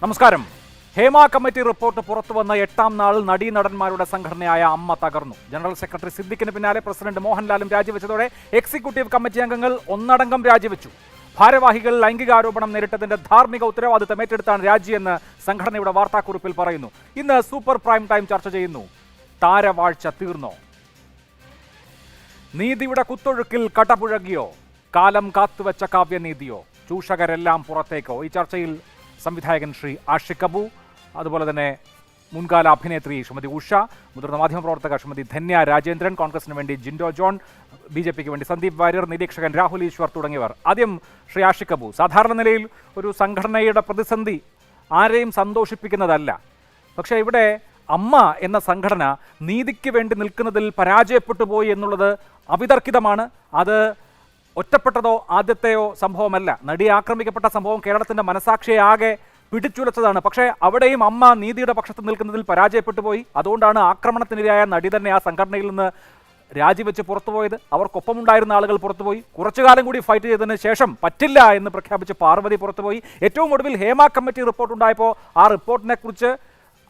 നമസ്കാരം. Hema committee report പുറത്തുവന്ന 8ാം നാൾ നടീനടന്മാരുടെ സംഘടനയായ അമ്മ തകർന്നു. ജനറൽ സെക്രട്ടറി സിദ്ദിഖിന് പിന്നാലെ പ്രസിഡന്റ് മോഹൻലാലും രാജിവെച്ചതോടെ എക്സിക്യൂട്ടീവ് കമ്മിറ്റി അംഗങ്ങൾ ഒന്നടങ്കം രാജിവെച്ചു. ഭാരവാഹികൾ ലൈംഗികാരോപണം നേരിട്ടതിന്റെ ധാർമ്മിക ഉത്തരവാദിത്തം ഏറ്റെടുത്താണ് രാജിയെന്ന് സംഘടനയുടെ വാർത്താക്കുറിപ്പിൽ പറയുന്നു. ഇന്ന് സൂപ്പർ പ്രൈം ടൈം ചർച്ച ചെയ്യുന്നു. താരവാഴ്ച തീർന്നോ? നീതിയുടെ കുത്തൊഴുക്കിൽ കടപുഴകിയോ? കാലം കാത്തുവെച്ച കാവ്യനീതിയോ? ചൂഷകരെല്ലാം പുറത്തേക്കോ? ഈ ചർച്ചയിൽ സംവിധായകൻ ശ്രീ ആഷിഖ് അബു, അതുപോലെ തന്നെ മുൻകാല അഭിനേത്രി ശ്രീമതി ഉഷ, മുതിർന്ന മാധ്യമപ്രവർത്തക ശ്രീമതി ധന്യ രാജേന്ദ്രൻ, കോൺഗ്രസിന് വേണ്ടി ജിൻഡോ ജോൺ, BJPക്ക് വേണ്ടി സന്ദീപ് വാര്യർ, നിരീക്ഷകൻ രാഹുൽ ഈശ്വർ തുടങ്ങിയവർ. ആദ്യം ശ്രീ ആഷിഖ് അബു, സാധാരണ നിലയിൽ ഒരു സംഘടനയുടെ പ്രതിസന്ധി ആരെയും സന്തോഷിപ്പിക്കുന്നതല്ല. പക്ഷേ ഇവിടെ അമ്മ എന്ന സംഘടന നീതിക്ക് വേണ്ടി നിൽക്കുന്നതിൽ പരാജയപ്പെട്ടു പോയി എന്നുള്ളത് അവിതർക്കിതമാണ്. അത് ഒറ്റപ്പെട്ടതോ ആദ്യത്തെയോ സംഭവമല്ല. നടി ആക്രമിക്കപ്പെട്ട സംഭവം കേരളത്തിൻ്റെ മനസാക്ഷിയെ ആകെ പിടിച്ചുലച്ചതാണ്. പക്ഷേ അവിടെയും അമ്മ നീതിയുടെ പക്ഷത്ത് നിൽക്കുന്നതിൽ പരാജയപ്പെട്ടു പോയി. അതുകൊണ്ടാണ് ആക്രമണത്തിനിരയായ നടി തന്നെ ആ സംഘടനയിൽ നിന്ന് രാജിവെച്ച് പുറത്തുപോയത്. അവർക്കൊപ്പമുണ്ടായിരുന്ന ആളുകൾ പുറത്തുപോയി. കുറച്ചു കാലം കൂടി ഫൈറ്റ് ചെയ്തതിന് ശേഷം പറ്റില്ല എന്ന് പ്രഖ്യാപിച്ച് പാർവതി പുറത്തുപോയി. ഏറ്റവും ഒടുവിൽ ഹേമ കമ്മിറ്റി റിപ്പോർട്ട് ഉണ്ടായപ്പോൾ ആ റിപ്പോർട്ടിനെ കുറിച്ച്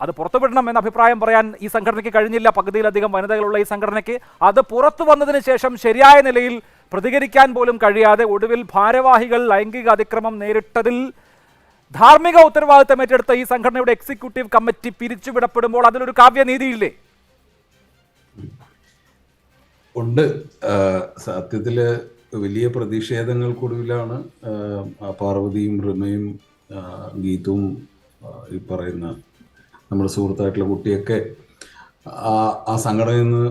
അത് പുറത്തുവിടണം എന്ന അഭിപ്രായം പറയാൻ ഈ സംഘടനയ്ക്ക് കഴിഞ്ഞില്ല. പകുതിയിലധികം വനിതകളുള്ള ഈ സംഘടനയ്ക്ക് അത് പുറത്തു വന്നതിന് ശേഷം ശരിയായ നിലയിൽ പ്രതികരിക്കാൻ പോലും കഴിയാതെ ഒടുവിൽ ഭാരവാഹികൾ ലൈംഗിക അതിക്രമം നേരിട്ടതിൽ ധാർമ്മിക ഉത്തരവാദിത്തം ഏറ്റെടുത്ത ഈ സംഘടനയുടെ എക്സിക്യൂട്ടീവ് കമ്മിറ്റി പിരിച്ചുവിടപ്പെടുമ്പോൾ അതിലൊരു കാവ്യനീതിയില്ലേ? ഉണ്ട്. സത്യത്തില് വലിയ പ്രതിഷേധങ്ങൾക്കൊടുവിലാണ് പാർവതിയും റിമയും ഗീതവും ഈ പറയുന്ന നമ്മുടെ സുഹൃത്തായിട്ടുള്ള കുട്ടിയൊക്കെ ആ സംഘടനയിൽ നിന്ന്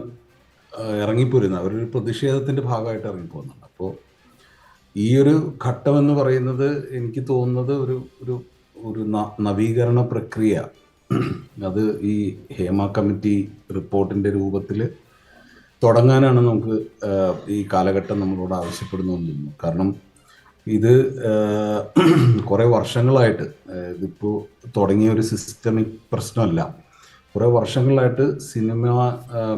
ഇറങ്ങിപ്പോരുന്നത്. അവരൊരു പ്രതിഷേധത്തിൻ്റെ ഭാഗമായിട്ട് ഇറങ്ങിപ്പോകുന്നുണ്ട്. അപ്പോൾ ഈ ഒരു ഘട്ടം എന്ന് പറയുന്നത് എനിക്ക് തോന്നുന്നത് ഒരു നവീകരണ പ്രക്രിയ അത് ഈ ഹേമ കമ്മിറ്റി റിപ്പോർട്ടിൻ്റെ രൂപത്തിൽ തുടങ്ങാനാണ് നമുക്ക് ഈ കാലഘട്ടം നമ്മളോട് ആവശ്യപ്പെടുന്നതെന്ന് തോന്നുന്നു. കാരണം ഇത് കുറേ വർഷങ്ങളായിട്ട് ഇതിപ്പോൾ തുടങ്ങിയ ഒരു സിസ്റ്റമിക് പ്രശ്നമല്ല. കുറേ വർഷങ്ങളായിട്ട് സിനിമ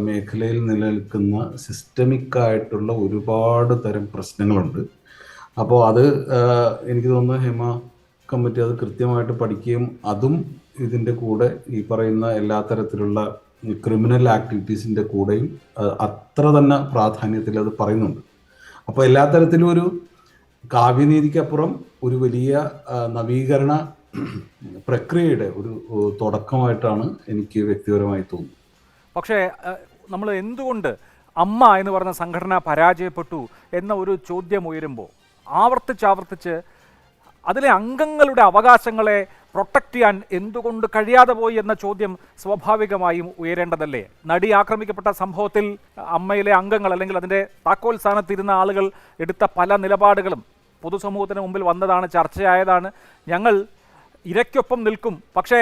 മേഖലയിൽ നിലനിൽക്കുന്ന സിസ്റ്റമിക് ആയിട്ടുള്ള ഒരുപാട് തരം പ്രശ്നങ്ങളുണ്ട്. അപ്പോൾ അത് എനിക്ക് തോന്നുന്നു ഹേമ കമ്മിറ്റി അത് കൃത്യമായിട്ട് പഠിക്കുകയും അതും ഇതിൻ്റെ കൂടെ ഈ പറയുന്ന എല്ലാ തരത്തിലുള്ള ക്രിമിനൽ ആക്ടിവിറ്റീസിൻ്റെ കൂടെയും അത്ര തന്നെ പ്രാധാന്യത്തിൽ അത് പറയുന്നുണ്ട്. അപ്പോൾ എല്ലാ തരത്തിലും ഒരു കാവ്യനീതിക്കപ്പുറം ഒരു വലിയ നവീകരണ പ്രക്രിയയുടെ ഒരു തുടക്കമായിട്ടാണ് എനിക്ക് വ്യക്തിപരമായി തോന്നുന്നത്. പക്ഷേ നമ്മൾ എന്തുകൊണ്ട് അമ്മ എന്ന് പറയുന്ന സംഘടന പരാജയപ്പെട്ടു എന്ന ഒരു ചോദ്യം ഉയരുമ്പോൾ ആവർത്തിച്ച് അതിലെ അംഗങ്ങളുടെ അവകാശങ്ങളെ പ്രൊട്ടക്റ്റ് ചെയ്യാൻ എന്തുകൊണ്ട് കഴിയാതെ പോയി എന്ന ചോദ്യം സ്വാഭാവികമായും ഉയരേണ്ടതല്ലേ? നടി ആക്രമിക്കപ്പെട്ട സംഭവത്തിൽ അമ്മയിലെ അംഗങ്ങൾ അല്ലെങ്കിൽ അതിൻ്റെ താക്കോൽ സ്ഥാനത്തിരുന്ന ആളുകൾ എടുത്ത പല നിലപാടുകളും പൊതുസമൂഹത്തിന് മുമ്പിൽ വന്നതാണ്, ചർച്ചയായതാണ്. ഞങ്ങൾ ഇരയ്ക്കൊപ്പം നിൽക്കും, പക്ഷേ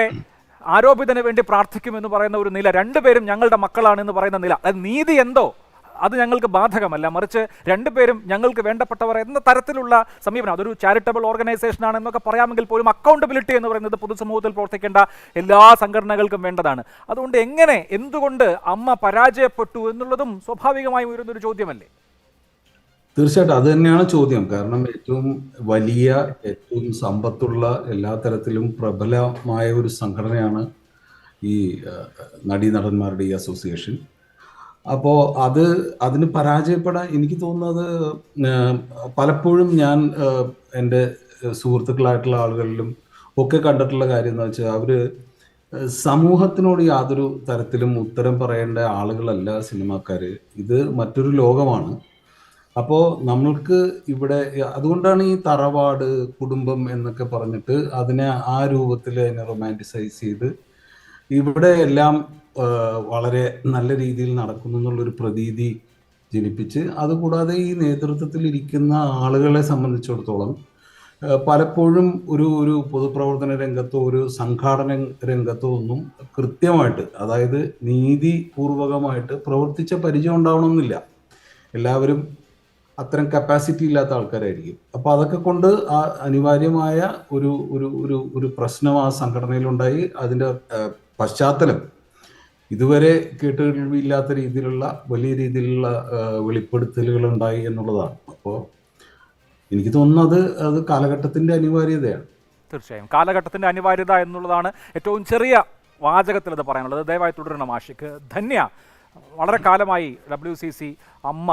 ആരോപിതന് വേണ്ടി പ്രാർത്ഥിക്കുമെന്ന് പറയുന്ന ഒരു നില, രണ്ടുപേരും ഞങ്ങളുടെ മക്കളാണെന്ന് പറയുന്ന നില, അത് നീതി എന്തോ അത് ഞങ്ങൾക്ക് ബാധകമല്ല, മറിച്ച് രണ്ടുപേരും ഞങ്ങൾക്ക് വേണ്ടപ്പെട്ടവർ എന്ന തരത്തിലുള്ള സമീപനം. അതൊരു ചാരിറ്റബിൾ ഓർഗനൈസേഷനാണെന്നൊക്കെ പറയാമെങ്കിൽ പോലും അക്കൗണ്ടബിലിറ്റി എന്ന് പറയുന്നത് പൊതുസമൂഹത്തിൽ പ്രവർത്തിക്കേണ്ട എല്ലാ സംഘടനകൾക്കും വേണ്ടതാണ്. അതുകൊണ്ട് എന്തുകൊണ്ട് അമ്മ പരാജയപ്പെട്ടു എന്നുള്ളതും സ്വാഭാവികമായും ഉയരുന്നൊരു ചോദ്യമല്ലേ? തീർച്ചയായിട്ടും അത് തന്നെയാണ് ചോദ്യം. കാരണം ഏറ്റവും വലിയ, ഏറ്റവും സമ്പത്തുള്ള, എല്ലാ തരത്തിലും പ്രബലമായ ഒരു സംഘടനയാണ് ഈ നടീനടന്മാരുടെ ഈ അസോസിയേഷൻ. അപ്പോൾ അതിന് പരാജയപ്പെടാൻ എനിക്ക് തോന്നുന്നത് പലപ്പോഴും ഞാൻ എൻ്റെ സുഹൃത്തുക്കളായിട്ടുള്ള ആളുകളിലും ഒക്കെ കണ്ടിട്ടുള്ള കാര്യം എന്ന് വെച്ചാൽ അവർ സമൂഹത്തിനോട് യാതൊരു തരത്തിലും ഉത്തരം പറയേണ്ട ആളുകളല്ല സിനിമാക്കാർ. ഇത് മറ്റൊരു ലോകമാണ്. അപ്പോൾ നമ്മൾക്ക് ഇവിടെ അതുകൊണ്ടാണ് ഈ തറവാട്, കുടുംബം എന്നൊക്കെ പറഞ്ഞിട്ട് അതിനെ ആ രൂപത്തിൽ അതിനെ റൊമാൻറ്റിസൈസ് ചെയ്ത് ഇവിടെ എല്ലാം വളരെ നല്ല രീതിയിൽ നടക്കുന്നു എന്നുള്ളൊരു പ്രതീതി ജനിപ്പിച്ച്, അതുകൂടാതെ ഈ നേതൃത്വത്തിൽ ഇരിക്കുന്ന ആളുകളെ സംബന്ധിച്ചിടത്തോളം പലപ്പോഴും ഒരു പൊതുപ്രവർത്തന രംഗത്തോ ഒരു സംഘാടന രംഗത്തോ ഒന്നും കൃത്യമായിട്ട്, അതായത് നീതിപൂർവകമായിട്ട് പ്രവർത്തിച്ച പരിചയം ഉണ്ടാവണമെന്നില്ല. എല്ലാവരും അത്തരം കപ്പാസിറ്റി ഇല്ലാത്ത ആൾക്കാരായിരിക്കും. അപ്പോൾ അതൊക്കെ കൊണ്ട് ആ അനിവാര്യമായ ഒരു പ്രശ്നം ആ സംഘടനയിലുണ്ടായി. അതിൻ്റെ പശ്ചാത്തലം ഇതുവരെ കേട്ടുകേൾവിയില്ലാത്ത രീതിയിലുള്ള വലിയ രീതിയിലുള്ള വെളിപ്പെടുത്തലുകൾ ഉണ്ടായി എന്നുള്ളതാണ്. അപ്പോൾ എനിക്ക് തോന്നുന്നത് അത് കാലഘട്ടത്തിൻ്റെ അനിവാര്യതയാണ്. തീർച്ചയായും കാലഘട്ടത്തിൻ്റെ അനിവാര്യത എന്നുള്ളതാണ് ഏറ്റവും ചെറിയ വാചകത്തിൽ അത് പറയാനുള്ളത്. ദയവായി തുടരണം ആഷിഖ്. ധന്യ, വളരെ കാലമായി WCC അമ്മ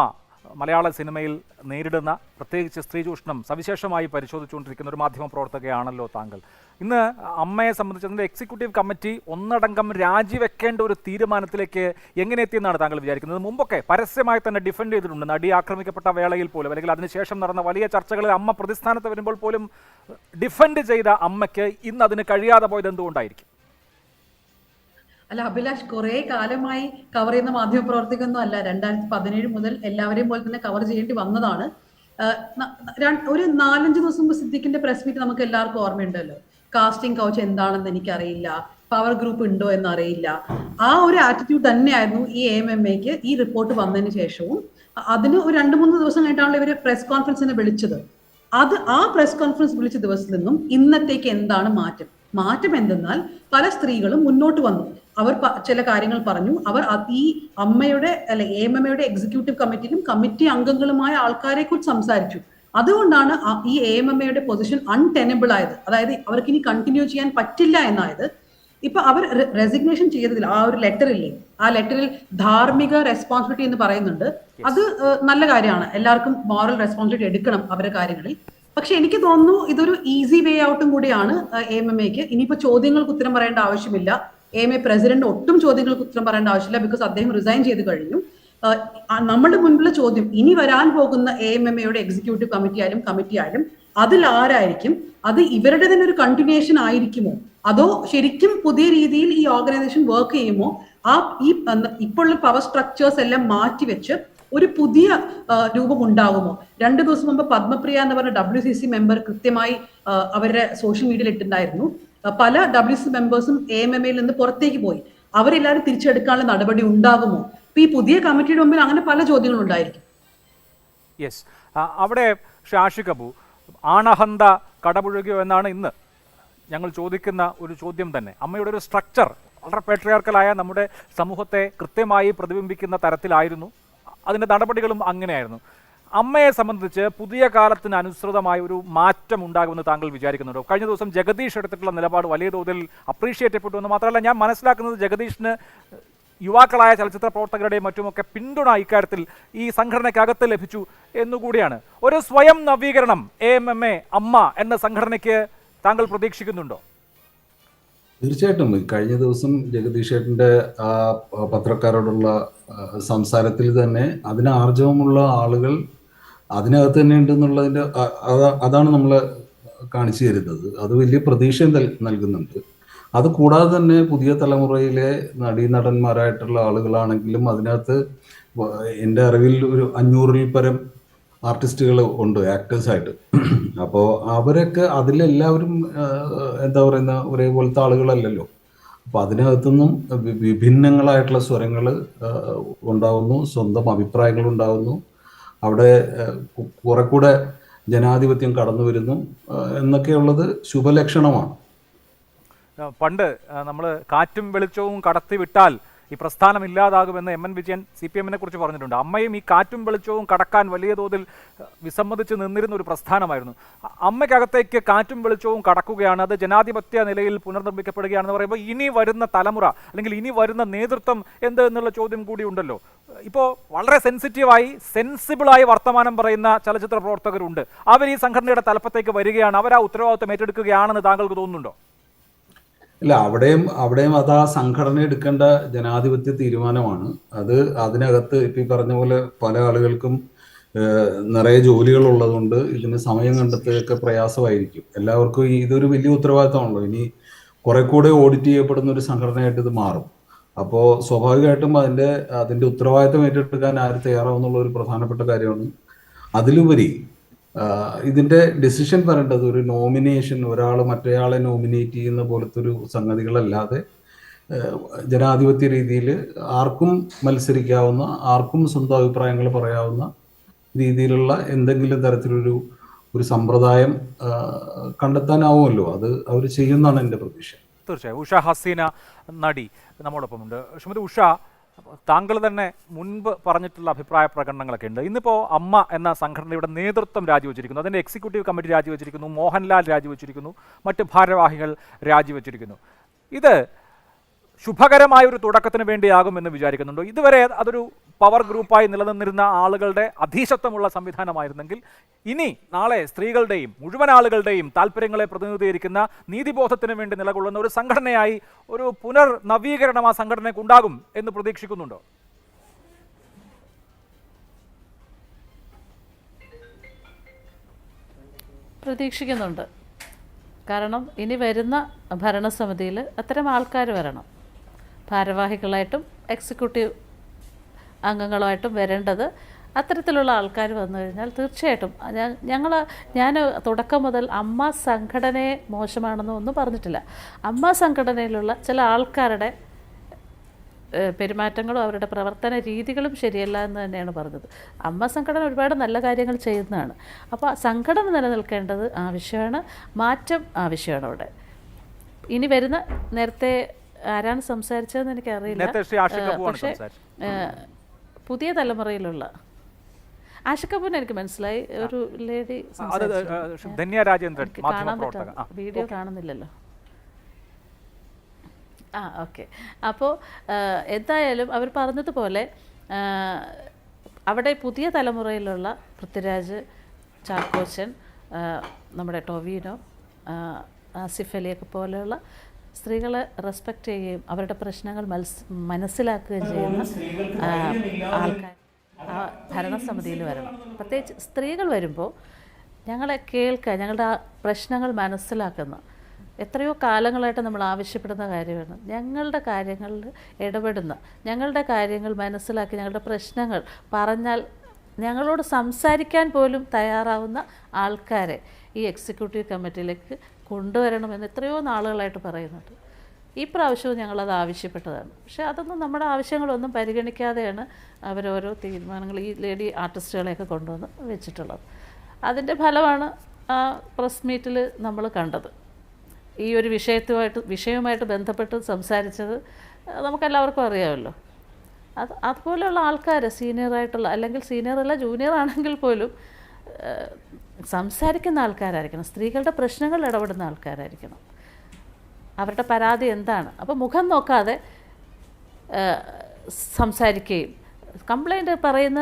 മലയാള സിനിമയിൽ നേരിടുന്ന പ്രത്യേകിച്ച് സ്ത്രീ ചൂഷണം സവിശേഷമായി പരിശോധിച്ചുകൊണ്ടിരിക്കുന്ന ഒരു മാധ്യമ പ്രവർത്തകയാണല്ലോ താങ്കൾ. ഇന്ന് അമ്മയെ സംബന്ധിച്ച് എക്സിക്യൂട്ടീവ് കമ്മിറ്റി ഒന്നടങ്കം രാജിവെക്കേണ്ട ഒരു തീരുമാനത്തിലേക്ക് എങ്ങനെ എത്തിയെന്നാണ് താങ്കൾ വിചാരിക്കുന്നത്? മുമ്പൊക്കെ പരസ്യമായി തന്നെ ഡിഫെൻഡ് ചെയ്തിട്ടുണ്ട്. നടി ആക്രമിക്കപ്പെട്ട വേളയിൽ പോലും അല്ലെങ്കിൽ അതിനുശേഷം നടന്ന വലിയ ചർച്ചകളിൽ അമ്മ പ്രതിസ്ഥാനത്ത് വരുമ്പോൾ പോലും ഡിഫെൻഡ് ചെയ്ത അമ്മയ്ക്ക് ഇന്ന് അതിന് കഴിയാതെ പോയത് എന്തുകൊണ്ടായിരിക്കും? അല്ല അഭിലാഷ്, കുറെ കാലമായി കവർ ചെയ്യുന്ന മാധ്യമ പ്രവർത്തകയൊന്നും അല്ല. 2017 മുതൽ എല്ലാവരെയും പോലെ തന്നെ കവർ ചെയ്യേണ്ടി വന്നതാണ്. ഒരു 4-5 ദിവസം മുമ്പ് സിദ്ദിഖിന്റെ പ്രസ് മീറ്റ് നമുക്ക് എല്ലാവർക്കും ഓർമ്മയുണ്ടല്ലോ. കാസ്റ്റിംഗ് കൗച്ച് എന്താണെന്ന് എനിക്കറിയില്ല, പവർ ഗ്രൂപ്പ് ഉണ്ടോ എന്നറിയില്ല. ആ ഒരു ആറ്റിറ്റ്യൂഡ് തന്നെയായിരുന്നു ഈ AMMAക്ക് ഈ റിപ്പോർട്ട് വന്നതിന് ശേഷവും. അതിന് ഒരു 2-3 ദിവസം കഴിഞ്ഞിട്ടാണല്ലോ ഇവര് പ്രസ് കോൺഫറൻസിനെ വിളിച്ചത്. ആ പ്രസ് കോൺഫറൻസ് വിളിച്ച ദിവസത്തിൽ നിന്നും ഇന്നത്തേക്ക് എന്താണ് മാറ്റം എന്തെന്നാൽ പല സ്ത്രീകളും മുന്നോട്ട് വന്നു. അവർ ചില കാര്യങ്ങൾ പറഞ്ഞു. അവർ ഈ അമ്മയുടെ AMMAയുടെ എക്സിക്യൂട്ടീവ് കമ്മിറ്റിയിലും കമ്മിറ്റി അംഗങ്ങളുമായ ആൾക്കാരെ കുറിച്ച് സംസാരിച്ചു. അതുകൊണ്ടാണ് ഈ AMMAയുടെ പൊസിഷൻ അൺടെനബിൾ ആയത്. അതായത് അവർക്ക് ഇനി കണ്ടിന്യൂ ചെയ്യാൻ പറ്റില്ല എന്നായത്. ഇപ്പൊ അവർ റെസിഗ്നേഷൻ ചെയ്തതിൽ ആ ഒരു ലെറ്ററില്ലേ, ആ ലെറ്ററിൽ ധാർമ്മിക റെസ്പോൺസിബിലിറ്റി എന്ന് പറയുന്നുണ്ട്. അത് നല്ല കാര്യമാണ്. എല്ലാവർക്കും മോറൽ റെസ്പോൺസിബിലിറ്റി എടുക്കണം അവരുടെ കാര്യങ്ങളിൽ. പക്ഷെ എനിക്ക് തോന്നുന്നു ഇതൊരു ഈസി വേ ഔട്ടും കൂടിയാണ് AMMAക്ക്. ഇനിയിപ്പോ ചോദ്യങ്ങൾക്ക് ഉത്തരം പറയേണ്ട ആവശ്യമില്ല. AMA പ്രസിഡന്റ് ഒട്ടും ചോദ്യങ്ങൾക്ക് ഉത്തരം പറയേണ്ട ആവശ്യമില്ല. ബിക്കോസ് അദ്ദേഹം റിസൈൻ ചെയ്ത് കഴിഞ്ഞു. നമ്മുടെ മുൻപിലുള്ള ചോദ്യം ഇനി വരാൻ പോകുന്ന AMMAയുടെ എക്സിക്യൂട്ടീവ് കമ്മിറ്റി ആയാലും അതിൽ ആരായിരിക്കും? അത് ഇവരുടെ തന്നെ ഒരു കണ്ടിന്യൂഷൻ ആയിരിക്കുമോ, അതോ ശരിക്കും പുതിയ രീതിയിൽ ഈ ഓർഗനൈസേഷൻ വർക്ക് ചെയ്യുമോ? ഇപ്പോഴുള്ള പവർ സ്ട്രക്ചേഴ്സ് എല്ലാം മാറ്റിവെച്ച് ഒരു പുതിയ രൂപം ഉണ്ടാകുമോ? 2 ദിവസം മുമ്പ് പത്മപ്രിയ എന്ന് പറഞ്ഞ WCC മെമ്പർ കൃത്യമായി അവരുടെ സോഷ്യൽ മീഡിയയിൽ ഇട്ടുണ്ടായിരുന്നു. പല WCC മെമ്പേഴ്സും AMMAയിൽ നിന്ന് പുറത്തേക്ക് പോയി. അവരെല്ലാവരും തിരിച്ചെടുക്കാനുള്ള നടപടി ഉണ്ടാകുമോ? ഈ പുതിയ കമ്മിറ്റിയുടെ മുമ്പിൽ അങ്ങനെ പല ചോദ്യങ്ങളും ഉണ്ടായിരിക്കും. യെസ്, അവിടെ ആഷിഖ് അബു, ആണഹന്ത കടപുഴകിയോ എന്നാണ് ഇന്ന് ഞങ്ങൾ ചോദിക്കുന്ന ഒരു ചോദ്യം തന്നെ. അമ്മയുടെ ഒരു സ്ട്രക്ചർ വളരെ പേട്രിയാർക്കലായ നമ്മുടെ സമൂഹത്തെ കൃത്യമായി പ്രതിബിംബിക്കുന്ന തരത്തിലായിരുന്നു. അതിൻ്റെ നടപടികളും അങ്ങനെയായിരുന്നു. അമ്മയെ സംബന്ധിച്ച് പുതിയ കാലത്തിന് അനുസൃതമായ ഒരു മാറ്റം ഉണ്ടാകുമെന്ന് താങ്കൾ വിചാരിക്കുന്നുണ്ടോ? കഴിഞ്ഞ ദിവസം ജഗദീഷ് എടുത്തിട്ടുള്ള നിലപാട് വലിയ തോതിൽ അപ്രീഷിയേറ്റ് ചെയ്യപ്പെട്ടു എന്ന് മാത്രമല്ല, ഞാൻ മനസ്സിലാക്കുന്നത് ജഗദീഷിന് യുവാക്കളായ ചലച്ചിത്ര പ്രവർത്തകരുടെയും മറ്റുമൊക്കെ പിന്തുണ ഇക്കാര്യത്തിൽ ഈ സംഘടനയ്ക്കകത്ത് ലഭിച്ചു എന്നുകൂടിയാണ്. ഒരു സ്വയം നവീകരണം AMMA അമ്മ എന്ന സംഘടനയ്ക്ക് താങ്കൾ പ്രതീക്ഷിക്കുന്നുണ്ടോ? തീർച്ചയായിട്ടും. കഴിഞ്ഞ ദിവസം ജഗദീഷ് ഏട്ടൻ്റെ ആ പത്രക്കാരോടുള്ള സംസാരത്തിൽ തന്നെ അതിന് ആർജവമുള്ള ആളുകൾ അതിനകത്ത് തന്നെ ഉണ്ടെന്നുള്ളതിൻ്റെ അതാണ് നമ്മൾ കാണിച്ചു തരുന്നത്. അത് വലിയ പ്രതീക്ഷ നൽകുന്നുണ്ട്. അത് കൂടാതെ തന്നെ പുതിയ തലമുറയിലെ നടീനടന്മാരായിട്ടുള്ള ആളുകളാണെങ്കിലും അതിനകത്ത് എൻ്റെ അറിവിൽ ഒരു 500-ൽ പരം ആർട്ടിസ്റ്റുകൾ ഉണ്ട് ആക്ടേഴ്സായിട്ട്. അപ്പോൾ അവരൊക്കെ അതിലെല്ലാവരും എന്താ പറയുന്ന ഒരേപോലത്തെ ആളുകളല്ലല്ലോ. അപ്പോൾ അതിനകത്തുനിന്നും വിഭിന്നങ്ങളായിട്ടുള്ള സ്വരങ്ങൾ ഉണ്ടാവുന്നു, സ്വന്തം അഭിപ്രായങ്ങൾ ഉണ്ടാവുന്നു. അവിടെ കുറെ കൂടെ ജനാധിപത്യം കടന്നു വരുന്നു എന്നൊക്കെയുള്ളത് ശുഭലക്ഷണമാണ്. പണ്ട് നമ്മൾ കാറ്റും വെളിച്ചവും കടത്തി വിട്ടാൽ ഈ പ്രസ്ഥാനം ഇല്ലാതാകുമെന്ന് MN വിജയൻ CPM-നെ കുറിച്ച് പറഞ്ഞിട്ടുണ്ട്. അമ്മയും ഈ കാറ്റും വെളിച്ചവും കടക്കാൻ വലിയ തോതിൽ വിസമ്മതിച്ച് നിന്നിരുന്ന ഒരു പ്രസ്ഥാനമായിരുന്നു. അമ്മയ്ക്കകത്തേക്ക് കാറ്റും വെളിച്ചവും കടക്കുകയാണ്, അത് ജനാധിപത്യ നിലയിൽ പുനർനിർമ്മിക്കപ്പെടുകയാണെന്ന് പറയുമ്പോൾ ഇനി വരുന്ന തലമുറ അല്ലെങ്കിൽ ഇനി വരുന്ന നേതൃത്വം എന്ത് എന്നുള്ള ചോദ്യം കൂടി ഉണ്ടല്ലോ. ഇപ്പോൾ വളരെ സെൻസിറ്റീവായി സെൻസിബിളായി വർത്തമാനം പറയുന്ന ചലച്ചിത്ര പ്രവർത്തകരുണ്ട്. അവർ ഈ സംഘടനയുടെ തലപ്പത്തേക്ക് വരികയാണ്, അവർ ആ ഉത്തരവാദിത്വം ഏറ്റെടുക്കുകയാണെന്ന് താങ്കൾക്ക് തോന്നുന്നുണ്ടോ? അല്ല, അവിടെയും അത് ആ സംഘടന എടുക്കേണ്ട ജനാധിപത്യ തീരുമാനമാണ്. അതിനകത്ത് ഇപ്പം ഈ പറഞ്ഞ പോലെ പല ആളുകൾക്കും നിറയെ ജോലികൾ ഉള്ളതുകൊണ്ട് ഇതിന് സമയം കണ്ടെത്തുകയൊക്കെ പ്രയാസമായിരിക്കും. എല്ലാവർക്കും ഇതൊരു വലിയ ഉത്തരവാദിത്തമാണല്ലോ. ഇനി കുറെ കൂടെ ഓഡിറ്റ് ചെയ്യപ്പെടുന്ന ഒരു സംഘടനയായിട്ട് ഇത് മാറും. അപ്പോൾ സ്വാഭാവികമായിട്ടും അതിൻ്റെ ഉത്തരവാദിത്തം ഏറ്റെടുക്കാൻ ആര് തയ്യാറാവുന്നുള്ള ഒരു പ്രധാനപ്പെട്ട കാര്യമാണ്. അതിലുപരി ഇതിന്റെ ഡിസിഷൻ പറയേണ്ടത് ഒരു നോമിനേഷൻ, ഒരാൾ മറ്റേയാളെ നോമിനേറ്റ് ചെയ്യുന്ന പോലത്തെ ഒരു സംഗതികളല്ലാതെ ജനാധിപത്യ രീതിയിൽ ആർക്കും മത്സരിക്കാവുന്ന, ആർക്കും സ്വന്തം അഭിപ്രായങ്ങൾ പറയാവുന്ന രീതിയിലുള്ള എന്തെങ്കിലും തരത്തിലൊരു സമ്പ്രദായം കണ്ടെത്താനാവുമല്ലോ. അത് അവർ ചെയ്യുന്നതാണ് എൻ്റെ പ്രതീക്ഷ. തീർച്ചയായും. ഉഷ ഹസീന നടി നമ്മോടൊപ്പമുണ്ട്. ശ്രീമതി ഉഷ, താങ്കൾ തന്നെ മുൻപ് പറഞ്ഞിട്ടുള്ള അഭിപ്രായ പ്രകടനങ്ങളൊക്കെ ഉണ്ട്. ഇന്നിപ്പോൾ അമ്മ എന്ന സംഘടനയുടെ നേതൃത്വം രാജിവെച്ചിരിക്കുന്നു, അതിൻ്റെ എക്സിക്യൂട്ടീവ് കമ്മിറ്റി രാജിവെച്ചിരിക്കുന്നു, മോഹൻലാൽ രാജിവെച്ചിരിക്കുന്നു, മറ്റ് ഭാരവാഹികൾ രാജിവെച്ചിരിക്കുന്നു. ഇത് ശുഭകരമായ ഒരു തുടക്കത്തിന് വേണ്ടിയാകുമെന്ന് വിചാരിക്കുന്നുണ്ടോ? ഇതുവരെ അതൊരു പവർ ഗ്രൂപ്പായി നിലനിന്നിരുന്ന ആളുകളുടെ അധീശത്വമുള്ള സംവിധാനമായിരുന്നെങ്കിൽ ഇനി നാളെ സ്ത്രീകളുടെയും മുഴുവൻ ആളുകളുടെയും താല്പര്യങ്ങളെ പ്രതിനിധീകരിക്കുന്ന നീതിബോധത്തിന് വേണ്ടി നിലകൊള്ളുന്ന ഒരു സംഘടനയായി ഒരു പുനർനവീകരണം ആ സംഘടനയ്ക്ക് ഉണ്ടാകും എന്ന് പ്രതീക്ഷിക്കുന്നുണ്ടോ? പ്രതീക്ഷിക്കുന്നുണ്ട്. കാരണം ഇനി വരുന്ന ഭരണസമിതിയിൽ അത്തരം ആൾക്കാർ വരണം. ഭാരവാഹികളായിട്ടും എക്സിക്യൂട്ടീവ് അംഗങ്ങളായിട്ടും വരേണ്ടത് അത്തരത്തിലുള്ള ആൾക്കാർ വന്നു കഴിഞ്ഞാൽ തീർച്ചയായിട്ടും ഞാൻ തുടക്കം മുതൽ അമ്മ സംഘടനയെ മോശമാണെന്നോ ഒന്നും പറഞ്ഞിട്ടില്ല. അമ്മ സംഘടനയിലുള്ള ചില ആൾക്കാരുടെ പെരുമാറ്റങ്ങളും അവരുടെ പ്രവർത്തന രീതികളും ശരിയല്ല എന്ന് തന്നെയാണ് പറഞ്ഞത്. അമ്മ സംഘടന ഒരുപാട് നല്ല കാര്യങ്ങൾ ചെയ്യുന്നതാണ്. അപ്പോൾ സംഘടന നിലനിൽക്കേണ്ടത് ആവശ്യമാണ്, മാറ്റം ആവശ്യമാണ്. അവിടെ ഇനി വരുന്ന നേരത്തെ ആരാണ് സംസാരിച്ചതെന്ന് എനിക്കറിയില്ല, പക്ഷേ പുതിയ തലമുറയിലുള്ള ആഷിഖബുവിനെ എനിക്ക് മനസ്സിലായി. ഒരു ലേഡി കാണാൻ പറ്റാ, വീഡിയോ കാണുന്നില്ലല്ലോ. ഓക്കെ. അപ്പോൾ എന്തായാലും അവർ പറഞ്ഞതുപോലെ അവിടെ പുതിയ തലമുറയിലുള്ള പൃഥ്വിരാജ്, ചാക്കോച്ചൻ, നമ്മുടെ ടൊവിനോ, ആസിഫ് അലിയൊക്കെ പോലെയുള്ള സ്ത്രീകളെ റെസ്പെക്റ്റ് ചെയ്യുകയും അവരുടെ പ്രശ്നങ്ങൾ മനസ്സിലാക്കുകയും ചെയ്യുന്ന ആൾക്കാർ ഭരണസമിതിയിൽ വരണം. പ്രത്യേകിച്ച് സ്ത്രീകൾ വരുമ്പോൾ ഞങ്ങളെ കേൾക്കുക, ഞങ്ങളുടെ ആ പ്രശ്നങ്ങൾ മനസ്സിലാക്കുന്ന, എത്രയോ കാലങ്ങളായിട്ട് നമ്മൾ ആവശ്യപ്പെടുന്ന കാര്യമാണ്. ഞങ്ങളുടെ കാര്യങ്ങളിൽ ഇടപെടുന്ന, ഞങ്ങളുടെ കാര്യങ്ങൾ മനസ്സിലാക്കി ഞങ്ങളുടെ പ്രശ്നങ്ങൾ പറഞ്ഞാൽ ഞങ്ങളോട് സംസാരിക്കാൻ പോലും തയ്യാറാവുന്ന ആൾക്കാരെ ഈ എക്സിക്യൂട്ടീവ് കമ്മിറ്റിയിലേക്ക് കൊണ്ടുവരണമെന്ന് എത്രയോ നാളുകളായിട്ട് പറയുന്നുണ്ട്. ഈ പ്രാവശ്യവും ഞങ്ങളത് ആവശ്യപ്പെട്ടതാണ്. പക്ഷേ അതൊന്നും നമ്മുടെ ആവശ്യങ്ങളൊന്നും പരിഗണിക്കാതെയാണ് അവരോരോ തീരുമാനങ്ങൾ ഈ ലേഡി ആർട്ടിസ്റ്റുകളെയൊക്കെ കൊണ്ടുവന്ന് വെച്ചിട്ടുള്ളത്. അതിൻ്റെ ഫലമാണ് ആ പ്രസ് മീറ്റിൽ നമ്മൾ കണ്ടത്. ഈ ഒരു വിഷയവുമായിട്ട് ബന്ധപ്പെട്ട് സംസാരിച്ചത് നമുക്കെല്ലാവർക്കും അറിയാമല്ലോ. അതുപോലെയുള്ള ആൾക്കാർ സീനിയറായിട്ടുള്ള, അല്ലെങ്കിൽ സീനിയറല്ല ജൂനിയർ ആണെങ്കിൽ പോലും സംസാരിക്കുന്ന ആൾക്കാരായിരിക്കണം. സ്ത്രീകളുടെ പ്രശ്നങ്ങൾ ഇടപെടുന്ന ആൾക്കാരായിരിക്കണം. അവരുടെ പരാതി എന്താണ്, അപ്പോൾ മുഖം നോക്കാതെ സംസാരിക്കുകയും കംപ്ലൈൻറ്റ് പറയുന്ന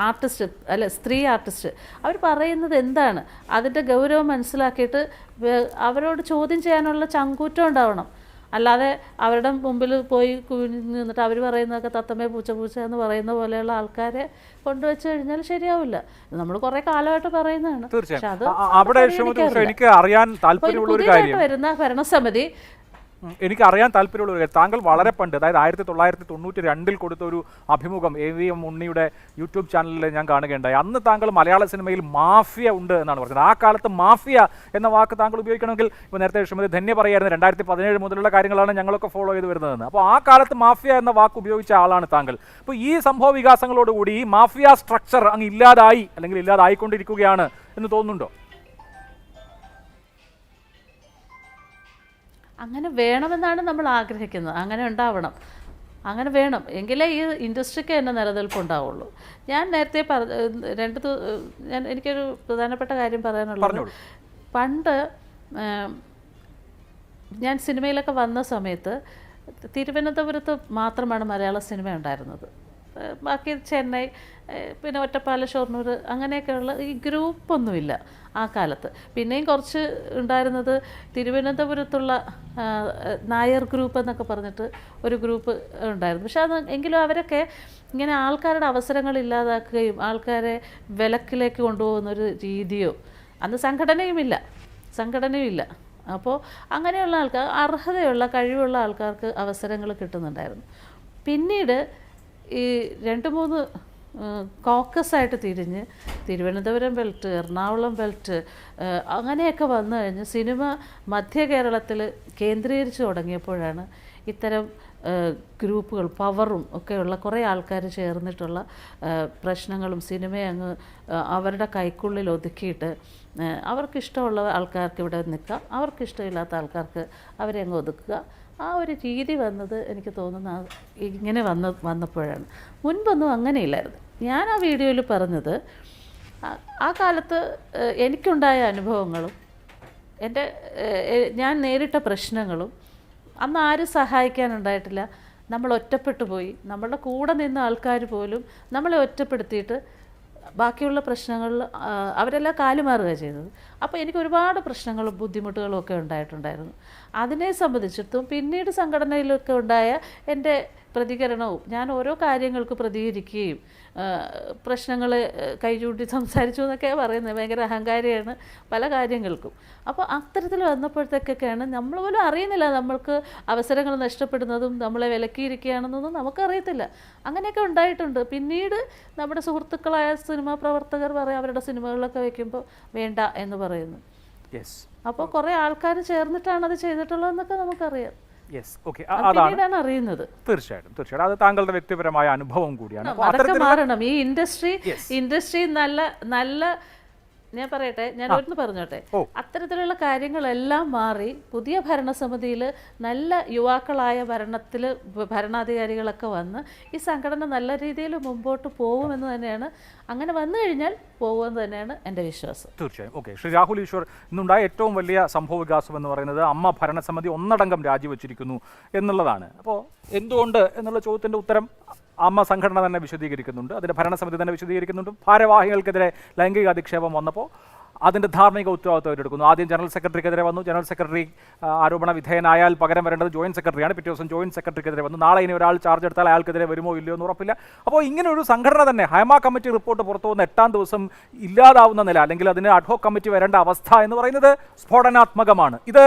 ആർട്ടിസ്റ്റ് അല്ല സ്ത്രീ ആർട്ടിസ്റ്റ് അവർ പറയുന്നത് എന്താണ് അതിൻ്റെ ഗൗരവം മനസ്സിലാക്കിയിട്ട് അവരോട് ചോദ്യം ചെയ്യാനുള്ള ചങ്കൂറ്റം ഉണ്ടാവണം. അല്ലാതെ അവരുടെ മുമ്പിൽ പോയി നിന്നിട്ട് അവർ പറയുന്നതൊക്കെ തത്തമ്മേ പൂച്ച എന്ന് പറയുന്ന പോലെയുള്ള ആൾക്കാരെ കൊണ്ടുവച്ച് കഴിഞ്ഞാൽ ശരിയാവില്ല. നമ്മൾ കുറേ കാലമായിട്ട് പറയുന്നതാണ്. പക്ഷെ അത് പുതിയതായിട്ട് വരുന്ന ഭരണസമിതി എനിക്ക് അറിയാൻ താല്പര്യമുള്ള ഒരു താങ്കൾ വളരെ പണ്ട്, അതായത് 1992 കൊടുത്ത ഒരു അഭിമുഖം AVM ഉണ്ണിയുടെ യൂട്യൂബ് ചാനലിൽ ഞാൻ കാണുകയുണ്ടായി. അന്ന് താങ്കൾ മലയാള സിനിമയിൽ മാഫിയ ഉണ്ട് എന്നാണ് പറഞ്ഞത്. ആ കാലത്ത് മാഫിയ എന്ന വാക്ക് താങ്കൾ ഉപയോഗിക്കണമെങ്കിൽ ഇപ്പോൾ നേരത്തെ ശ്രീമതി ധന്യ പറയായിരുന്നു 2017 മുതലുള്ള കാര്യങ്ങളാണ് ഞങ്ങളൊക്കെ ഫോളോ ചെയ്ത് വരുന്നതെന്ന്. അപ്പോൾ ആ കാലത്ത് മാഫിയ എന്ന വാക്ക് ഉപയോഗിച്ച ആളാണ് താങ്കൾ. അപ്പോൾ ഈ സംഭവ വികാസങ്ങളോടുകൂടി ഈ മാഫിയ സ്ട്രക്ചർ അങ്ങ് ഇല്ലാതായി അല്ലെങ്കിൽ ഇല്ലാതായിക്കൊണ്ടിരിക്കുകയാണ് എന്ന് തോന്നുന്നുണ്ടോ? അങ്ങനെ വേണമെന്നാണ് നമ്മൾ ആഗ്രഹിക്കുന്നത്. അങ്ങനെ ഉണ്ടാവണം, അങ്ങനെ വേണം, എങ്കിലേ ഈ ഇൻഡസ്ട്രിക്ക് തന്നെ നിലനിൽപ്പുണ്ടാവുള്ളൂ. ഞാൻ നേരത്തെ എനിക്കൊരു പ്രധാനപ്പെട്ട കാര്യം പറയാനുള്ളത്, പണ്ട് ഞാൻ സിനിമയിലൊക്കെ വന്ന സമയത്ത് തിരുവനന്തപുരത്ത് മാത്രമാണ് മലയാള സിനിമ ഉണ്ടായിരുന്നത്. ബാക്കി ചെന്നൈ, പിന്നെ ഒറ്റപ്പാലം, ഷൊർണൂർ അങ്ങനെയൊക്കെയുള്ള ഈ ഗ്രൂപ്പൊന്നുമില്ല ആ കാലത്ത്. പിന്നെയും കുറച്ച് ഉണ്ടായിരുന്നത് തിരുവനന്തപുരത്തുള്ള നായർ ഗ്രൂപ്പ് എന്നൊക്കെ പറഞ്ഞിട്ട് ഒരു ഗ്രൂപ്പ് ഉണ്ടായിരുന്നു. പക്ഷെ എങ്കിലും അവരൊക്കെ ഇങ്ങനെ ആൾക്കാരുടെ അവസരങ്ങൾ ഇല്ലാതാക്കുകയും ആൾക്കാരെ വിലക്കിലേക്ക് കൊണ്ടുപോകുന്നൊരു രീതിയോ, അന്ന് സംഘടനയുമില്ല. അപ്പോൾ അങ്ങനെയുള്ള ആൾക്കാർ, അർഹതയുള്ള കഴിവുള്ള ആൾക്കാർക്ക് അവസരങ്ങൾ കിട്ടുന്നുണ്ടായിരുന്നു. പിന്നീട് ഈ 2-3 കോക്കസായിട്ട് തിരിഞ്ഞ് തിരുവനന്തപുരം ബെൽറ്റ്, എറണാകുളം ബെൽറ്റ് അങ്ങനെയൊക്കെ വന്നു കഴിഞ്ഞ് സിനിമ മധ്യ കേരളത്തിൽ കേന്ദ്രീകരിച്ച് തുടങ്ങിയപ്പോഴാണ് ഇത്തരം ഗ്രൂപ്പുകൾ പവറും ഒക്കെയുള്ള കുറേ ആൾക്കാർ ചേർന്നിട്ടുള്ള പ്രശ്നങ്ങളും സിനിമയെ അങ്ങ് അവരുടെ കൈക്കുള്ളിൽ ഒതുക്കിയിട്ട് അവർക്കിഷ്ടമുള്ള ആൾക്കാർക്ക് ഇവിടെ നിൽക്കാം, അവർക്കിഷ്ടമില്ലാത്ത ആൾക്കാർക്ക് അവരെ അങ്ങ് ഒതുക്കുക. ആ ഒരു രീതി വന്നത് എനിക്ക് തോന്നുന്ന ഇങ്ങനെ വന്നപ്പോഴാണ്. മുൻപൊന്നും അങ്ങനെയില്ലായിരുന്നു. ഞാൻ ആ വീഡിയോയിൽ പറഞ്ഞത് ആ കാലത്ത് എനിക്കുണ്ടായ അനുഭവങ്ങളും ഞാൻ നേരിട്ട പ്രശ്നങ്ങളും അന്ന് ആരും സഹായിക്കാനുണ്ടായിട്ടില്ല. നമ്മൾ ഒറ്റപ്പെട്ടു പോയി. നമ്മളുടെ കൂടെ നിന്ന ആൾക്കാർ പോലും നമ്മളെ ഒറ്റപ്പെടുത്തിയിട്ട് ബാക്കിയുള്ള പ്രശ്നങ്ങളിൽ അവരെല്ലാം കാലുമാറുക ചെയ്തത്. അപ്പോൾ എനിക്ക് ഒരുപാട് പ്രശ്നങ്ങളും ബുദ്ധിമുട്ടുകളും ഒക്കെ ഉണ്ടായിട്ടുണ്ടായിരുന്നു. അതിനെ സംബന്ധിച്ചിടത്തും പിന്നീട് സംഘടനയിലൊക്കെ ഉണ്ടായ എൻ്റെ പ്രതികരണവും ഞാൻ ഓരോ കാര്യങ്ങൾക്ക് പ്രതികരിക്കുകയും പ്രശ്നങ്ങൾ കൈചൂണ്ടി സംസാരിച്ചു എന്നൊക്കെ പറയുന്നത്. ഭയങ്കര അഹങ്കാരിയാണ് പല കാര്യങ്ങൾക്കും. അപ്പോൾ അത്തരത്തിൽ വന്നപ്പോഴത്തേക്കൊക്കെയാണ് നമ്മൾ പോലും അറിയുന്നില്ല നമ്മൾക്ക് അവസരങ്ങൾ നഷ്ടപ്പെടുന്നതും നമ്മളെ വിലക്കിയിരിക്കുകയാണെന്നൊന്നും നമുക്കറിയത്തില്ല. അങ്ങനെയൊക്കെ ഉണ്ടായിട്ടുണ്ട്. പിന്നീട് നമ്മുടെ സുഹൃത്തുക്കളായ സിനിമാ പ്രവർത്തകർ പറയും അവരുടെ സിനിമകളിലൊക്കെ വയ്ക്കുമ്പോൾ വേണ്ട എന്ന് പറയുന്നു. അപ്പോൾ കുറേ ആൾക്കാർ ചേർന്നിട്ടാണ് അത് ചെയ്തിട്ടുള്ളതെന്നൊക്കെ നമുക്കറിയാം. അതാണ് അറിയുന്നത്. തീർച്ചയായിട്ടും അത് താങ്കളുടെ വ്യക്തിപരമായ അനുഭവം കൂടിയാണ്. അതൊക്കെ മാറണം. ഈ ഇൻഡസ്ട്രി നല്ല ഞാൻ പറയട്ടെ, ഞാൻ ഒന്ന് പറഞ്ഞോട്ടെ, അത്തരത്തിലുള്ള കാര്യങ്ങളെല്ലാം മാറി പുതിയ ഭരണസമിതിയിൽ നല്ല യുവാക്കളായ ഭരണാധികാരികളൊക്കെ വന്ന് ഈ സംഘടന നല്ല രീതിയിൽ മുമ്പോട്ട് പോകുമെന്ന് തന്നെയാണ്, അങ്ങനെ വന്നു കഴിഞ്ഞാൽ പോകുമെന്ന് തന്നെയാണ് എൻ്റെ വിശ്വാസം. തീർച്ചയായും. ശ്രീ രാഹുൽ ഈശ്വർ, ഇന്നുണ്ടായ ഏറ്റവും വലിയ സംഭവ വികാസം എന്ന് പറയുന്നത് അമ്മ ഭരണസമിതി ഒന്നടങ്കം രാജിവെച്ചിരിക്കുന്നു എന്നുള്ളതാണ്. അപ്പോൾ എന്തുകൊണ്ട് എന്നുള്ള ചോദ്യത്തിൻ്റെ ഉത്തരം അമ്മ സംഘടന തന്നെ വിശദീകരിക്കുന്നുണ്ട്, അതിൻ്റെ ഭരണസമിതി തന്നെ വിശദീകരിക്കുന്നുണ്ട്. ഭാരവാഹികൾക്കെതിരെ ലൈംഗിക അധിക്ഷേപം വന്നപ്പോൾ അതിൻ്റെ ധാർമ്മിക ഉത്തരവാദിത്വം ഏറ്റെടുക്കുന്നു. ആദ്യം ജനറൽ സെക്രട്ടറിക്കെതിരെ വന്നു. ജനറൽ സെക്രട്ടറി ആരോപണ വിധേയനായാൽ പകരം വരേണ്ടത് ജോയിൻറ്റ് സെക്രട്ടറിയാണ്. പിറ്റേ ദിവസം ജോയിൻറ്റ് സെക്രട്ടറിക്കെതിരെ വന്നു. നാളെ ഇനി ഒരാൾ ചാർജ് എടുത്താൽ അയാൾക്കെതിരെ വരുമോ ഇല്ലയോ എന്ന് ഉറപ്പില്ല. അപ്പോൾ ഇങ്ങനെ ഒരു സംഘടന തന്നെ ഹൈമ കമ്മിറ്റി റിപ്പോർട്ട് പുറത്തു വന്ന 8-ാം ദിവസം ഇല്ലാതാവുന്ന നില, അല്ലെങ്കിൽ അതിന് അഡ്ഹോക് കമ്മിറ്റി വരേണ്ട അവസ്ഥ എന്ന് പറയുന്നത് സ്ഫോടനാത്മകമാണ്. ഇത്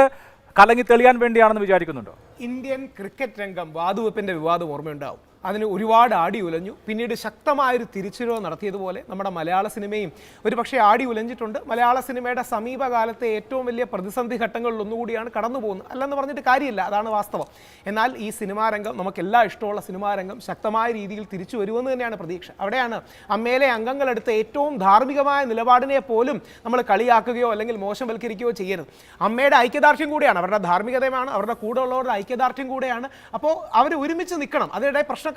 കലങ്ങി തെളിയാൻ വേണ്ടിയാണെന്ന് വിചാരിക്കുന്നുണ്ടോ? ഇന്ത്യൻ ക്രിക്കറ്റ് രംഗം വാതുവെപ്പിൻ്റെ വിവാദം ഓർമ്മയുണ്ടാവും. അതിന് ഒരുപാട് ആടി ഉലഞ്ഞു. പിന്നീട് ശക്തമായൊരു തിരിച്ചുവരവ് നടത്തിയതുപോലെ നമ്മുടെ മലയാള സിനിമയും ഒരുപക്ഷെ ആടി ഉലഞ്ഞിട്ടുണ്ട്. മലയാള സിനിമയുടെ സമീപകാലത്തെ ഏറ്റവും വലിയ പ്രതിസന്ധി ഘട്ടങ്ങളിൽ ഒന്നുകൂടിയാണ് കടന്നു പോകുന്നത്. അല്ലെന്ന് പറഞ്ഞിട്ട് കാര്യമില്ല, അതാണ് വാസ്തവം. എന്നാൽ ഈ സിനിമാ രംഗം, നമുക്കെല്ലാം ഇഷ്ടമുള്ള സിനിമാ രംഗം ശക്തമായ രീതിയിൽ തിരിച്ചു വരുമെന്ന് തന്നെയാണ് പ്രതീക്ഷ. അവിടെയാണ് അമ്മയിലെ അംഗങ്ങളെടുത്ത ഏറ്റവും ധാർമ്മികമായ നിലപാടിനെ പോലും നമ്മൾ കളിയാക്കുകയോ അല്ലെങ്കിൽ മോശവൽക്കരിക്കുകയോ ചെയ്യരുത്. അമ്മയുടെ ഐക്യദാർഢ്യം കൂടെയാണ്, അവരുടെ ധാർമ്മികതയാണ്, അവരുടെ കൂടെ ഉള്ളവരുടെ ഐക്യദാർഢ്യം കൂടെയാണ്. അപ്പോൾ അവർ ഒരുമിച്ച് നിൽക്കണം. അതിനിടെ പ്രശ്നക്കാരുണ്ടാവും.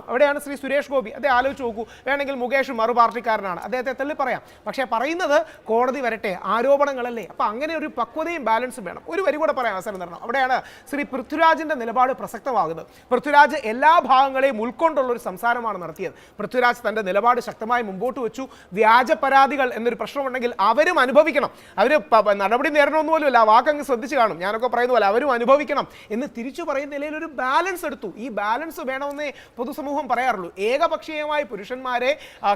അവിടെയാണ് ശ്രീ സുരേഷ് ഗോപി. അദ്ദേഹം ആലോചിച്ച് നോക്കൂ, വേണമെങ്കിൽ മുകേഷ് മറു പാർട്ടിക്കാരനാണ്, അദ്ദേഹത്തെ തള്ളി പറയാം. പക്ഷേ പറയുന്നത് കോടതി വരട്ടെ, ആരോപണങ്ങളല്ലേ. അപ്പോൾ അങ്ങനെ ഒരു പക്വതയും ബാലൻസും വേണം. ഒരു വരി കൂടെ പറയാൻ അവസരം തരണം. അവിടെയാണ് ശ്രീ പൃഥ്വിരാജിൻ്റെ നിലപാട് പ്രസക്തമാകുന്നത്. പൃഥ്വിരാജ് എല്ലാ ഭാഗങ്ങളെയും ഉൾക്കൊണ്ടുള്ള ഒരു സംസാരമാണ് നടത്തിയത്. പൃഥ്വിരാജ് തൻ്റെ നിലപാട് ശക്തമായി മുമ്പോട്ട് വെച്ചു. വ്യാജ പരാതികൾ എന്നൊരു പ്രശ്നമുണ്ടെങ്കിൽ അവരും അനുഭവിക്കണം. അവർ നടപടി നേരിടണമെന്ന് പോലുമല്ല, ആ വാക്കങ്ങ് ശ്രദ്ധിച്ച് കാണും. ഞാനൊക്കെ പറയുന്ന പോലെ അവരും അനുഭവിക്കണം എന്ന് തിരിച്ചു പറയുന്ന നിലയിൽ ഒരു ബാലൻസ് എടുത്തു. ഈ ബാലൻസ് വേണമെന്നേ പൊതുസമൂഹം പറയാറുള്ളൂ. ഏകപക്ഷീയമായി പുരുഷന്മാരെ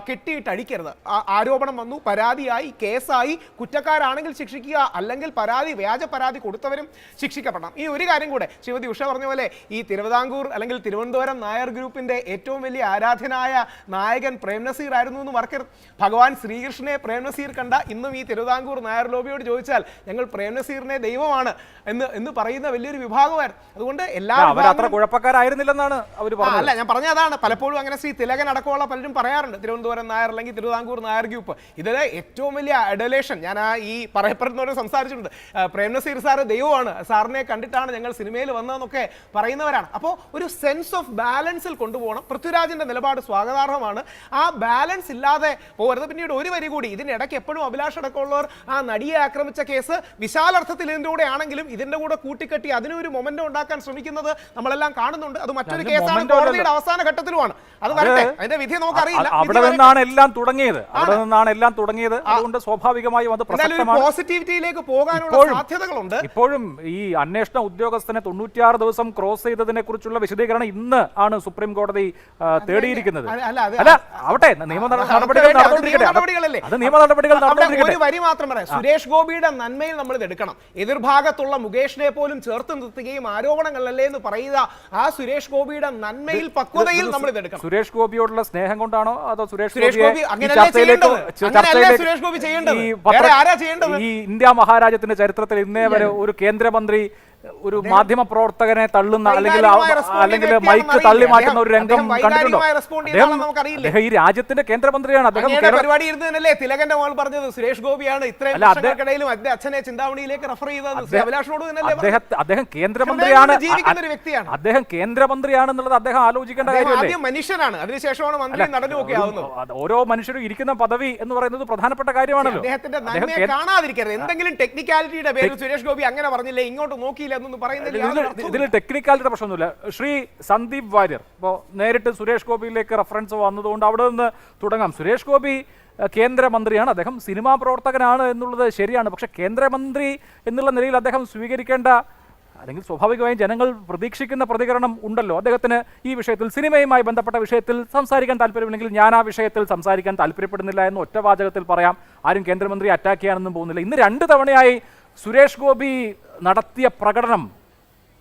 കെട്ടിയിട്ടടിക്കരുത്. ആരോപണം വന്നു, പരാതിയായി, കേസായി, കുറ്റക്കാരാണെങ്കിൽ ശിക്ഷിക്കുക, അല്ലെങ്കിൽ വ്യാജ പരാതി കൊടുത്തവരും ശിക്ഷിക്കപ്പെടണം. ഈ ഒരു കാര്യം കൂടെ ശ്രീമതി ഉഷ പറഞ്ഞ പോലെ ഈ തിരുവിതാംകൂർ അല്ലെങ്കിൽ തിരുവനന്തപുരം നായർ ഗ്രൂപ്പിന്റെ ഏറ്റവും വലിയ ആരാധനായ നായകൻ പ്രേം നസീർ ആയിരുന്നു എന്ന് മറക്കരുത്. ഭഗവാൻ ശ്രീകൃഷ്ണനെ പ്രേം നസീർ കണ്ട ഇന്നും ഈ തിരുവിതാംകൂർ നായർ ലോബിയോട് ചോദിച്ചാൽ ഞങ്ങൾ പ്രേം നസീറിനെ ദൈവമാണ് എന്ന് പറയുന്ന വലിയൊരു വിഭാഗമായിരുന്നു. അതുകൊണ്ട് എല്ലാവരും കുഴപ്പക്കാരായിരുന്നില്ലെന്നാണ് അവർ പറഞ്ഞത്. അല്ല, ഞാൻ പറഞ്ഞ അതാണ്. പലപ്പോഴും അങ്ങനെ ശ്രീ തിലകൻ അടക്കമുള്ള പലരും പറയാറുണ്ട് തിരുവനന്തപുരം നായർ അല്ലെങ്കിൽ തിരുവിതാംകൂർ നായർ ഗ്രൂപ്പ്. ഇതിൽ ഏറ്റവും വലിയ അഡലേഷൻ ഞാൻ ഈ പറയപ്പെടുന്നവരോട് സംസാരിച്ചിട്ടുണ്ട്. പ്രേം നസീർ സാറ് ദൈവമാണ്, സാറിനെ കണ്ടിട്ടാണ് ഞങ്ങൾ സിനിമയിൽ വന്നതെന്നൊക്കെ പറയുന്നവരാണ്. അപ്പോൾ ഒരു സെൻസ് ഓഫ് ബാലൻസിൽ കൊണ്ടുപോകണം. പൃഥ്വിരാജിന്റെ നിലപാട് സ്വാഗതാർഹമാണ്. ആ ബാലൻസ് ഇല്ലാതെ പോകരുത്. പിന്നീട് ഒരു വരി കൂടി, ഇതിന്റെ ഇടയ്ക്ക് എപ്പോഴും അഭിലാഷ് അടക്കമുള്ളവർ ആ നടിയെ ആക്രമിച്ച കേസ് വിശാലർത്ഥത്തിൽ ഇതിൻ്റെ കൂടെ ആണെങ്കിലും ഇതിന്റെ കൂടെ കൂട്ടിക്കെട്ടി അതിനൊരു മൊമെന്റം ഉണ്ടാക്കാൻ ശ്രമിക്കുന്നത് നമ്മളെല്ലാം കാണുന്നുണ്ട്. അത് മറ്റൊരു കേസാണ്, കോടതിയുടെ അവസാന ഘട്ടത്തിലുമാണ്. അത് വരട്ടെ, അതിന്റെ വിധി നമുക്കറിയില്ല. അവിടെ നിന്നാണ് എല്ലാം തുടങ്ങിയത്. അതുകൊണ്ട് സ്വാഭാവികമായും അത് പോസിറ്റിവിറ്റിയിലേക്ക് പോകാനുള്ള സാധ്യതകളുണ്ട്. ഇപ്പോഴും ഈ അന്വേഷണ ഉദ്യോഗസ്ഥനെ 96 ദിവസം ക്രോസ് ചെയ്തതിനെ കുറിച്ചുള്ള വിശദീകരണം ഇന്ന് ആണ് സുപ്രീം കോടതി തേടിയിരിക്കുന്നത്. അല്ല, ആവട്ടെ, നിയമ നടപടികൾ നടന്നുകൊണ്ടിരിക്കട്ടെ. ഒരു വരി മാത്രം പറയാം. സുരേഷ് ഗോപിയുടെ നന്മയിൽ നമ്മൾ ഇത് എടുക്കണം. എതിർഭാഗത്തുള്ള മുകേഷിനെ പോലും ചേർത്ത് നിർത്തുകയും ആരോപണങ്ങളല്ലേ എന്ന് പറയുക, ആ സുരേഷ് ഗോപിയുടെ നന്മയിൽ പക്വതയിൽ നമ്മൾ ഇത് എടുക്കണം. സുരേഷ് ഗോപിയോടുള്ള സ്നേഹം കൊണ്ടാണോ അതോ സുരേഷ് ഗോപി ഈ ഇന്ത്യ മഹാരാജ്യത്തിന്റെ ചരിത്രത്തിൽ ഇന്നേ വരെ ഒരു കേന്ദ്രമന്ത്രി ഒരു മാധ്യമ പ്രവർത്തകനെ തള്ളുന്ന അല്ലെങ്കിൽ വൈകാരികമായി respond അല്ലെങ്കിൽ ചെയ്യുന്ന മൈക്ക് വ്യക്തിയാണെന്ന് തള്ളി അറിയില്ലേ? മാറ്റുന്ന ഒരു രംഗം അദ്ദേഹം കണ്ടിട്ടുണ്ടോ? വൈകാരികമായി respond ചെയ്യുന്ന ആളാണെന്ന് നമുക്കറിയില്ലേ? അദ്ദേഹം ഈ രാജ്യത്തിന്റെ കേന്ദ്രമന്ത്രിയാണ്. അദ്ദേഹം അങ്ങയുടെ പരിപാടി ഇരുന്നല്ലേ തിലകന്റെ മോൾ പറഞ്ഞത് സുരേഷ് ഗോപിയാണ് ഇത്രയും അല്ല, വർഷങ്ങൾക്കിടയിലും അച്ഛനെ ചിന്താമണിയിലേക്ക് റെഫർ ചെയ്തത് അഭിലാഷിനോട് തന്നെയല്ലേ അദ്ദേഹം കേന്ദ്രമന്ത്രിയാണ്. ജീവിക്കുന്ന ഒരു വ്യക്തിയാണ്. അദ്ദേഹം കേന്ദ്രമന്ത്രിയാണെന്നുള്ളത് അദ്ദേഹം ആലോചിക്കേണ്ട അദ്ദേഹം കാര്യമല്ലേ? ആദ്യം മനുഷ്യനാണ്, അതിനുശേഷമാണ് മന്ത്രി നടനും ഒക്കെ ആവുന്നത്. ഓരോ മനുഷ്യരും ഇരിക്കുന്ന പദവി എന്ന് പറയുന്നത് പ്രധാനപ്പെട്ട കാര്യമാണല്ലോ. അദ്ദേഹത്തിന്റെ നന്മയെ കാണാതിരിക്കരുത്. എന്തെങ്കിലും ടെക്നിക്കാലിറ്റിയുടെ പേരിൽ സുരേഷ് ഗോപി അങ്ങനെ പറഞ്ഞില്ലേ, ഇങ്ങോട്ട് നോക്കിയില്ല എന്നൊന്നും പറയുന്നില്ല. ഇതിൽ ടെക്നിക്കാലിറ്റിയുടെ പ്രശ്നമൊന്നുമില്ല. ശ്രീ സന്ദീപ് വാര്യർ ഇപ്പോൾ നേരിട്ട് സുരേഷ് ഗോപിയിലേക്ക് റെഫറൻസ് വന്നതുകൊണ്ട് അവിടെ നിന്ന് തുടങ്ങാം. സുരേഷ് ഗോപി കേന്ദ്രമന്ത്രിയാണ്, അദ്ദേഹം സിനിമാ പ്രവർത്തകനാണ് എന്നുള്ളത് ശരിയാണ്. പക്ഷെ കേന്ദ്രമന്ത്രി എന്നുള്ള നിലയിൽ അദ്ദേഹം സ്വീകരിക്കേണ്ട അല്ലെങ്കിൽ സ്വാഭാവികമായും ജനങ്ങൾ പ്രതീക്ഷിക്കുന്ന പ്രതികരണം ഉണ്ടല്ലോ. അദ്ദേഹത്തിന് ഈ വിഷയത്തിൽ സിനിമയുമായി ബന്ധപ്പെട്ട വിഷയത്തിൽ സംസാരിക്കാൻ താല്പര്യമില്ലെങ്കിൽ ഞാൻ ആ വിഷയത്തിൽ സംസാരിക്കാൻ താല്പര്യപ്പെടുന്നില്ല എന്ന് ഒറ്റവാചകത്തിൽ പറയാം. ആരും കേന്ദ്രമന്ത്രി അറ്റാക്ക് ചെയ്യാനൊന്നും പോകുന്നില്ല. ഇന്ന് 2 തവണയായി സുരേഷ് ഗോപി നടത്തിയ പ്രകടനം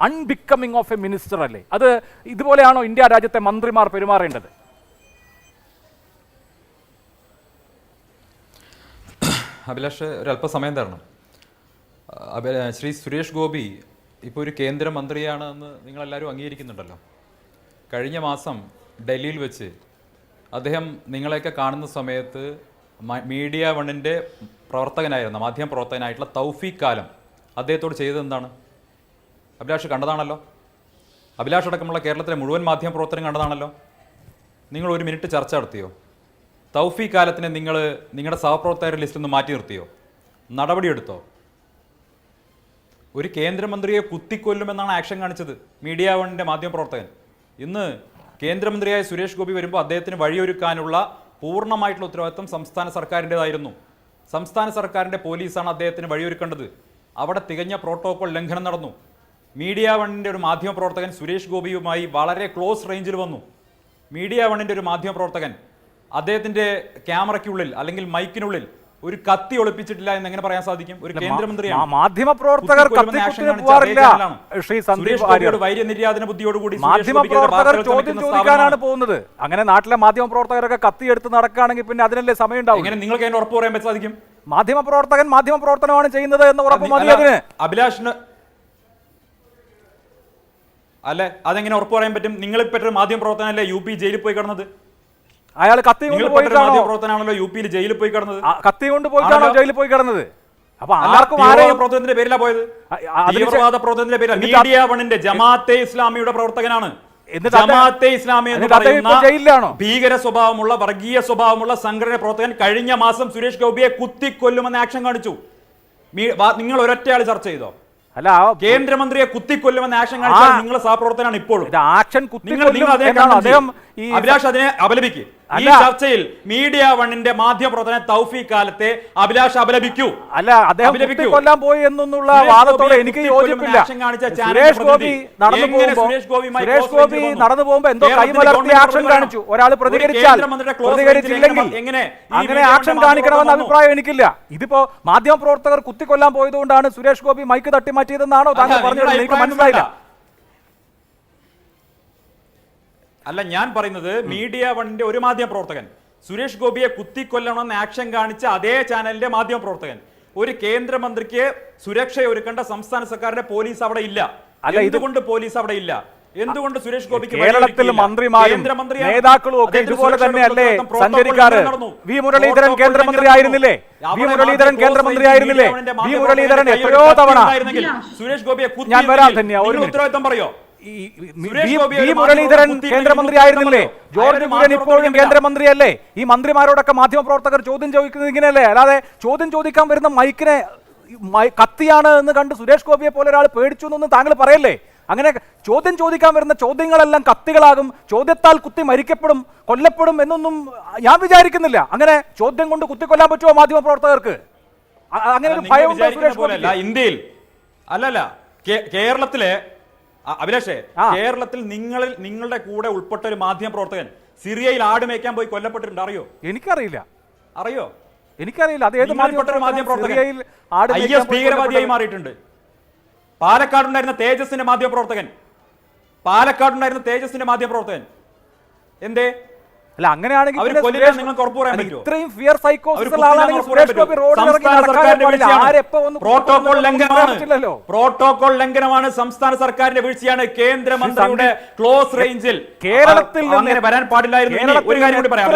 അൺബിക്കമിങ് ഓഫ് എ മിനിസ്റ്റർ അല്ലേ? അത് ഇതുപോലെയാണോ ഇന്ത്യ രാജ്യത്തെ മന്ത്രിമാർ പെരുമാറേണ്ടത്? അഭിലാഷ് ഒരല്പസമയം തരണം. ശ്രീ സുരേഷ് ഗോപി ഇപ്പോൾ ഒരു കേന്ദ്രമന്ത്രിയാണ് എന്ന് നിങ്ങളെല്ലാവരും അംഗീകരിക്കുന്നുണ്ടല്ലോ. കഴിഞ്ഞ മാസം ഡൽഹിയിൽ വെച്ച് അദ്ദേഹം നിങ്ങളെയൊക്കെ കാണുന്ന സമയത്ത് മീഡിയ വണ്ണിൻ്റെ പ്രവർത്തകനായിരുന്ന മാധ്യമ പ്രവർത്തകനായിട്ടുള്ള തൗഫീഖ് കാലം അദ്ദേഹത്തോട് ചെയ്തത് എന്താണ്? അഭിലാഷ് കണ്ടതാണല്ലോ. അഭിലാഷ് അടക്കമുള്ള കേരളത്തിലെ മുഴുവൻ മാധ്യമ പ്രവർത്തനം കണ്ടതാണല്ലോ. നിങ്ങൾ 1 മിനിറ്റ് ചർച്ച നടത്തിയോ? തൗഫീഖ് കാലത്തിനെ നിങ്ങൾ നിങ്ങളുടെ സഹപ്രവർത്തകരുടെ ലിസ്റ്റിൽ നിന്ന് മാറ്റി നിർത്തിയോ? നടപടിയെടുത്തോ? ഒരു കേന്ദ്രമന്ത്രിയെ കുത്തിക്കൊല്ലുമെന്നാണ് ആക്ഷൻ കാണിച്ചത് മീഡിയ വണ്ണിൻ്റെ മാധ്യമപ്രവർത്തകൻ. ഇന്ന് കേന്ദ്രമന്ത്രിയായ സുരേഷ് ഗോപി വരുമ്പോൾ അദ്ദേഹത്തിന് വഴിയൊരുക്കാനുള്ള പൂർണ്ണമായിട്ടുള്ള ഉത്തരവാദിത്വം സംസ്ഥാന സർക്കാരിൻ്റെതായിരുന്നു. സംസ്ഥാന സർക്കാരിൻ്റെ പോലീസാണ് അദ്ദേഹത്തിന് വഴിയൊരുക്കേണ്ടത്. അവിടെ തികഞ്ഞ പ്രോട്ടോകോൾ ലംഘനം നടന്നു. മീഡിയ വണ്ണിൻ്റെ ഒരു മാധ്യമപ്രവർത്തകൻ സുരേഷ് ഗോപിയുമായി വളരെ ക്ലോസ് റേഞ്ചിൽ വന്നു. മീഡിയ വണ്ണിൻ്റെ ഒരു മാധ്യമപ്രവർത്തകൻ അദ്ദേഹത്തിൻ്റെ ക്യാമറയ്ക്കുള്ളിൽ അല്ലെങ്കിൽ മൈക്കിനുള്ളിൽ ഒരു കത്തി ഒളിപ്പിച്ചിട്ടില്ല എന്ന് എങ്ങനെ പറയാൻ സാധിക്കും? ഒരു കേന്ദ്രമന്ത്രിയാണ്. മാധ്യമപ്രവർത്തകർ വൈര്യനിര്യാതന ബുദ്ധിയോടുകൂടി മാധ്യമപ്രവർത്തകർ ചോദ്യം ചോദിക്കാനാണ് പോകുന്നത്. അങ്ങനെ നാട്ടിലെ മാധ്യമപ്രവർത്തകരൊക്കെ കത്തിയെടുത്ത് നടക്കുകയാണെങ്കിൽ പിന്നെ അതിനല്ലേ സമയം ഉണ്ടാവും? എങ്ങനെ നിങ്ങൾക്ക് അതിന് ഉറപ്പ് പറയാൻ സാധിക്കും? മാധ്യമപ്രവർത്തകൻ മാധ്യമപ്രവർത്തനമാണ് ചെയ്യുന്നത് എന്ന് ഉറപ്പ് മതി അതിന്. അഭിലാഷിന് അല്ലെ അതെങ്ങനെ ഉറപ്പ് പറയാൻ പറ്റും? നിങ്ങളിപ്പറ്റ മാധ്യമപ്രവർത്തനല്ലേ യു പി ജയിലിൽ പോയി കിടന്നത്? അയാൾ കത്തി കൊണ്ട് മാധ്യമപ്രവർത്തനാണല്ലോ യു പിയിൽ ജയിലിൽ പോയി കിടന്നത്. കത്തി കൊണ്ട് പോയിട്ടാണോ ജയിലിൽ പോയി കിടന്നത്? അപ്പൊ ആർക്കും പ്രവർത്തനത്തിന്റെ പേരിലാ പോയത്. തീവ്രവാദ പ്രവർത്തനത്തിന്റെ പേരില. മീഡിയ വണ്ണിന്റെ ജമാഅത്തെ ഇസ്ലാമിയുടെ പ്രവർത്തകനാണ്. ജമാഅത്തെ ഇസ്ലാമി എന്ന് പറയുന്ന ഭീകര സ്വഭാവമുള്ള വർഗീയ സ്വഭാവമുള്ള സംഘടന പ്രവർത്തകൻ കഴിഞ്ഞ മാസം സുരേഷ് ഗോപിയെ കുത്തിക്കൊല്ലുമെന്ന് ആക്ഷൻ കാണിച്ചു. നിങ്ങൾ ഒരൊറ്റയാൾ ചർച്ച ചെയ്തോ? അല്ല, കേന്ദ്രമന്ത്രിയെ കുത്തിക്കൊല്ലുമെന്ന് ആക്ഷൻ കാണിച്ചാൽ നിങ്ങളെ സഹപ്രവർത്തനാണ് ഇപ്പോഴും. അഭിലാഷ് അതിനെ അപലപിക്കും. ഈ ചർച്ചയിൽ മീഡിയ വണ്ണിന്റെ മാധ്യമപ്രവർത്തന തൗഫീഖ് കാലത്തെ അഭിലാഷ് അപലപിക്കൂ. അല്ല, അദ്ദേഹം കൊല്ലാൻ പോയി എന്നുള്ള വാദത്തോടെ എനിക്ക് യോജിപ്പില്ല. സുരേഷ് ഗോപി നടന്നു പോകുമ്പോ എന്തോ കൈമലർത്തി ആക്ഷൻ കാണിച്ചു. ഒരാൾ പ്രതികരിച്ചില്ലെങ്കിൽ അങ്ങനെ ആക്ഷൻ കാണിക്കണമെന്ന അഭിപ്രായം എനിക്കില്ല. ഇതിപ്പോ മാധ്യമപ്രവർത്തകർ കുത്തിക്കൊല്ലാൻ പോയതുകൊണ്ടാണ് സുരേഷ് ഗോപി മൈക്ക് തട്ടിമാറ്റിയതെന്നാണോ താങ്കൾ പറഞ്ഞത്? എനിക്ക് മനസ്സിലായില്ല. അല്ല, ഞാൻ പറയുന്നത് മീഡിയ വണ്ണിന്റെ ഒരു മാധ്യമപ്രവർത്തകൻ സുരേഷ് ഗോപിയെ കുത്തിക്കൊല്ലണമെന്ന് ആക്ഷൻ കാണിച്ച അതേ ചാനലിന്റെ മാധ്യമപ്രവർത്തകൻ ഒരു കേന്ദ്രമന്ത്രിക്ക് സുരക്ഷ ഒരുക്കേണ്ട സംസ്ഥാന സർക്കാരിന്റെ പോലീസ് അവിടെ ഇല്ല. എന്തുകൊണ്ട് പോലീസ് അവിടെ ഇല്ല? എന്തുകൊണ്ട് സുരേഷ് ഗോപിക്ക് കേരളത്തിൽ മന്ത്രിമാരും നേതാക്കളും ഒക്കെ ഇതുപോലെ തന്നെയല്ലേ സഞ്ചരിക്കാറ്? വി മുരളീധരൻ കേന്ദ്രമന്ത്രിയായിരുന്നില്ലേ? വി മുരളീധരൻ കേന്ദ്രമന്ത്രിയായിരുന്നില്ലേ? വി മുരളീധരൻ എത്രയോ തവണ സുരേഷ് ഗോപിയെ ഞാൻ വരാൻ തന്നെയാ ഒരു ഉത്തരവാദിത്തം പറയോ? വി മുരളീധരൻ കേന്ദ്രമന്ത്രിയായിരുന്നില്ലേ? ജോർജ് കുര്യൻ ഇപ്പോഴും കേന്ദ്രമന്ത്രിയല്ലേ? ഈ മന്ത്രിമാരോടൊക്കെ മാധ്യമപ്രവർത്തകർ ചോദ്യം ചോദിക്കുന്നത് ഇങ്ങനെയല്ലേ? അല്ലാതെ ചോദ്യം ചോദിക്കാൻ വരുന്ന മൈക്കിനെ കത്തിയാണ് എന്ന് കണ്ട് സുരേഷ് ഗോപിയെ പോലെ ഒരാൾ പേടിച്ചു എന്നൊന്നും താങ്കൾ പറയല്ലേ. അങ്ങനെ ചോദ്യം ചോദിക്കാൻ വരുന്ന ചോദ്യങ്ങളെല്ലാം കത്തികളാകും, ചോദ്യത്താൽ കുത്തി മരിക്കപ്പെടും, കൊല്ലപ്പെടും എന്നൊന്നും ഞാൻ വിചാരിക്കുന്നില്ല. അങ്ങനെ ചോദ്യം കൊണ്ട് കുത്തിക്കൊല്ലാൻ പറ്റുമോ മാധ്യമപ്രവർത്തകർക്ക്? അങ്ങനെ ഒരു ഭയമുണ്ടോ സുരേഷ് ഗോപി? ഇന്ത്യയിൽ അല്ലല്ല, കേരളത്തിലെ അഭിലാഷേ, കേരളത്തിൽ നിങ്ങളുടെ കൂടെ ഉൾപ്പെട്ട ഒരു മാധ്യമപ്രവർത്തകൻ സിറിയയിൽ ആട് മേയ്ക്കാൻ പോയി കൊല്ലപ്പെട്ടിട്ടുണ്ട്. അറിയോ? എനിക്കറിയില്ല. അറിയോ? എനിക്കറിയില്ല. അത് ഏത് മാധ്യമപ്രവർത്തകൻ IS ഭീകരവാദിയായി മാറിയിട്ടുണ്ട്. പാലക്കാടുണ്ടായിരുന്ന തേജസിന്റെ മാധ്യമപ്രവർത്തകൻ എന്തേ അല്ല അങ്ങനെയാണെങ്കിൽ അവർ പിന്നെ കൊല്ലില്ല സുരേഷ് നിങ്ങൾക്ക് ഉറപ്പ് പറയാൻ അല്ല, പറ്റുമോ? ഇത്രയും ഫിയർ സൈക്കോസിസ് അവര് ഉള്ള ആളാണെങ്കിൽ കുത്തില്ല സുരേഷ് ഗോപി റോഡിൽ ഇറങ്ങി സംസ്ഥാന നടക്കാനേ സർക്കാരിന്റെ പാടില്ല. വീഴ്ചയാണ്. ആരെപ്പോ വന്ന് പ്രോട്ടോകോൾ ലംഘനമാണ്. പറ്റില്ലല്ലോ. പ്രോട്ടോകോൾ ലംഘനമാണ്, സംസ്ഥാന സർക്കാരിന്റെ വീഴ്ചയാണ്. കേന്ദ്രമന്ത്രിയുടെ ക്ലോസ് റേഞ്ചിൽ കേരളത്തിൽ നിന്ന് അങ്ങനെ വരാൻ പാടില്ലായിരുന്നു. ഇനി ഒരു കാര്യം കൂടി പറയാം,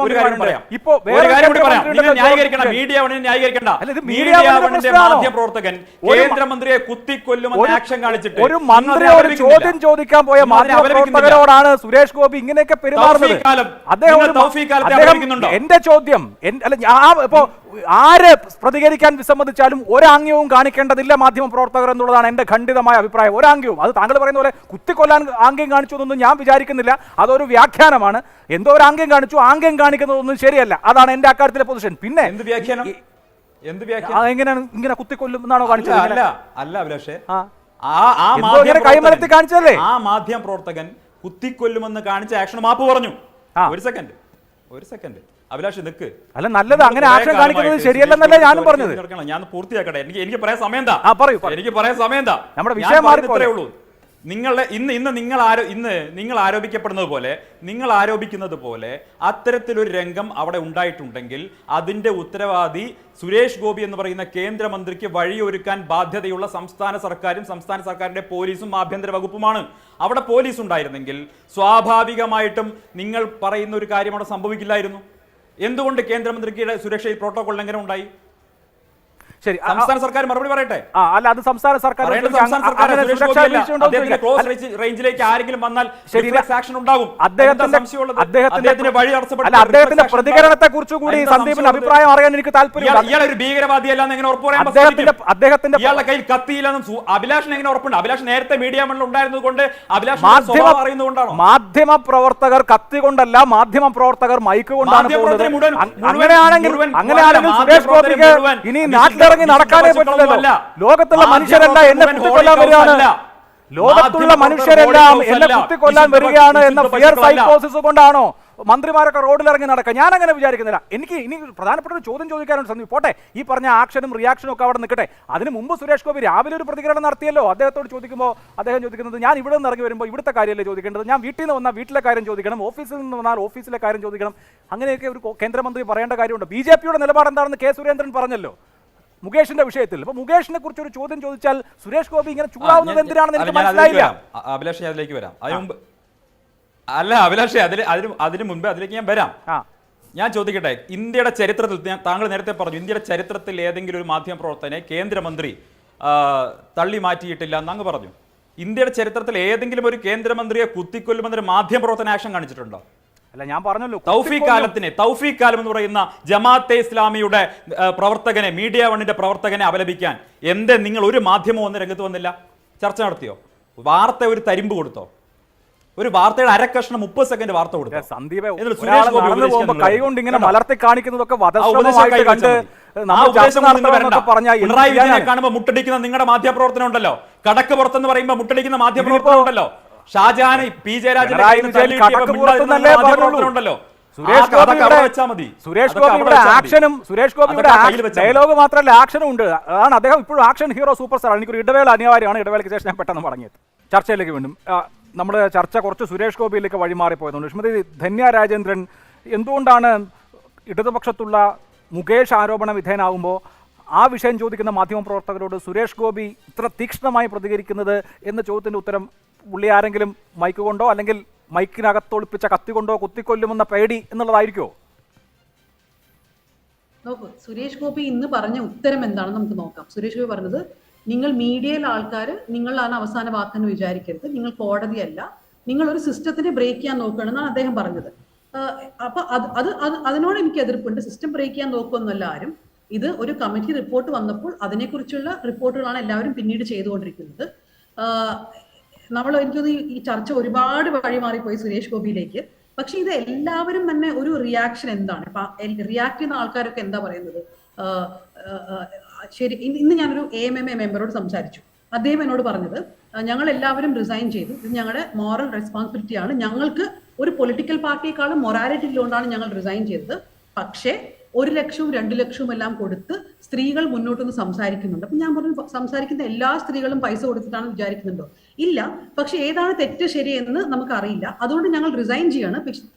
ഒരു കാര്യം പറയാം, ഇപ്പോ ഒരു കാര്യം കൂടി പറയാം. നിങ്ങൾ ന്യായീകരിക്കണം, മീഡിയ വണിനെ ന്യായീകരിക്കണ്ട. അല്ല, ഇത് മീഡിയ മീഡിയ വണിന്റെ മാധ്യമപ്രവർത്തകൻ കേന്ദ്രമന്ത്രിയെ കുത്തിക്കൊല്ലുമെന്ന് ആക്ഷൻ കാണിച്ചിട്ട് ഒരു മന്ത്രിയോട് ചോദ്യം ചോദിക്കാൻ പോയ മാധ്യമപ്രവർത്തകരോടാണ് സുരേഷ് ഗോപി ഇങ്ങനെയൊക്കെ പെരുമാറുന്നത്. എന്റെ ചോദ്യം ഇപ്പോ ആര് പ്രതികരിക്കാൻ വിസമ്മതിച്ചാലും ഒരാംഗ്യവും കാണിക്കേണ്ടതില്ല മാധ്യമപ്രവർത്തകർ എന്നുള്ളതാണ് എന്റെ ഖണ്ഡിതമായ അഭിപ്രായം. ഒരാംഗ്യവും, അത് താങ്കൾ പറയുന്ന പോലെ കുത്തിക്കൊല്ലാൻ ആംഗ്യം കാണിച്ചു എന്നൊന്നും ഞാൻ വിചാരിക്കുന്നില്ല. അതൊരു വ്യാഖ്യാനമാണ്. എന്തോ ഒരു ആംഗ്യം കാണിച്ചു, ആംഗ്യം കാണിക്കുന്നതൊന്നും ശരിയല്ല. അതാണ് എന്റെ അക്കാര്യത്തിലെ പൊസിഷൻ. പിന്നെ എങ്ങനെയാണ് ഇങ്ങനെ കുത്തിക്കൊല്ലും എന്നാണോ കാണിച്ചത്? അല്ല അഭിലാഷേ, കൈമലത്തി കാണിച്ചല്ലേ ആ മാധ്യമ പ്രവർത്തകൻ കുത്തിക്കൊല്ലുമെന്ന് കാണിച്ച ആക്ഷൻ മാപ്പ് പറഞ്ഞു. ഒരു സെക്കൻഡ് അഭിലാഷ് നിക്ക്. അല്ല നല്ലത്, അങ്ങനെ ആക്ഷൻ കാണിക്കുന്നത് ശരിയല്ലെന്നല്ലേ ഞാനും പറഞ്ഞത്. ഞാൻ പൂർത്തിയാക്കട്ടെ. എനിക്ക് പറയാൻ സമയം എന്താ? എനിക്ക് പറയാൻ സമയം എന്താ? നമ്മുടെ വിഷയം ഇത്രേ ഉള്ളൂ. നിങ്ങളുടെ നിങ്ങൾ ആരോപിക്കുന്നത് പോലെ അത്തരത്തിലൊരു രംഗം അവിടെ ഉണ്ടായിട്ടുണ്ടെങ്കിൽ അതിന്റെ ഉത്തരവാദി സുരേഷ് ഗോപി എന്ന് പറയുന്ന കേന്ദ്രമന്ത്രിക്ക് വഴിയൊരുക്കാൻ ബാധ്യതയുള്ള സംസ്ഥാന സർക്കാരും സംസ്ഥാന സർക്കാരിന്റെ പോലീസും ആഭ്യന്തര വകുപ്പുമാണ്. അവിടെ പോലീസ് ഉണ്ടായിരുന്നെങ്കിൽ സ്വാഭാവികമായിട്ടും നിങ്ങൾ പറയുന്ന ഒരു കാര്യം അവിടെ സംഭവിക്കില്ലായിരുന്നു. എന്തുകൊണ്ട് കേന്ദ്രമന്ത്രിക്ക് സുരക്ഷയിൽ പ്രോട്ടോകോൾ ലംഘനം ഉണ്ടായി? ശരി, സംസ്ഥാന സർക്കാർ മറുപടി പറയട്ടെ. അല്ല, അത് സംസ്ഥാന സർക്കാർ റേഞ്ചിലേക്ക് ആരെങ്കിലും വന്നാൽ ആക്ഷൻ ഉണ്ടാകും. അദ്ദേഹത്തിന്റെ പ്രതികരണത്തെ കുറിച്ച് കൂടി സന്ദീപിന്റെ അഭിപ്രായം അറിയാൻ എനിക്ക് താല്പര്യം. ഇയാൾ ഒരു ഭീകരവാദിയല്ല എങ്ങനെ ഉറപ്പ് പറയാൻ? അദ്ദേഹത്തിന്റെ ഇയാളുടെ കൈയിൽ കത്തിയില്ലെന്നും അഭിലാഷിന് എങ്ങനെ ഉറപ്പുണ്ട്? അഭിലാഷ് നേരത്തെ മീഡിയ മണ്ണിൽ ഉണ്ടായിരുന്നത് കൊണ്ട് അഭിലാഷ് അറിയുന്നതുകൊണ്ടാണോ? മാധ്യമ പ്രവർത്തകർ കത്തി കൊണ്ടല്ല, മാധ്യമ പ്രവർത്തകർ മൈക്ക് കൊണ്ടാണ് പോകുന്നത്. അങ്ങനെയാണെങ്കിൽ സുരേഷ് ഗോപിക്ക് ഇനി നാട്ടിലിറങ്ങി നടക്കാനേ പറ്റില്ലല്ലോ. ലോകത്തുള്ള മനുഷ്യരല്ല എന്നെ കുത്തിക്കൊല്ലാൻ വരികയാണ്, ലോകത്തുള്ള മനുഷ്യരെല്ലാം എന്നെ കുത്തിക്കൊല്ലാൻ വരികയാണ് എന്ന ഫിയർ സൈക്കോസിസ് കൊണ്ടാണോ മന്ത്രിമാരൊക്കെ റോഡിലിറങ്ങി നടക്കുക? ഞാൻ അങ്ങനെ വിചാരിക്കുന്നില്ല. എനിക്ക് ഇനി പ്രധാനപ്പെട്ട ഒരു ചോദ്യം ചോദിക്കാനുണ്ട് സന്ദീപ്. പോട്ടെ, ഈ പറഞ്ഞ ആക്ഷനും റിയാക്ഷനും ഒക്കെ അവിടെ നിൽക്കട്ടെ. അതിന് മുമ്പ് സുരേഷ് ഗോപി രാവിലെ ഒരു പ്രതികരണം നടത്തിയല്ലോ. അദ്ദേഹത്തോട് ചോദിക്കുമ്പോൾ അദ്ദേഹം ചോദിക്കുന്നത്, ഞാൻ ഇവിടെ നിന്ന് ഇറങ്ങി വരുമ്പോൾ ഇവിടുത്തെ കാര്യമല്ലേ ചോദിക്കേണ്ടത്, ഞാൻ വീട്ടിൽ നിന്ന് വന്നാൽ വീട്ടിലെ കാര്യം ചോദിക്കണം, ഓഫീസിൽ നിന്ന് വന്നാൽ ഓഫീസിലെ കാര്യം ചോദിക്കണം. അങ്ങനെയൊക്കെ ഒരു കേന്ദ്രമന്ത്രി പറയേണ്ട കാര്യമുണ്ട്. BJP-യുടെ നിലപാട് എന്താണെന്ന് കെ സുരേന്ദ്രൻ പറഞ്ഞല്ലോ മുകേഷിന്റെ വിഷയത്തിൽ. അപ്പൊ മുകേഷിനെ കുറിച്ച് ഒരു ചോദ്യം ചോദിച്ചാൽ സുരേഷ് ഗോപി ഇങ്ങനെ ചൂടാവുന്നത് എന്തിനാണെന്ന് എനിക്ക് മനസ്സിലായില്ല. അഭിലാഷ് അതിലേക്ക് വരാം. അല്ല അഭിലാഷേ, അതിന് മുൻപ് അതിലേക്ക് ഞാൻ വരാം. ഞാൻ ചോദിക്കട്ടെ, ഇന്ത്യയുടെ ചരിത്രത്തിൽ താങ്കൾ നേരത്തെ പറഞ്ഞു ഇന്ത്യയുടെ ചരിത്രത്തിൽ ഏതെങ്കിലും ഒരു മാധ്യമപ്രവർത്തകനെ കേന്ദ്രമന്ത്രി തള്ളി മാറ്റിയിട്ടില്ല എന്നങ്ങ് പറഞ്ഞു. ഇന്ത്യയുടെ ചരിത്രത്തിൽ ഏതെങ്കിലും ഒരു കേന്ദ്രമന്ത്രിയെ കുത്തിക്കൊല്ലുമെന്നൊരു മാധ്യമപ്രവർത്തന ആക്ഷൻ കാണിച്ചിട്ടുണ്ടോ? അല്ല, ഞാൻ പറഞ്ഞല്ലോ, തൗഫീഖ് കാലം എന്ന് പറയുന്ന ജമാഅത്തെ ഇസ്ലാമിയുടെ പ്രവർത്തകനെ, മീഡിയ വണ്ണിന്റെ പ്രവർത്തകനെ അപലപിക്കാൻ നിങ്ങൾ ഒരു മാധ്യമം ഒന്ന് രംഗത്ത് വന്നില്ല? ചർച്ച നടത്തിയോ? വാർത്ത ഒരു തരിമ്പ് കൊടുത്തോ? ഒരു വാർത്തയുടെ അരക്കഷ്ണം 30 സെക്കൻഡ് വാർത്ത കൊടുത്തു. കൈകൊണ്ട് ഇങ്ങനെ മലർത്തി കാണിക്കുന്നതൊക്കെ കാണുമ്പോൾ മുട്ടടിക്കുന്ന നിങ്ങളുടെ മാധ്യമപ്രവർത്തനം ഉണ്ടല്ലോ, കടക്ക് പുറത്തെന്ന് പറയുമ്പോൾ മുട്ടടിക്കുന്ന മാധ്യമപ്രവർത്തനം ഉണ്ടല്ലോ. ഷാജഹാൻ പി ജയരാജൻ ഉണ്ടല്ലോ. സുരേഷ് ഗോപിയുടെ ആക്ഷനും സുരേഷ് ഗോപിയുടെ ഡയലോഗ് മാത്രമല്ല ആക്ഷനും ഉണ്ട്. അതാണ് അദ്ദേഹം ഇപ്പോഴും ആക്ഷൻ ഹീറോ സൂപ്പർ സ്റ്റാർ. എനിക്കൊരു ഇടവേള അനിവാര്യമാണ്. ഇടവേളയ്ക്ക് ശേഷം ഞാൻ പെട്ടെന്ന് മടങ്ങിയത് ചർച്ചയിലേക്ക് വീണ്ടും. നമ്മുടെ ചർച്ച കുറച്ച് സുരേഷ് ഗോപിയിലേക്ക് വഴിമാറിപ്പോയതുകൊണ്ട് ശ്രീമതി ധന്യ രാജേന്ദ്രൻ, എന്തുകൊണ്ടാണ് ഇടതുപക്ഷത്തുള്ള മുകേഷ് ആരോപണ വിധേയനാവുമ്പോൾ ആ വിഷയം ചോദിക്കുന്ന മാധ്യമപ്രവർത്തകരോട് സുരേഷ് ഗോപി ഇത്ര തീക്ഷ്ണമായി പ്രതികരിക്കുന്നത് എന്ന ചോദ്യത്തിൻ്റെ ഉത്തരം പുള്ളി ആരെങ്കിലും മൈക്ക് കൊണ്ടോ അല്ലെങ്കിൽ മൈക്കിനകത്തൊളിപ്പിച്ച കത്തി കൊണ്ടോ കുത്തിക്കൊല്ലുമെന്ന പേടി എന്നുള്ളതായിരിക്കുമോ? നോക്കൂ, സുരേഷ് ഗോപി ഇന്ന് പറഞ്ഞ ഉത്തരം എന്താണെന്ന് നമുക്ക് നോക്കാം. സുരേഷ് ഗോപി പറഞ്ഞത്, നിങ്ങൾ മീഡിയയിലെ ആൾക്കാർ നിങ്ങളാണ് അവസാന വാക്കെന്ന് വിചാരിക്കരുത്, നിങ്ങൾ കോടതിയല്ല, നിങ്ങൾ ഒരു സിസ്റ്റത്തിനെ ബ്രേക്ക് ചെയ്യാൻ നോക്കുകയാണെന്നാണ് അദ്ദേഹം പറഞ്ഞത്. അപ്പൊ അതിനോട് എനിക്ക് എതിർപ്പുണ്ട്. സിസ്റ്റം ബ്രേക്ക് ചെയ്യാൻ നോക്കുമെന്നല്ല ആരും. ഇത് ഒരു കമ്മിറ്റി റിപ്പോർട്ട് വന്നപ്പോൾ അതിനെക്കുറിച്ചുള്ള റിപ്പോർട്ടുകളാണ് എല്ലാവരും പിന്നീട് ചെയ്തുകൊണ്ടിരിക്കുന്നത്. എനിക്കൊന്ന് ഈ ചർച്ച ഒരുപാട് വഴിമാറിപ്പോയി സുരേഷ് ഗോപിയിലേക്ക്. പക്ഷെ ഇത് എല്ലാവരും തന്നെ ഒരു റിയാക്ഷൻ എന്താണ്, ഇപ്പൊ റിയാക്ട് ചെയ്യുന്ന ആൾക്കാരൊക്കെ എന്താ പറയുന്നത്? ശരി, ഇന്ന് ഞാനൊരു AMMA മെമ്പറോട് സംസാരിച്ചു. അദ്ദേഹം എന്നോട് പറഞ്ഞത്, ഞങ്ങൾ എല്ലാവരും റിസൈൻ ചെയ്തു, ഇത് ഞങ്ങളുടെ മോറൽ റെസ്പോൺസിബിലിറ്റി ആണ്, ഞങ്ങൾക്ക് ഒരു പൊളിറ്റിക്കൽ പാർട്ടിയെക്കാളും മൊറാലിറ്റി ഉള്ളതുകൊണ്ടാണ് ഞങ്ങൾ റിസൈൻ ചെയ്തത്. പക്ഷേ 1 ലക്ഷവും 2 ലക്ഷവും എല്ലാം കൊടുത്ത് സ്ത്രീകൾ മുന്നോട്ടൊന്ന് സംസാരിക്കുന്നുണ്ട്. അപ്പൊ ഞാൻ പറഞ്ഞു, സംസാരിക്കുന്ന എല്ലാ സ്ത്രീകളും പൈസ കൊടുത്തിട്ടാണ് വിചാരിക്കുന്നുണ്ടോ? ഇല്ല. പക്ഷെ ഏതാണ് തെറ്റ് ശരി എന്ന് നമുക്കറിയില്ല, അതുകൊണ്ട് ഞങ്ങൾ റിസൈൻ ചെയ്യാണ്.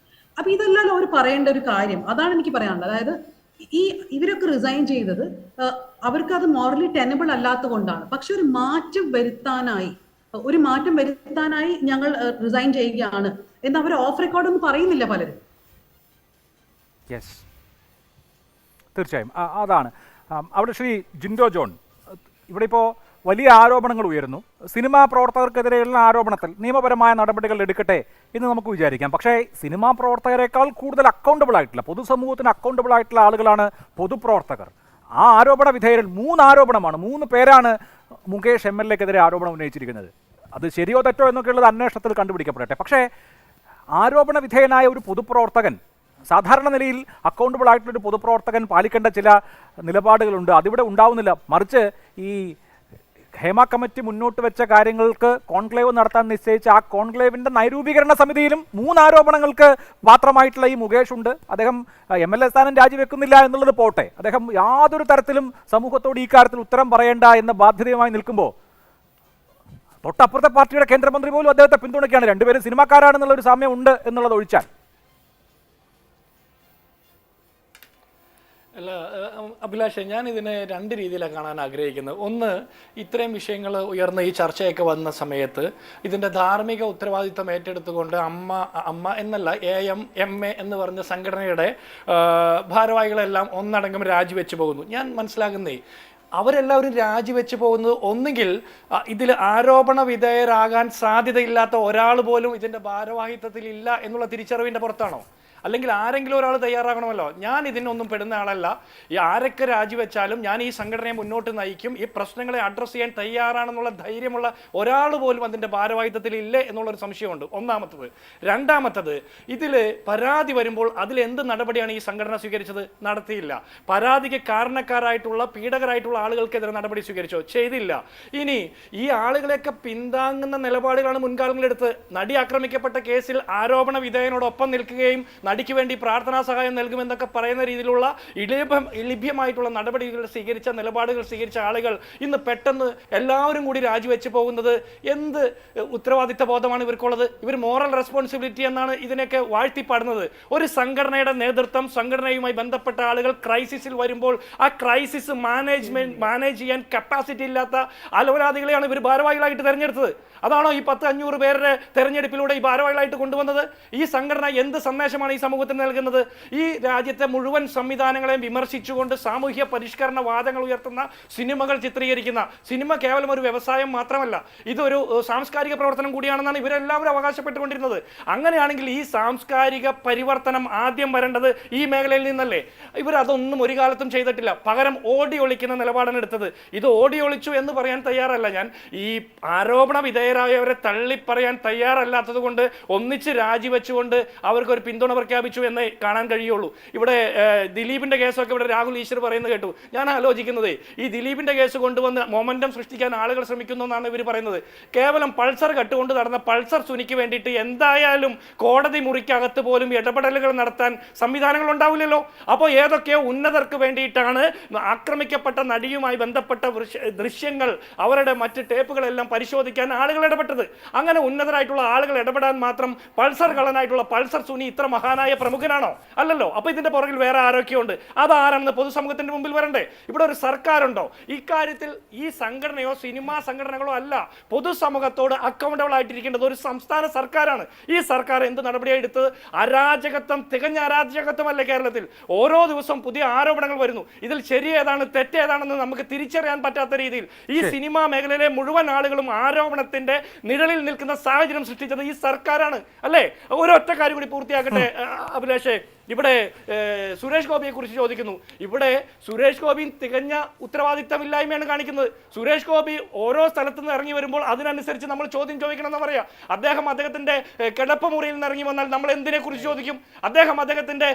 അപ്പൊ ഇതല്ലല്ലോ അവർ പറയേണ്ട ഒരു കാര്യം. അതാണ് എനിക്ക് പറയാനുള്ളത്. അതായത് ഇവരൊക്കെ റിസൈൻ ചെയ്തത് അവർക്ക് അത് മോറലി ടെനബിൾ അല്ലാത്തത് കൊണ്ടാണ്. പക്ഷെ ഒരു മാറ്റം വരുത്താനായി ഞങ്ങൾ റിസൈൻ ചെയ്യുകയാണ് എന്ന് അവർ ഓഫ് റെക്കോർഡ് ഒന്നും പറയുന്നില്ല പലരും. യെസ്, തീർച്ചയായും അതാണ്. അവിടെ ശ്രീ ജിൻഡോ ജോൺ, ഇവിടെ ഇപ്പോൾ വലിയ ആരോപണങ്ങൾ ഉയരുന്നു. സിനിമാ പ്രവർത്തകർക്കെതിരെയുള്ള ആരോപണത്തിൽ നിയമപരമായ നടപടികൾ എടുക്കട്ടെ എന്ന് നമുക്ക് വിചാരിക്കാം. പക്ഷേ സിനിമാ പ്രവർത്തകരെക്കാൾ കൂടുതൽ അക്കൗണ്ടബിൾ ആയിട്ടുള്ള, പൊതുസമൂഹത്തിന് അക്കൗണ്ടബിൾ ആയിട്ടുള്ള ആളുകളാണ് പൊതുപ്രവർത്തകർ. ആ ആരോപണ വിധേയരിൽ 3 ആരോപണമാണ്, 3 പേരാണ് മുകേഷ് MLA-ക്കെതിരെ ആരോപണം ഉന്നയിച്ചിരിക്കുന്നത്. അത് ശരിയോ തെറ്റോ എന്നൊക്കെയുള്ളത് അന്വേഷണത്തിൽ കണ്ടുപിടിക്കപ്പെടട്ടെ. പക്ഷേ ആരോപണ വിധേയനായ ഒരു പൊതുപ്രവർത്തകൻ, സാധാരണ നിലയിൽ അക്കൗണ്ടബിൾ ആയിട്ടുള്ളൊരു പൊതുപ്രവർത്തകൻ പാലിക്കേണ്ട ചില നിലപാടുകളുണ്ട്, അതിവിടെ ഉണ്ടാവുന്നില്ല. മറിച്ച് ഈ ഹേമ കമ്മിറ്റി മുന്നോട്ട് വെച്ച കാര്യങ്ങൾക്ക് കോൺക്ലേവ് നടത്താൻ നിശ്ചയിച്ച ആ കോൺക്ലേവിൻ്റെ നൈരൂപീകരണ സമിതിയിലും 3 ആരോപണങ്ങൾക്ക് പാത്രമായിട്ടുള്ള ഈ മുകേഷ് ഉണ്ട്. അദ്ദേഹം MLA സ്ഥാനം രാജിവെക്കുന്നില്ല എന്നുള്ളത് പോട്ടെ, അദ്ദേഹം യാതൊരു തരത്തിലും സമൂഹത്തോട് ഈ കാര്യത്തിൽ ഉത്തരം പറയേണ്ട എന്ന ബാധ്യതയുമായി നിൽക്കുമ്പോൾ തൊട്ടപ്പുറത്തെ പാർട്ടിയുടെ കേന്ദ്രമന്ത്രി പോലും അദ്ദേഹത്തെ പിന്തുണയ്ക്കുകയാണ്. രണ്ടുപേരും സിനിമാക്കാരാണെന്നുള്ള ഒരു സാമ്യം ഉണ്ട് എന്നുള്ളത് ഒഴിച്ചാൽ. അല്ല അഭിലാഷ്, ഞാൻ ഇതിനെ 2 രീതിയിലാണ് കാണാൻ ആഗ്രഹിക്കുന്നത്. ഒന്ന്, ഇത്രയും വിഷയങ്ങൾ ഉയർന്ന ഈ ചർച്ചയൊക്കെ വന്ന സമയത്ത് ഇതിൻ്റെ ധാർമ്മിക ഉത്തരവാദിത്തം ഏറ്റെടുത്തുകൊണ്ട് അമ്മ എന്നല്ല AMMA എന്ന് പറഞ്ഞ സംഘടനയുടെ ഭാരവാഹികളെല്ലാം ഒന്നടങ്കം രാജിവെച്ച് പോകുന്നു. ഞാൻ മനസ്സിലാക്കുന്നേ അവരെല്ലാവരും രാജിവെച്ച് പോകുന്നത് ഒന്നുകിൽ ഇതിൽ ആരോപണ വിധേയരാകാൻ സാധ്യതയില്ലാത്ത ഒരാൾ പോലും ഇതിൻ്റെ ഭാരവാഹിത്വത്തിൽ ഇല്ല എന്നുള്ള തിരിച്ചറിവിൻ്റെ പുറത്താണോ? അല്ലെങ്കിൽ ആരെങ്കിലും ഒരാൾ തയ്യാറാകണമല്ലോ. ഞാൻ ഇതിനൊന്നും പെടുന്ന ആളല്ല. ഈ ആരൊക്കെ രാജിവെച്ചാലും ഞാൻ ഈ സംഘടനയെ മുന്നോട്ട് നയിക്കും, ഈ പ്രശ്നങ്ങളെ അഡ്രസ്സ് ചെയ്യാൻ തയ്യാറാണെന്നുള്ള ധൈര്യമുള്ള ഒരാൾ പോലും അതിൻ്റെ ഭാരവാഹിത്വത്തിൽ ഇല്ലേ എന്നുള്ളൊരു സംശയമുണ്ട്. ഒന്നാമത്തത്. രണ്ടാമത്തത്, ഇതിൽ പരാതി വരുമ്പോൾ അതിലെന്ത് നടപടിയാണ് ഈ സംഘടന സ്വീകരിച്ചത്? നടത്തിയില്ല. പരാതിക്ക് കാരണക്കാരായിട്ടുള്ള പീഡകരായിട്ടുള്ള ആളുകൾക്കെതിരെ നടപടി സ്വീകരിച്ചോ? ചെയ്തില്ല. ഇനി ഈ ആളുകളെയൊക്കെ പിന്താങ്ങുന്ന നിലപാടുകളാണ് മുൻകാലങ്ങളെടുത്ത്. നടി ആക്രമിക്കപ്പെട്ട കേസിൽ ആരോപണ വിധേയനോടൊപ്പം നിൽക്കുകയും നടിക്ക് വേണ്ടി പ്രാർത്ഥനാ സഹായം നൽകുമെന്നൊക്കെ പറയുന്ന രീതിയിലുള്ള ലഭ്യമായിട്ടുള്ള നടപടികൾ സ്വീകരിച്ച, നിലപാടുകൾ സ്വീകരിച്ച ആളുകൾ ഇന്ന് പെട്ടെന്ന് എല്ലാവരും കൂടി രാജിവെച്ച് പോകുന്നത് എന്ത് ഉത്തരവാദിത്ത ബോധമാണ് ഇവർക്കുള്ളത്? ഇവർ മോറൽ റെസ്പോൺസിബിലിറ്റി എന്നാണ് ഇതിനൊക്കെ വാഴ്ത്തിപ്പാടുന്നത്. ഒരു സംഘടനയുടെ നേതൃത്വം, സംഘടനയുമായി ബന്ധപ്പെട്ട ആളുകൾ ക്രൈസിസിൽ വരുമ്പോൾ ആ ക്രൈസിസ് മാനേജ് ചെയ്യാൻ കപ്പാസിറ്റി ഇല്ലാത്ത അലവരാധികളെയാണ് ഇവർ ഭാരവാഹികളായിട്ട് തെരഞ്ഞെടുത്തത്. അതാണോ ഈ 10-500 പേരുടെ തെരഞ്ഞെടുപ്പിലൂടെ ഈ ഭാരവാഹികളായിട്ട് കൊണ്ടുവന്നത്? ഈ സംഘടന എന്ത് സന്ദേശമാണ് ഈ സമൂഹത്തിന് നൽകുന്നത്? ഈ രാജ്യത്തെ മുഴുവൻ സംവിധാനങ്ങളെയും വിമർശിച്ചുകൊണ്ട് സാമൂഹ്യ പരിഷ്കരണ വാദങ്ങൾ ഉയർത്തുന്ന സിനിമകൾ ചിത്രീകരിക്കുന്ന, സിനിമ കേവലം ഒരു വ്യവസായം മാത്രമല്ല, ഇതൊരു സാംസ്കാരിക പ്രവർത്തനം കൂടിയാണെന്നാണ് ഇവരെല്ലാവരും അവകാശപ്പെട്ടുകൊണ്ടിരുന്നത്. അങ്ങനെയാണെങ്കിൽ ഈ സാംസ്കാരിക പരിവർത്തനം ആദ്യം വരേണ്ടത് ഈ മേഖലയിൽ നിന്നല്ലേ? ഇവരതൊന്നും ഒരു കാലത്തും ചെയ്തിട്ടില്ല. പകരം ഓടി ഒളിക്കുന്ന നിലപാടാണ് എടുത്തത്. ഇത് ഓടി ഒളിച്ചു എന്ന് പറയാൻ തയ്യാറല്ല ഞാൻ. ഈ ആരോപണ വിധേയരായവരെ തള്ളിപ്പറയാൻ തയ്യാറല്ലാത്തത് കൊണ്ട് ഒന്നിച്ച് രാജിവെച്ചുകൊണ്ട് അവർക്കൊരു പിന്തുണ പ്രഖ്യാപിച്ചു എന്നേ കാണാൻ കഴിയുള്ളൂ. ഇവിടെ ദിലീപിന്റെ കേസൊക്കെ ഇവിടെ രാഹുൽ ഈശ്വർ പറയുന്നത് കേട്ടു. ഞാൻ ആലോചിക്കുന്നത്, ഈ ദിലീപിന്റെ കേസ് കൊണ്ടുവന്ന് മൊമെന്റം സൃഷ്ടിക്കാൻ ആളുകൾ ശ്രമിക്കുന്നു എന്നാണ് ഇവർ പറയുന്നത്. കേവലം പൾസർ കട്ടുകൊണ്ട് നടന്ന പൾസർ സുനിക്ക് വേണ്ടിയിട്ട് എന്തായാലും കോടതി മുറിക്കകത്ത് പോലും ഇടപെടലുകൾ നടത്താൻ സംവിധാനങ്ങൾ ഉണ്ടാവില്ലല്ലോ. അപ്പോൾ ഏതൊക്കെയോ ഉന്നതർക്ക് വേണ്ടിയിട്ടാണ് ആക്രമിക്കപ്പെട്ട നടിയുമായി ബന്ധപ്പെട്ട ദൃശ്യങ്ങൾ, അവരുടെ മറ്റ് ടേപ്പുകളെല്ലാം പരിശോധിക്കാൻ ആളുകൾ ഇടപെട്ടത്. അങ്ങനെ ഉന്നതരായിട്ടുള്ള ആളുകൾ ഇടപെടാൻ മാത്രം പൾസർ കള്ളനായിട്ടുള്ള പൾസർ സുനി ഇത്ര മഹാനായ പ്രമുഖനാണോ? അല്ലല്ലോ. അപ്പൊ ഇതിന്റെ പുറകിൽ വേറെ ആരൊക്കെയുണ്ട്? അതാരാണെന്ന് പൊതുസമൂഹത്തിന്റെ മുമ്പിൽ വരണ്ടേ? ഇവിടെ ഒരു സർക്കാരുണ്ടോ? ഇക്കാര്യത്തിൽ ഈ സംഘടനയോ സിനിമാ സംഘടനകളോ അല്ല പൊതുസമൂഹത്തോട് അക്കൗണ്ടബിൾ ആയിട്ടിരിക്കേണ്ടത് ഒരു സംസ്ഥാന സർക്കാരാണ്. ഈ സർക്കാർ എന്ത് നടപടിയാണ് എടുത്തത്? അരാജകത്വം, തികഞ്ഞ അരാജകത്വമല്ലേ കേരളത്തിൽ? ഓരോ ദിവസവും പുതിയ ആരോപണങ്ങൾ വരുന്നു. ഇതിൽ ശരിയേതാണ് തെറ്റേതാണെന്ന് നമുക്ക് തിരിച്ചറിയാൻ പറ്റാത്ത രീതിയിൽ ഈ സിനിമാ മേഖലയിലെ മുഴുവൻ ആളുകളും ആരോപണത്തിന്റെ നിഴലിൽ നിൽക്കുന്ന സാഹചര്യം സൃഷ്ടിച്ചത് ഈ സർക്കാരാണ് അല്ലേ? ഒരൊറ്റ കാര്യം കൂടി പൂർത്തിയാക്കട്ടെ അഭിലാഷേ. ഇവിടെ സുരേഷ് ഗോപിയെ കുറിച്ച് ചോദിക്കുന്നു. ഇവിടെ സുരേഷ് ഗോപി തികഞ്ഞ ഉത്തരവാദിത്തമില്ലായ്മയാണ് കാണിക്കുന്നത്. സുരേഷ് ഗോപി ഓരോ സ്ഥലത്തു നിന്ന് ഇറങ്ങി വരുമ്പോൾ അതിനനുസരിച്ച് നമ്മൾ ചോദ്യം ചോദിക്കണമെന്ന് പറയാം. അദ്ദേഹത്തിന്റെ കിടപ്പ് മുറിയിൽ നിന്ന് ഇറങ്ങി വന്നാൽ നമ്മൾ എന്തിനെ കുറിച്ച് ചോദിക്കും? അദ്ദേഹത്തിന്റെ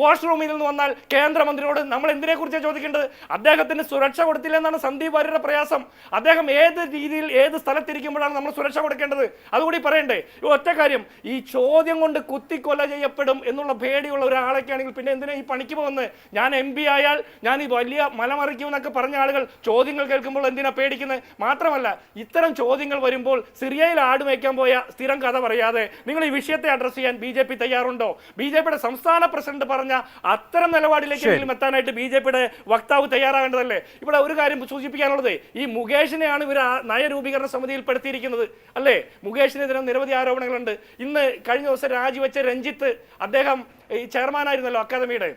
വാഷ്റൂമിൽ നിന്ന് വന്നാൽ കേന്ദ്രമന്ത്രിയോട് നമ്മൾ എന്തിനെ കുറിച്ചാണ് ചോദിക്കേണ്ടത്? അദ്ദേഹത്തിന് സുരക്ഷ കൊടുത്തില്ലെന്നാണ് സന്ദീപ് വാര്യരുടെ പ്രയാസം. അദ്ദേഹം ഏത് രീതിയിൽ ഏത് സ്ഥലത്തിരിക്കുമ്പോഴാണ് നമ്മൾ സുരക്ഷ കൊടുക്കേണ്ടത്? അതുകൂടി പറയണ്ടേ? ഒറ്റ കാര്യം, ഈ ചോദ്യം കൊണ്ട് കുത്തിക്കൊല ചെയ്യപ്പെടും എന്നുള്ള പേടി പേടിയുള്ള ഒരാളൊക്കെ ആണെങ്കിൽ പിന്നെ എന്തിനാ ഈ പണിക്ക് പോകുന്നത്? ഞാൻ MP ആയാൽ ഞാൻ ഈ വലിയ മലമറിക്കുമെന്നൊക്കെ പറഞ്ഞ ആളുകൾ ചോദ്യങ്ങൾ കേൾക്കുമ്പോൾ എന്തിനാ പേടിക്കുന്നത്? മാത്രമല്ല ഇത്തരം ചോദ്യങ്ങൾ വരുമ്പോൾ സിറിയയിൽ ആട് വയ്ക്കാൻ പോയ സ്ഥിരം കഥ പറയാതെ നിങ്ങൾ ഈ വിഷയത്തെ അഡ്രസ് ചെയ്യാൻ BJP തയ്യാറുണ്ടോ? BJPയുടെ സംസ്ഥാന പ്രസിഡന്റ് പറഞ്ഞ അത്തരം നിലപാടിലേക്കെങ്കിലും എത്താനായിട്ട് BJPയുടെ വക്താവ് തയ്യാറാകേണ്ടതല്ലേ? ഇവിടെ ഒരു കാര്യം സൂചിപ്പിക്കാനുള്ളത്, ഈ മുകേഷിനെയാണ് ഇവർ നയരൂപീകരണ സമിതിയിൽ പെടുത്തിയിരിക്കുന്നത് അല്ലേ? മുകേഷിനെതിരെ നിരവധി ആരോപണങ്ങളുണ്ട്. ഇന്ന് കഴിഞ്ഞ ദിവസം രാജിവെച്ച രഞ്ജിത്ത്, അദ്ദേഹം ഈ ചെയർമാനായിരുന്നല്ലോ അക്കാദമിയുടെ,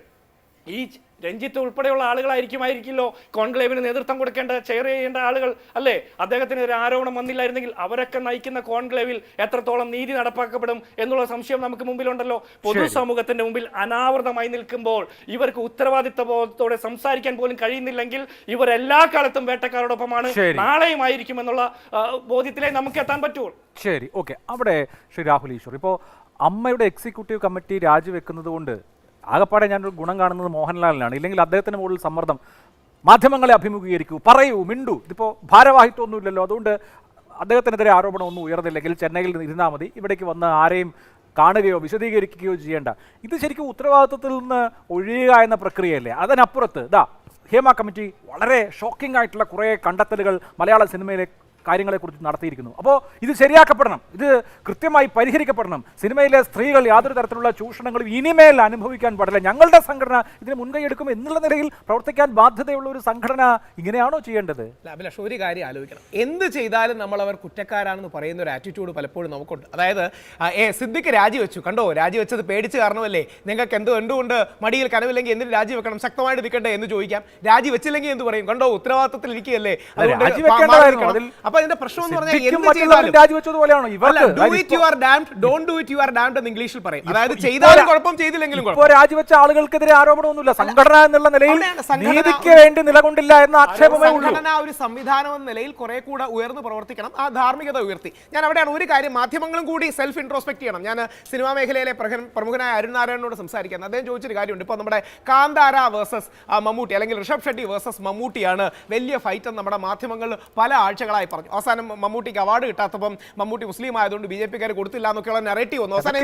ഈ രഞ്ജിത്ത് ഉൾപ്പെടെയുള്ള ആളുകളായിരിക്കുമായിരിക്കില്ലോ കോൺക്ലേവിന് നേതൃത്വം കൊടുക്കേണ്ട, ചെയർ ചെയ്യേണ്ട ആളുകൾ അല്ലേ? അദ്ദേഹത്തിനെതിരെ ആരോപണം വന്നില്ലായിരുന്നെങ്കിൽ അവരൊക്കെ നയിക്കുന്ന കോൺക്ലേവിൽ എത്രത്തോളം നീതി നടപ്പാക്കപ്പെടും എന്നുള്ള സംശയം നമുക്ക് മുമ്പിലുണ്ടല്ലോ. പൊതുസമൂഹത്തിന്റെ മുമ്പിൽ അനാവൃതമായി നിൽക്കുമ്പോൾ ഇവർക്ക് ഉത്തരവാദിത്വബോധത്തോടെ സംസാരിക്കാൻ പോലും കഴിയുന്നില്ലെങ്കിൽ ഇവർ എല്ലാ കാലത്തും വേട്ടക്കാരോടൊപ്പമാണ്, നാളെയുമായിരിക്കും എന്നുള്ള ബോധ്യത്തിലേ നമുക്ക് എത്താൻ പറ്റുള്ളൂ. ശരി, ഓക്കെ. അവിടെ ശ്രീ രാഹുൽ ഈശ്വർ, ഇപ്പോൾ അമ്മയുടെ എക്സിക്യൂട്ടീവ് കമ്മിറ്റി രാജിവെക്കുന്നത് കൊണ്ട് ആകപ്പാടെ ഞാനൊരു ഗുണം കാണുന്നത് മോഹൻലാലിനാണ്. ഇല്ലെങ്കിൽ അദ്ദേഹത്തിന് മുകളിൽ സമ്മർദ്ദം, മാധ്യമങ്ങളെ അഭിമുഖീകരിക്കൂ, പറയൂ, മിണ്ടൂ. ഇതിപ്പോൾ ഭാരവാഹിത്വമൊന്നുമില്ലല്ലോ, അതുകൊണ്ട് അദ്ദേഹത്തിനെതിരെ ആരോപണമൊന്നും ഉയർന്നില്ലെങ്കിൽ ചെന്നൈയിൽ ഇരുന്നാൽ മതി, ഇവിടേക്ക് വന്ന് ആരെയും കാണുകയോ വിശദീകരിക്കുകയോ ചെയ്യേണ്ട. ഇത് ശരിക്കും ഉത്തരവാദിത്വത്തിൽ നിന്ന് ഒഴിയുക എന്ന പ്രക്രിയയല്ലേ? അതിനപ്പുറത്ത് ഹേമ കമ്മിറ്റി വളരെ ഷോക്കിംഗ് ആയിട്ടുള്ള കുറേ കണ്ടെത്തലുകൾ മലയാള സിനിമയിലെ കാര്യങ്ങളെക്കുറിച്ച് നടത്തിയിരിക്കുന്നു. അപ്പോൾ ഇത് ശരിയാക്കപ്പെടണം, ഇത് കൃത്യമായി പരിഹരിക്കപ്പെടണം. സിനിമയിലെ സ്ത്രീകൾ യാതൊരു തരത്തിലുള്ള ചൂഷണങ്ങളും ഇനിമേൽ അനുഭവിക്കാൻ പാടില്ല. ഞങ്ങളുടെ സംഘടന ഇതിന് മുൻകൈ എടുക്കും എന്നുള്ള നിലയിൽ പ്രവർത്തിക്കാൻ ബാധ്യതയുള്ള ഒരു സംഘടന ഇങ്ങനെയാണോ ചെയ്യേണ്ടത്? അഭിലാഷ്, ഒരു കാര്യം ആലോചിക്കണം. എന്ത് ചെയ്താലും നമ്മൾ അവർ കുറ്റക്കാരാണെന്ന് പറയുന്ന ഒരു ആറ്റിറ്റ്യൂഡ് പലപ്പോഴും നമുക്കുണ്ട്. അതായത് സിദ്ദിഖ് രാജിവെച്ചു, കണ്ടോ രാജിവെച്ചത് പേടിച്ച് കാരണമല്ലേ, നിങ്ങൾക്ക് എന്തുകൊണ്ട് മടിയിൽ കനവില്ലെങ്കിൽ എന്തിന് രാജിവെക്കണം, ശക്തമായിട്ട് നിൽക്കണ്ടേ എന്ന് ചോദിക്കാം. രാജിവെച്ചില്ലെങ്കിൽ എന്ത് പറയും, കണ്ടോ ഉത്തരവാദിത്തത്തിൽ ഇരിക്കുകയല്ലേ. അപ്പൊ ഇതിന്റെ പ്രശ്നം എന്ന് പറഞ്ഞാൽ ഇംഗ്ലീഷിൽ പറയും. അതായത് ചെയ്താലും കുഴപ്പം, ചെയ്തില്ലെങ്കിലും രാജിവെച്ച ആളുകൾക്കെതിരെ ആരോപണമൊന്നുമില്ല. സംഘടന എന്നുള്ള നിലയിൽ നീതിക്ക് വേണ്ടി നിലകൊണ്ടില്ല എന്ന ആക്ഷേപമേ ഉള്ളൂ. സംഘടന ഒരു സംവിധാനം എന്ന നിലയിൽ കുറെ കൂടെ ഉയർന്നു പ്രവർത്തിക്കണം, ആ ധാർമ്മികത ഉയർത്തി. ഞാൻ അവിടെയാണ് ഒരു കാര്യം, മാധ്യമങ്ങളും കൂടി സെൽഫ് ഇൻട്രോസ്പെക്ട് ചെയ്യണം. ഞാൻ സിനിമാ മേഖലയിലെ പ്രമുഖനായ അരുൺ നാരായണനോട് സംസാരിക്കാൻ, അദ്ദേഹം ചോദിച്ചൊരു കാര്യമുണ്ട്. ഇപ്പോൾ നമ്മുടെ കാന്താര വേഴ്സസ് മമ്മൂട്ടി അല്ലെങ്കിൽ ഋഷഭ് ഷെട്ടി വേഴ്സസ് മമ്മൂട്ടിയാണ് വലിയ ഫൈറ്റ് എന്ന് നമ്മുടെ മാധ്യമങ്ങൾ പല ആഴ്ചകളായി പറഞ്ഞു. അവസാനം മമ്മൂട്ടിക്ക് അവാർഡ് കിട്ടാത്തപ്പം മമ്മൂട്ടി മുസ്ലിം ആയതുകൊണ്ട് BJP-ക്കാർ കൊടുത്തില്ല എന്നൊക്കെയുള്ള നെറേറ്റീവ് വന്നു. അവസാനം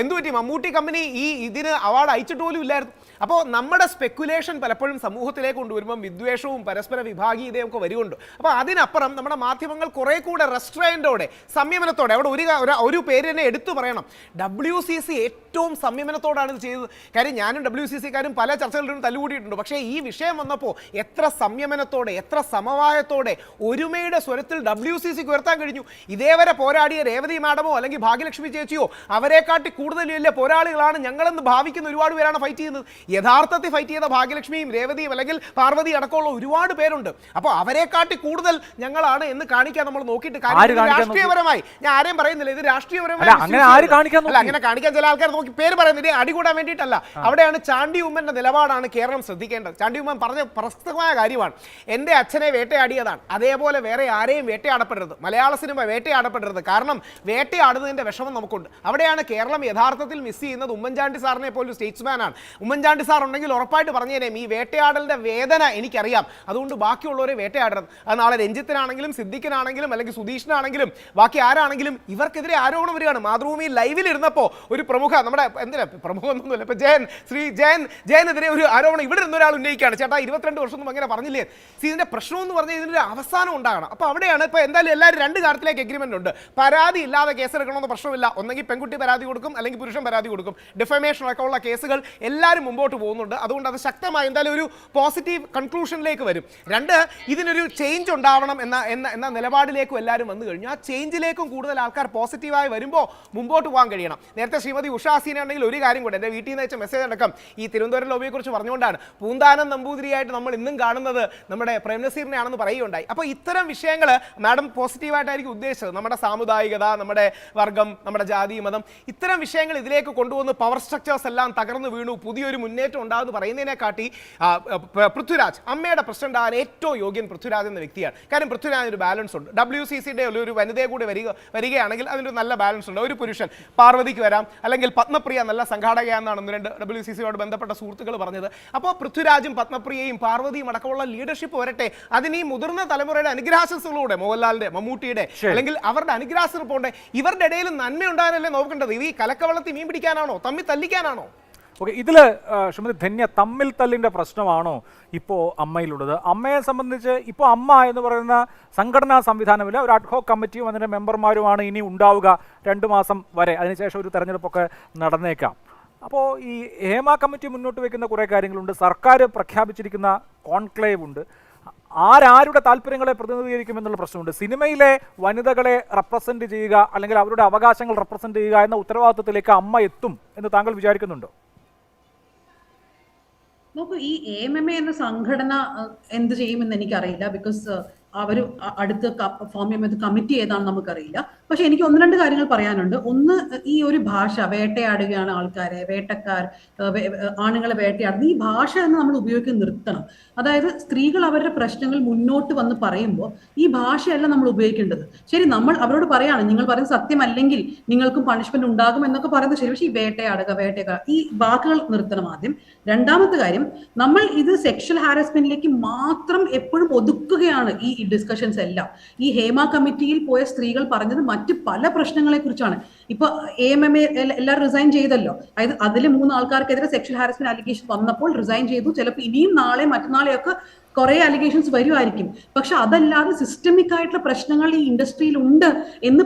എന്തു പറ്റി, മമ്മൂട്ടി കമ്പനി ഇതിന് അവാർഡ് അയച്ചിട്ട് പോലും ഇല്ലായിരുന്നു. അപ്പോൾ നമ്മുടെ സ്പെക്കുലേഷൻ പലപ്പോഴും സമൂഹത്തിലേക്ക് കൊണ്ടുവരുമ്പം വിദ്വേഷവും പരസ്പര വിഭാഗീയതയും ഒക്കെ വരുന്നുണ്ട്. അപ്പോൾ അതിനപ്പുറം നമ്മുടെ മാധ്യമങ്ങൾ കുറെ കൂടെ റെസ്ട്രെയിൻറ്റോടെ, സംയമനത്തോടെ, അവിടെ ഒരു പേര് തന്നെ എടുത്തു പറയണം, WCC ഏറ്റവും സംയമനത്തോടാണ് ഇത് ചെയ്തത്. കാര്യം ഞാനും WCC-ക്കാരും പല ചർച്ചകളിലും തല്ലുകൂടിയിട്ടുണ്ട്. പക്ഷേ ഈ വിഷയം വന്നപ്പോൾ എത്ര സംയമനത്തോടെ, എത്ര സമവായത്തോടെ, ഒരുമയുടെ സ്വരത്തിൽ WCC-ക്ക് ഉയർത്താൻ കഴിഞ്ഞു. ഇതേവരെ പോരാടിയ രേവതി മാഡമോ അല്ലെങ്കിൽ ഭാഗ്യലക്ഷ്മി ചേച്ചിയോ അവരെക്കാട്ടി കൂടുതൽ വലിയ പോരാളികളാണ് ഞങ്ങളെന്ന് ഭാവിക്കുന്ന ഒരുപാട് പേരാണ് ഫൈറ്റ് ചെയ്യുന്നത്. യഥാർത്ഥത്തിൽ ഫൈറ്റ് ചെയ്ത ഭാഗ്യലക്ഷ്മിയും രേവതിയും അല്ലെങ്കിൽ പാർവതി അടക്കമുള്ള ഒരുപാട് പേരുണ്ട്. അപ്പോൾ അവരെക്കാട്ടി കൂടുതൽ ഞങ്ങളാണ് എന്ന് കാണിക്കാൻ നമ്മൾ നോക്കിയിട്ട് രാഷ്ട്രീയപരമായി, ഞാൻ ആരെയും പറയുന്നില്ല, ഇത് രാഷ്ട്രീയപരമായി അങ്ങനെ കാണിക്കാൻ ചില ആൾക്കാർ നോക്കി പേര് പറയുന്നത് അടികൂടാൻ വേണ്ടിയിട്ടല്ല. അവിടെയാണ് ചാണ്ടി ഉമ്മന്റെ നിലപാടാണ് കേരളം ശ്രദ്ധിക്കേണ്ടത്. ചാണ്ടി ഉമ്മൻ പറഞ്ഞ പ്രസക്തമായ കാര്യമാണ്, എൻ്റെ അച്ഛനെ വേട്ടയാടിയതാണ്, അതേപോലെ വേറെ ആരെയും വേട്ടയാടപ്പെടരുത്, മലയാള സിനിമ വേട്ടയാടപ്പെടരുത്. കാരണം വേട്ടയാടുന്നതിന്റെ വിഷമം നമുക്കുണ്ട്. അവിടെയാണ് കേരളം യഥാർത്ഥത്തിൽ മിസ് ചെയ്യുന്നത്. ഉമ്മൻചാണ്ടി സാറിനെ പോലൊരു സ്റ്റേറ്റ്സ്മാനാണ്. ഉമ്മൻചാണ്ടി സാർ ഉണ്ടെങ്കിൽ ഉറപ്പായിട്ട് പറഞ്ഞേനേം, ഈ വേട്ടയാടലിന്റെ വേദന എനിക്കറിയാം, അതുകൊണ്ട് ബാക്കിയുള്ളവരെ വേട്ടയാടരുത്. അത് നാളെ രഞ്ജിത്തിനാണെങ്കിലും സിദ്ദിഖിനാണെങ്കിലും അല്ലെങ്കിൽ സുധീഷിനാണെങ്കിലും ബാക്കി ആരാണെങ്കിലും ഇവർക്കെതിരെ ആരോപണം വരികയാണ്. മാതൃഭൂമി ലൈവിൽ ഇരുന്നപ്പോൾ ഒരു പ്രമുഖ, നമ്മുടെ എന്തിനാ പ്രമുഖമൊന്നുമില്ല, ഇപ്പൊ ജയനെതിരെ ഒരു ആരോപണം ഇവിടെ ഇരുന്ന ഒരാൾ ഉന്നയിക്കുകയാണ്, ചേട്ടാ 22 വർഷമൊന്നും അങ്ങനെ പറഞ്ഞില്ലേ. ഇതിന്റെ പ്രശ്നം എന്ന് പറഞ്ഞാൽ ഇതിനൊരു അവസാനം ഉണ്ടാകണം. അപ്പോൾ അവിടെയാണ് ഇപ്പോൾ എന്തായാലും എല്ലാവരും രണ്ട് കാര്യത്തിലേക്ക് എഗ്രിമെന്റ് ഉണ്ട്. പരാതി ഇല്ലാതെ കേസെടുക്കണമെന്ന് പ്രശ്നമില്ല, ഒന്നെങ്കിൽ പെൺകുട്ടി പരാതി കൊടുക്കും അല്ലെങ്കിൽ പുരുഷൻ പരാതി കൊടുക്കും. ഡിഫമേഷൻ ഒക്കെ ഉള്ള കേസുകൾ എല്ലാവരും മുമ്പോട്ട് പോകുന്നുണ്ട്. അതുകൊണ്ട് അത് ശക്തമായി എന്തായാലും ഒരു പോസിറ്റീവ് കൺക്ലൂഷനിലേക്ക് വരും. രണ്ട്, ഇതിനൊരു ചേഞ്ച് ഉണ്ടാവണം എന്ന നിലപാടിലേക്കും എല്ലാവരും വന്നു കഴിഞ്ഞു. ആ ചേഞ്ചിലേക്കും കൂടുതൽ ആൾക്കാർ പോസിറ്റീവായി വരുമ്പോൾ മുമ്പോട്ട് പോകാൻ കഴിയണം. നേരത്തെ ശ്രീമതി ഉഷാസീന ഉണ്ടെങ്കിൽ ഒരു കാര്യം കൂടെ, എൻ്റെ വീട്ടിൽ നിന്ന് അയച്ച മെസ്സേജ് അടക്കം ഈ തിരുവനന്തപുരം ലോബിയെക്കുറിച്ച് പറഞ്ഞുകൊണ്ടാണ്. പൂന്താനം നമ്പൂതിരിയായിട്ട് നമ്മൾ ഇന്നും കാണുന്നത് നമ്മുടെ പ്രേംനസീറിനെയാണെന്ന് പറയുകയുണ്ടായി. അപ്പോൾ ഇത്തരം വിഷയങ്ങൾ മാഡം പോസിറ്റീവായിട്ടായിരിക്കും ഉദ്ദേശിച്ചത്. നമ്മുടെ സാമുദായികത, നമ്മുടെ വർഗം, നമ്മുടെ ജാതി, മതം, ഇത്തരം വിഷയങ്ങൾ ഇതിലേക്ക് കൊണ്ടുവന്ന് പവർ സ്ട്രക്ചേഴ്സ് എല്ലാം തകർന്നു വീണു, പുതിയൊരു മുന്നേറ്റം ഉണ്ടാകുമെന്ന് പറയുന്നതിനെക്കാട്ടി പൃഥ്വിരാജ്, അമ്മയുടെ പ്രസിഡന്റ് ആകാൻ ഏറ്റവും യോഗ്യൻ പൃഥ്വിരാജ് എന്ന വ്യക്തിയാണ്. കാര്യം പൃഥ്വിരാജിന് ഒരു ബാലൻസ് ഉണ്ട്. WCC-യുടെ ഒരു വനിതയെ കൂടി വരികയാണെങ്കിൽ അതിനൊരു നല്ല ബാലൻസ് ഉണ്ട്. ഒരു പുരുഷൻ പാർവതിക്ക് വരാം, അല്ലെങ്കിൽ പത്മപ്രിയ നല്ല സംഘാടകയാണെന്നാണ് ഒന്ന് രണ്ട് WCC-യോട് ബന്ധപ്പെട്ട സുഹൃത്തുക്കൾ പറഞ്ഞത്. അപ്പോൾ പൃഥ്വിരാജും പത്മപ്രിയയും പാർവതിയും അടക്കമുള്ള ലീഡർഷിപ്പ് വരട്ടെ, അത് അതിന് ഈ മുതിർന്ന തലമുറയുടെ അനുഗ്രഹാശംസകളൂടെ, മോഹൻലാലിന്റെ, മമ്മൂട്ടിയുടെ, അല്ലെങ്കിൽ അവരുടെ അനുഗ്രഹാശം പോണ്ടേ? ഇവരുടെ ഇടയിൽ നന്മ ഉണ്ടാകാനല്ലേ നോക്കേണ്ടത്? ഈ കലക്കവളത്തിൽ മീൻ പിടിക്കാനാണോ, തമ്മിൽ തല്ലിക്കാനാണോ? ഓക്കെ, ഇതിൽ ശ്രീമതി ധന്യ, തമ്മിൽ തല്ലിൻ്റെ പ്രശ്നമാണോ ഇപ്പോൾ അമ്മയിലുള്ളത്? അമ്മയെ സംബന്ധിച്ച് ഇപ്പോൾ അമ്മ എന്ന് പറയുന്ന സംഘടനാ സംവിധാനമില്ല, ഒരു അഡ്ഹോക് കമ്മിറ്റിയും അതിൻ്റെ മെമ്പർമാരുമാണ് ഇനി ഉണ്ടാവുക 2 മാസം വരെ. അതിനുശേഷം ഒരു തെരഞ്ഞെടുപ്പൊക്കെ നടന്നേക്കാം. അപ്പോൾ ഈ ഹേമ കമ്മിറ്റി മുന്നോട്ട് വയ്ക്കുന്ന കുറേ കാര്യങ്ങളുണ്ട്, സർക്കാർ പ്രഖ്യാപിച്ചിരിക്കുന്ന കോൺക്ലേവ് ഉണ്ട്, ആരാരുടെ താല്പര്യങ്ങളെ പ്രതിനിധീകരിക്കുമെന്നുള്ള പ്രശ്നമുണ്ട്. സിനിമയിലെ വനിതകളെ റെപ്രസെൻറ്റ് ചെയ്യുക അല്ലെങ്കിൽ അവരുടെ അവകാശങ്ങൾ റെപ്രസെൻറ്റ് ചെയ്യുക എന്ന ഉത്തരവാദിത്വത്തിലേക്ക് അമ്മ എത്തും എന്ന് താങ്കൾ വിചാരിക്കുന്നുണ്ടോ? നോക്കൂ, ഈ AMMA എന്ന സംഘടന എന്ത് ചെയ്യുമെന്ന് എനിക്കറിയില്ല. ബിക്കോസ് അവർ അടുത്ത് ഫോം ചെയ്യുന്ന കമ്മിറ്റി ഏതാണെന്ന് നമുക്കറിയില്ല. പക്ഷെ എനിക്ക് 1-2 കാര്യങ്ങൾ പറയാനുണ്ട്. ഒന്ന്, ഈ ഒരു ഭാഷ, വേട്ടയാടുകയാണ് ആൾക്കാരെ, വേട്ടക്കാർ, ആണുങ്ങളെ വേട്ടയാടുന്നത്, ഈ ഭാഷ എന്ന് നമ്മൾ ഉപയോഗിക്കുന്നത് നിർത്തണം. അതായത് സ്ത്രീകൾ അവരുടെ പ്രശ്നങ്ങൾ മുന്നോട്ട് വന്ന് പറയുമ്പോൾ ഈ ഭാഷയല്ല നമ്മൾ ഉപയോഗിക്കേണ്ടത്. ശരി, നമ്മൾ അവരോട് പറയാണ്, നിങ്ങൾ പറയുന്നത് സത്യമല്ലെങ്കിൽ നിങ്ങൾക്കും പണിഷ്മെന്റ് ഉണ്ടാകും എന്നൊക്കെ പറയുന്നത് ശരി, പക്ഷേ ഈ വേട്ടയാടുക, ഈ വാക്കുകൾ നിർത്തണം ആദ്യം. രണ്ടാമത്തെ കാര്യം, നമ്മൾ ഇത് സെക്ഷൽ ഹാരസ്മെന്റിലേക്ക് മാത്രം എപ്പോഴും ഒതുക്കുകയാണ് ഈ ഡിസ്കഷൻസ് എല്ലാം. ഈ ഹേമ കമ്മിറ്റിയിൽ പോയ സ്ത്രീകൾ പറഞ്ഞത് മറ്റ് പല പ്രശ്നങ്ങളെ കുറിച്ചാണ്. ഇപ്പൊ AMMA എല്ലാവരും റിസൈൻ ചെയ്തല്ലോ. അതായത് അതിൽ 3 ആൾക്കാർക്കെതിരെ സെക്ഷൽ ഹാരസ്മെന്റ് അലിഗേഷൻ വന്നപ്പോൾ റിസൈൻ ചെയ്തു. ചിലപ്പോൾ ഇനിയും നാളെ മറ്റന്നാളെയൊക്കെ കുറെ അലിഗേഷൻസ് വരുമായിരിക്കും. പക്ഷെ അതല്ലാതെ സിസ്റ്റമിക് ആയിട്ടുള്ള പ്രശ്നങ്ങൾ ഈ ഇൻഡസ്ട്രിയിൽ ഉണ്ട് എന്ന്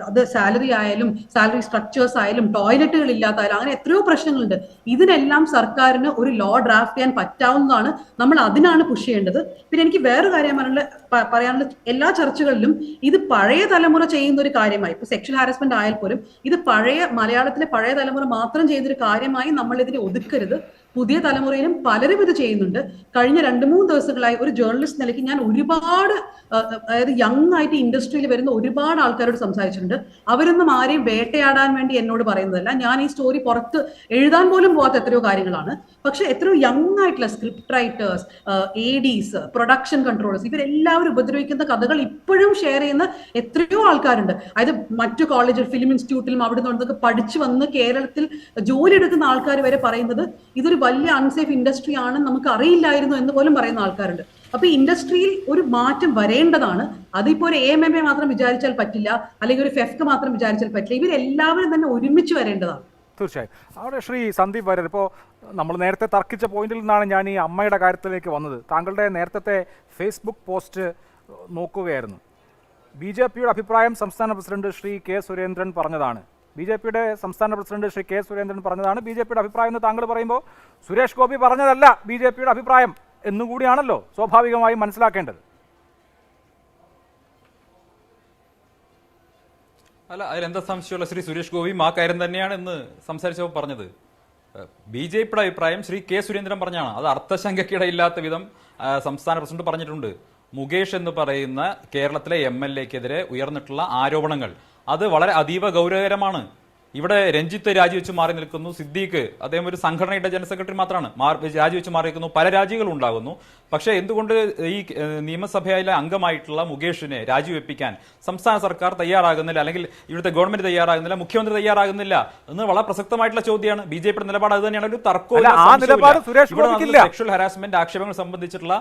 അത് സാലറി ആയാലും, സാലറി സ്ട്രക്ചേഴ്സ് ആയാലും, ടോയ്ലറ്റുകൾ ഇല്ലാത്തായാലും, അങ്ങനെ എത്രയോ പ്രശ്നങ്ങളുണ്ട്. ഇതിനെല്ലാം സർക്കാരിന് ഒരു ലോ ഡ്രാഫ്റ്റ് ചെയ്യാൻ പറ്റാവുന്നതാണ്. നമ്മൾ അതിനാണ് പുഷ് ചെയ്യേണ്ടത്. പിന്നെ എനിക്ക് വേറെ കാര്യം പറയാനുള്ള, എല്ലാ ചർച്ചകളിലും ഇത് പഴയ തലമുറ ചെയ്യുന്ന ഒരു കാര്യമായി, ഇപ്പൊ സെക്ഷൽ ഹാരസ്മെന്റ് ആയാൽ പോലും ഇത് മലയാളത്തിലെ പഴയ തലമുറ മാത്രം ചെയ്തൊരു കാര്യമായി നമ്മൾ ഇതിനെ ഒതുക്കരുത്. പുതിയ തലമുറയിലും പലരും ഇത് ചെയ്യുന്നുണ്ട്. കഴിഞ്ഞ 2-3 ദിവസങ്ങളായി ഒരു ജേർണലിസ്റ്റ് നിലയ്ക്ക് ഞാൻ ഒരുപാട്, അതായത് യങ് ആയിട്ട് ഇൻഡസ്ട്രിയിൽ വരുന്ന ഒരുപാട് ആൾക്കാരോട് സംസാരിച്ചിട്ടുണ്ട്. അവരൊന്നും ആരെയും വേട്ടയാടാൻ വേണ്ടി എന്നോട് പറയുന്നതല്ല. ഞാൻ ഈ സ്റ്റോറി പുറത്ത് എഴുതാൻ പോലും പോകാത്ത എത്രയോ കാര്യങ്ങളാണ്. പക്ഷെ എത്രയോ യങ് ആയിട്ടുള്ള script writers, ADs, production controllers, ഇവരെല്ലാവരും ഉപദ്രവിക്കുന്ന കഥകൾ ഇപ്പോഴും ഷെയർ ചെയ്യുന്ന എത്രയോ ആൾക്കാരുണ്ട്. അതായത് മറ്റു കോളേജിൽ, ഫിലിം ഇൻസ്റ്റിറ്റ്യൂട്ടിലും അവിടെ നിന്നൊക്കെ പഠിച്ചു വന്ന് കേരളത്തിൽ ജോലി എടുക്കുന്ന ആൾക്കാർ വരെ പറയുന്നത് ഇതൊരു വലിയ അൺസേഫ് ഇൻഡസ്ട്രി ആണെന്ന് നമുക്ക് അറിയില്ലായിരുന്നു എന്ന് പോലും പറയുന്ന ആൾക്കാരുണ്ട്. അപ്പൊ ഈ ഇൻഡസ്ട്രിയിൽ ഒരു മാറ്റം വരേണ്ടതാണ്. അതിപ്പോ ഒരു AMMA മാത്രം വിചാരിച്ചാൽ പറ്റില്ല, അല്ലെങ്കിൽ ഒരു FEFC മാത്രം വിചാരിച്ചാൽ പറ്റില്ല. ഇവരെല്ലാവരും തന്നെ ഒരുമിച്ച് വരേണ്ടതാണ്. തീർച്ചയായും. അവിടെ ശ്രീ സന്ദീപ് വാര്യർ, ഇപ്പോൾ നമ്മൾ നേരത്തെ തർക്കിച്ച പോയിന്റിൽ നിന്നാണ് ഞാൻ ഈ അമ്മയുടെ കാര്യത്തിലേക്ക് വന്നത്. താങ്കളുടെ നേരത്തെ ഫേസ്ബുക്ക് പോസ്റ്റ് നോക്കുകയായിരുന്നു. BJPയുടെ അഭിപ്രായം സംസ്ഥാന പ്രസിഡന്റ് ശ്രീ K. സുരേന്ദ്രൻ പറഞ്ഞതാണ്. BJPയുടെ സംസ്ഥാന പ്രസിഡന്റ് ശ്രീ K. സുരേന്ദ്രൻ പറഞ്ഞതാണ് BJPയുടെ അഭിപ്രായം എന്ന് താങ്കൾ പറയുമ്പോൾ സുരേഷ് ഗോപി പറഞ്ഞതല്ല BJPയുടെ അഭിപ്രായം എന്നുകൂടിയാണല്ലോ സ്വാഭാവികമായും മനസ്സിലാക്കേണ്ടത്. അല്ല, അതിലെന്താ സംശയമുള്ള? ശ്രീ സുരേഷ് ഗോപിയും ആ കാര്യം തന്നെയാണ് ഇന്ന് സംസാരിച്ചപ്പോൾ പറഞ്ഞത്. BJPയുടെ അഭിപ്രായം ശ്രീ K. സുരേന്ദ്രൻ പറഞ്ഞാണ്. അത് അർത്ഥശങ്കയ്ക്കിടയില്ലാത്ത വിധം സംസ്ഥാന പ്രസിഡന്റ് പറഞ്ഞിട്ടുണ്ട്. മുകേഷ് എന്ന് പറയുന്ന കേരളത്തിലെ MLA-ക്കെതിരെ ഉയർന്നിട്ടുള്ള ആരോപണങ്ങൾ അത് വളരെ അതീവ ഗൗരവകരമാണ്. ഇവിടെ രഞ്ജിത്ത് രാജിവെച്ച് മാറി നിൽക്കുന്നു, സിദ്ദീഖ് അദ്ദേഹം ഒരു സംഘടനയുടെ ജനറൽ സെക്രട്ടറി മാത്രമാണ്, രാജിവെച്ച് മാറി നിൽക്കുന്നു, പല രാജികളും ഉണ്ടാകുന്നു. പക്ഷേ എന്തുകൊണ്ട് ഈ നിയമസഭയിലെ അംഗമായിട്ടുള്ള മുകേഷിനെ രാജിവെപ്പിക്കാൻ സംസ്ഥാന സർക്കാർ തയ്യാറാകുന്നില്ല, അല്ലെങ്കിൽ ഇവിടുത്തെ ഗവൺമെന്റ് തയ്യാറാകുന്നില്ല, മുഖ്യമന്ത്രി തയ്യാറാകുന്നില്ല എന്ന് വളരെ പ്രസക്തമായിട്ടുള്ള ചോദ്യമാണ്. BJPയുടെ നിലപാട് അത് തന്നെയാണ്. ഒരു തർക്കവും സെക്ഷൽ ഹരാസ്മെന്റ് ആക്ഷേപങ്ങൾ സംബന്ധിച്ചിട്ടുള്ള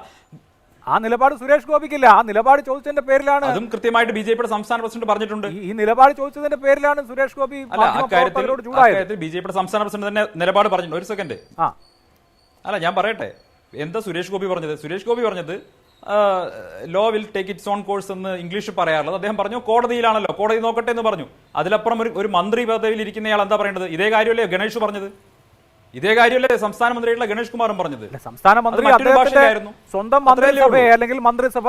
ആ നിലപാട് സുരേഷ് ഗോപിക്കില്ല. ആ നിലപാട് ചോദിച്ചതിന്റെ പേരിലാണ്, അതും കൃത്യമായിട്ട് BJPയുടെ സംസ്ഥാന പ്രസിഡന്റ് പറഞ്ഞിട്ടുണ്ട്. ഈ നിലപാട് ചോദിച്ചതിന്റെ പേരിലാണ് സുരേഷ് ഗോപി അക്കാര്യത്തിൽ BJPയുടെ സംസ്ഥാന പ്രസിഡന്റ് തന്നെ നിലപാട് പറഞ്ഞിട്ടുണ്ട്. ഒരു സെക്കൻഡ്, അല്ല ഞാൻ പറയട്ടെ എന്താ സുരേഷ് ഗോപി പറഞ്ഞത്. സുരേഷ് ഗോപി പറഞ്ഞത് law will take it's on course എന്ന് ഇംഗ്ലീഷ് പറയാറുള്ളത്. അദ്ദേഹം പറഞ്ഞു കോടതിയിലാണല്ലോ, കോടതി നോക്കട്ടെ എന്ന് പറഞ്ഞു. അതിലപ്പുറം ഒരു മന്ത്രി പദവിയിൽ ഇരിക്കുന്നയാൾ എന്താ പറയേണ്ടത്? ഇതേ കാര്യമല്ലേ ഗണേഷ് പറഞ്ഞത്? ഇതേ കാര്യമല്ലേ സംസ്ഥാന മന്ത്രിയായിട്ടുള്ള ഗണേഷ് കുമാറും പറഞ്ഞത്? സംസ്ഥാന മന്ത്രി സ്വന്തം മന്ത്രിസഭയെ അല്ലെങ്കിൽ മന്ത്രിസഭ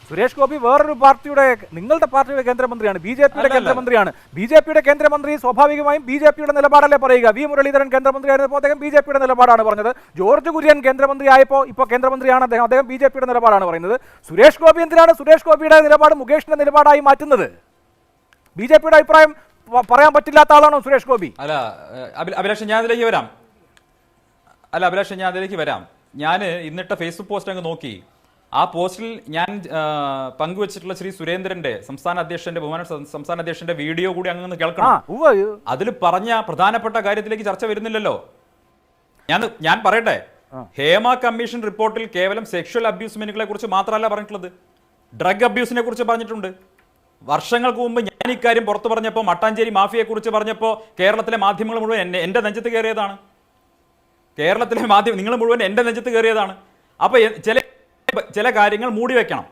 സുരേഷ് ഗോപി വേറൊരു പാർട്ടിയുടെ, നിങ്ങളുടെ പാർട്ടിയുടെ കേന്ദ്രമന്ത്രിയാണ്, BJPയുടെ കേന്ദ്രമന്ത്രിയാണ്. BJPയുടെ കേന്ദ്രമന്ത്രി സ്വാഭാവികമായും BJPയുടെ നിലപാടല്ലേ പറയുക. V. മുരളീധരൻ കേന്ദ്രമന്ത്രിയായിരുന്നപ്പോൾ അദ്ദേഹം BJPയുടെ നിലപാടാണ് പറഞ്ഞത്. ജോർജ് കുര്യൻ കേന്ദ്രമന്ത്രി ആയപ്പോൾ ഇപ്പോൾ കേന്ദ്രമന്ത്രിയാണ് അദ്ദേഹം BJPയുടെ നിലപാടാണ് പറയുന്നത്. സുരേഷ് ഗോപി എന്തിനാണ് സുരേഷ് ഗോപിയുടെ നിലപാട് മുകേഷിന്റെ നിലപാടായി മാറ്റുന്നത്? BJPയുടെ അഭിപ്രായം പറയാൻ പറ്റില്ലാത്ത ആളാണോ സുരേഷ് ഗോപി? അല്ല അഭിലാഷ്, ഞാൻ അതിലേക്ക് വരാം. ഞാൻ ഇന്നിട്ട ഫേസ്ബുക്ക് പോസ്റ്റ് അങ്ങ് നോക്കി. ആ പോസ്റ്റിൽ ഞാൻ പങ്കുവച്ചിട്ടുള്ള ശ്രീ സുരേന്ദ്രന്റെ സംസ്ഥാന അധ്യക്ഷന്റെ വീഡിയോ കൂടി അങ്ങ് കേൾക്കണം. അതിൽ പറഞ്ഞ പ്രധാനപ്പെട്ട കാര്യത്തിലേക്ക് ചർച്ച വരുന്നില്ലല്ലോ. ഞാൻ പറയട്ടെ, ഹേമ കമ്മീഷൻ റിപ്പോർട്ടിൽ കേവലം സെക്ഷൽ അബ്യൂസ്മെന്റുകളെ കുറിച്ച് മാത്രമല്ല പറഞ്ഞിട്ടുള്ളത്, ഡ്രഗ് അബ്യൂസിനെ കുറിച്ച് പറഞ്ഞിട്ടുണ്ട്. വർഷങ്ങൾക്ക് മുമ്പ് ഞാൻ ഇക്കാര്യം പുറത്തു പറഞ്ഞപ്പോൾ, മട്ടാഞ്ചേരി മാഫിയയെ കുറിച്ച് പറഞ്ഞപ്പോൾ കേരളത്തിലെ മാധ്യമങ്ങൾ മുഴുവൻ എൻ്റെ നെഞ്ചത്ത് കയറിയതാണ്. കേരളത്തിലെ നിങ്ങൾ മുഴുവൻ എൻ്റെ നെഞ്ചത്ത് കയറിയതാണ്. അപ്പോൾ ചില കാര്യങ്ങൾ മൂടി വെക്കണം.